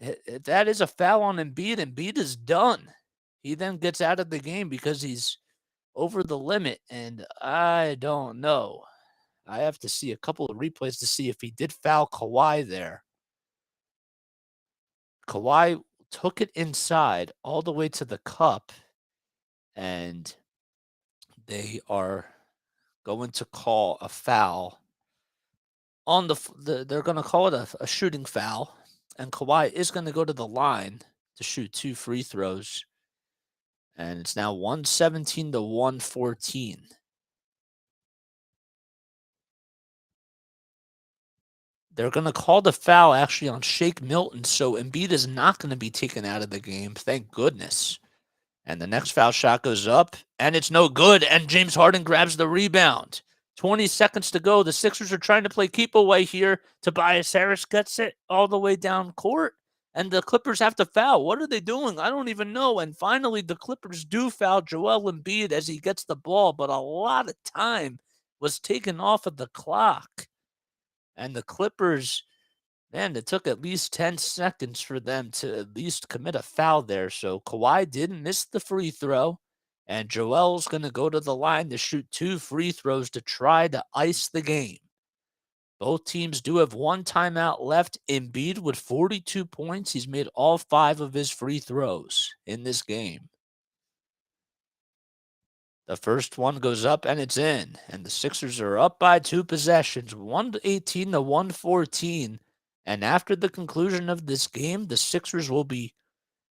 a foul on Embiid, Embiid is done. He then gets out of the game because he's over the limit, and I don't know. I have to see a couple of replays to see if he did foul Kawhi there. Kawhi took it inside all the way to the cup, and they are going to call a foul on they're going to call it a shooting foul, and Kawhi is going to go to the line to shoot 2 free throws, and it's now 117 to 114. They're going to call the foul actually on Shake Milton, so Embiid is not going to be taken out of the game. Thank goodness. And the next foul shot goes up, and it's no good, and James Harden grabs the rebound. 20 seconds to go. The Sixers are trying to play keep away here. Tobias Harris gets it all the way down court, and the Clippers have to foul. What are they doing? I don't even know. And finally, the Clippers do foul Joel Embiid as he gets the ball, but a lot of time was taken off of the clock. And the Clippers, man, it took at least 10 seconds for them to at least commit a foul there. So Kawhi did miss the free throw, and Joel's going to go to the line to shoot 2 free throws to try to ice the game. Both teams do have one timeout left. Embiid with 42 points. He's made all 5 of his free throws in this game. The first one goes up and it's in, and the Sixers are up by 2 possessions, 118 to 114. And after the conclusion of this game, the Sixers will be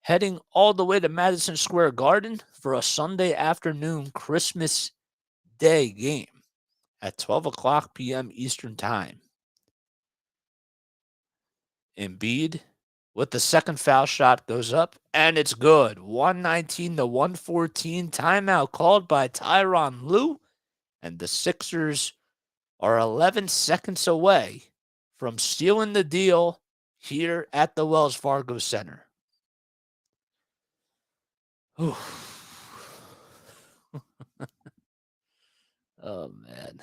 heading all the way to Madison Square Garden for a Sunday afternoon Christmas Day game at 12 o'clock p.m. Eastern Time. Embiid with the second foul shot goes up, and it's good. 119 to 114. Timeout called by Tyronn Lue, and the Sixers are 11 seconds away from sealing the deal here at the Wells Fargo Center. Oh, man.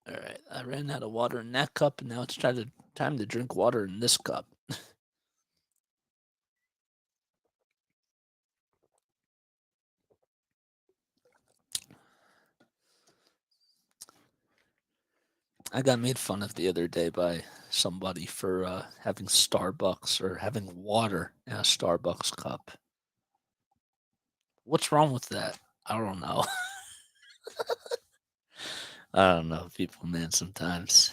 All right, I ran out of water in that cup, and now it's time to drink water in this cup. I got made fun of the other day by somebody for having Starbucks or having water in a Starbucks cup. What's wrong with that? I don't know. I don't know, people, man, sometimes.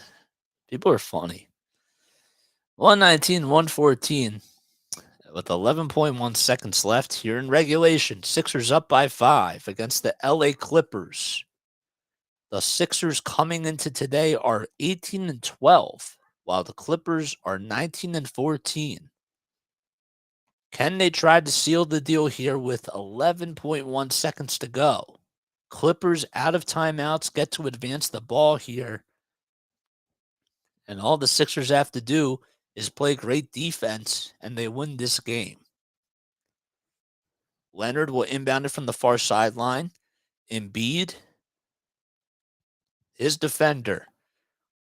People are funny. 119, 114. With 11.1 seconds left here in regulation. Sixers up by 5 against the LA Clippers. The Sixers coming into today are 18 and 12, while the Clippers are 19 and 14. Can they try to seal the deal here with 11.1 seconds to go? Clippers out of timeouts get to advance the ball here. And all the Sixers have to do is play great defense, and they win this game. Leonard will inbound it from the far sideline. Embiid, his defender.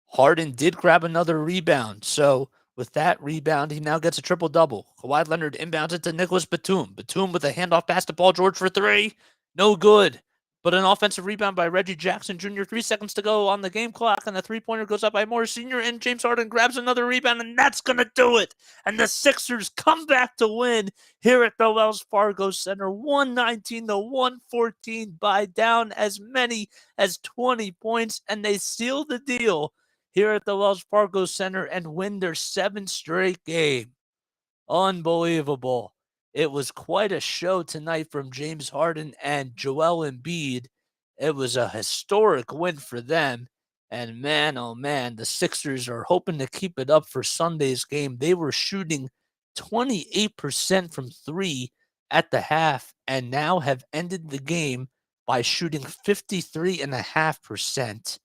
Harden did grab another rebound. So with that rebound, he now gets a triple-double. Kawhi Leonard inbounds it to Nicholas Batum. Batum with a handoff pass to Paul George for 3. No good. But an offensive rebound by Reggie Jackson Jr. 3 seconds to go on the game clock, and the three-pointer goes up by Morris Sr., and James Harden grabs another rebound, and that's going to do it. And the Sixers come back to win here at the Wells Fargo Center, 119 to 114 by down as many as 20 points, and they seal the deal here at the Wells Fargo Center and win their 7th straight game. Unbelievable. It was quite a show tonight from James Harden and Joel Embiid. It was a historic win for them. And man, oh man, the Sixers are hoping to keep it up for Sunday's game. They were shooting 28% from 3 at the half and now have ended the game by shooting 53.5%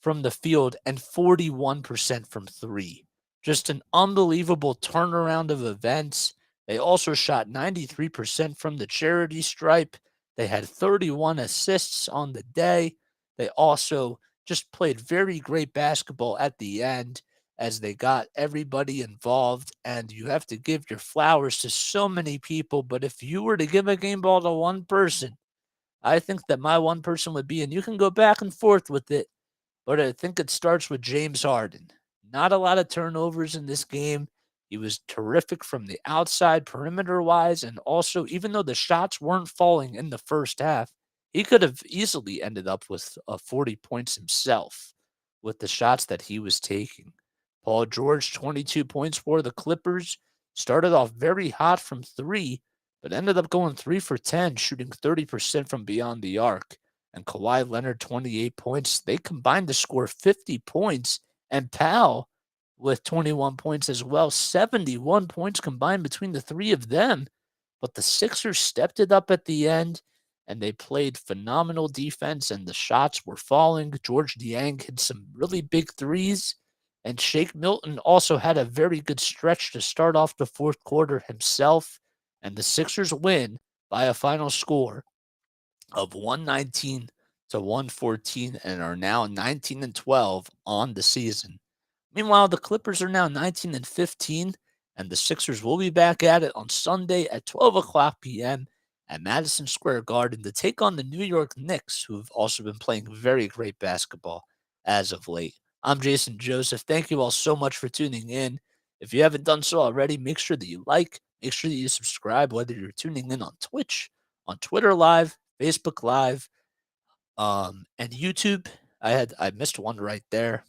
from the field and 41% from 3. Just an unbelievable turnaround of events. They also shot 93% from the charity stripe. They had 31 assists on the day. They also just played very great basketball at the end as they got everybody involved. And you have to give your flowers to so many people. But if you were to give a game ball to one person, I think that my one person would be, and you can go back and forth with it, but I think it starts with James Harden. Not a lot of turnovers in this game. He was terrific from the outside, perimeter-wise, and also, even though the shots weren't falling in the first half, he could have easily ended up with 40 points himself with the shots that he was taking. Paul George, 22 points for the Clippers. Started off very hot from 3, but ended up going 3 for 10, shooting 30% from beyond the arc. And Kawhi Leonard, 28 points. They combined to score 50 points. And Powell with 21 points as well. 71 points combined between the three of them. But the Sixers stepped it up at the end, and they played phenomenal defense, and the shots were falling. George Niang hit some really big threes. And Shake Milton also had a very good stretch to start off the fourth quarter himself. And the Sixers win by a final score of 119 to 114 and are now 19 and 12 on the season. Meanwhile, the Clippers are now 19 and 15, and the Sixers will be back at it on Sunday at 12 o'clock p.m. at Madison Square Garden to take on the New York Knicks, who have also been playing very great basketball as of late. I'm Jason Joseph. Thank you all so much for tuning in. If you haven't done so already, make sure that you like, make sure that you subscribe, whether you're tuning in on Twitch, on Twitter Live, Facebook Live, and YouTube. I missed one right there.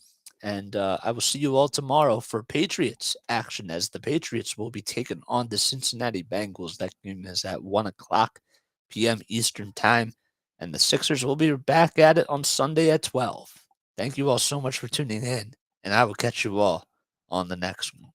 And I will see you all tomorrow for Patriots action, as the Patriots will be taking on the Cincinnati Bengals. That game is at 1 o'clock p.m. Eastern Time. And the Sixers will be back at it on Sunday at 12. Thank you all so much for tuning in, and I will catch you all on the next one.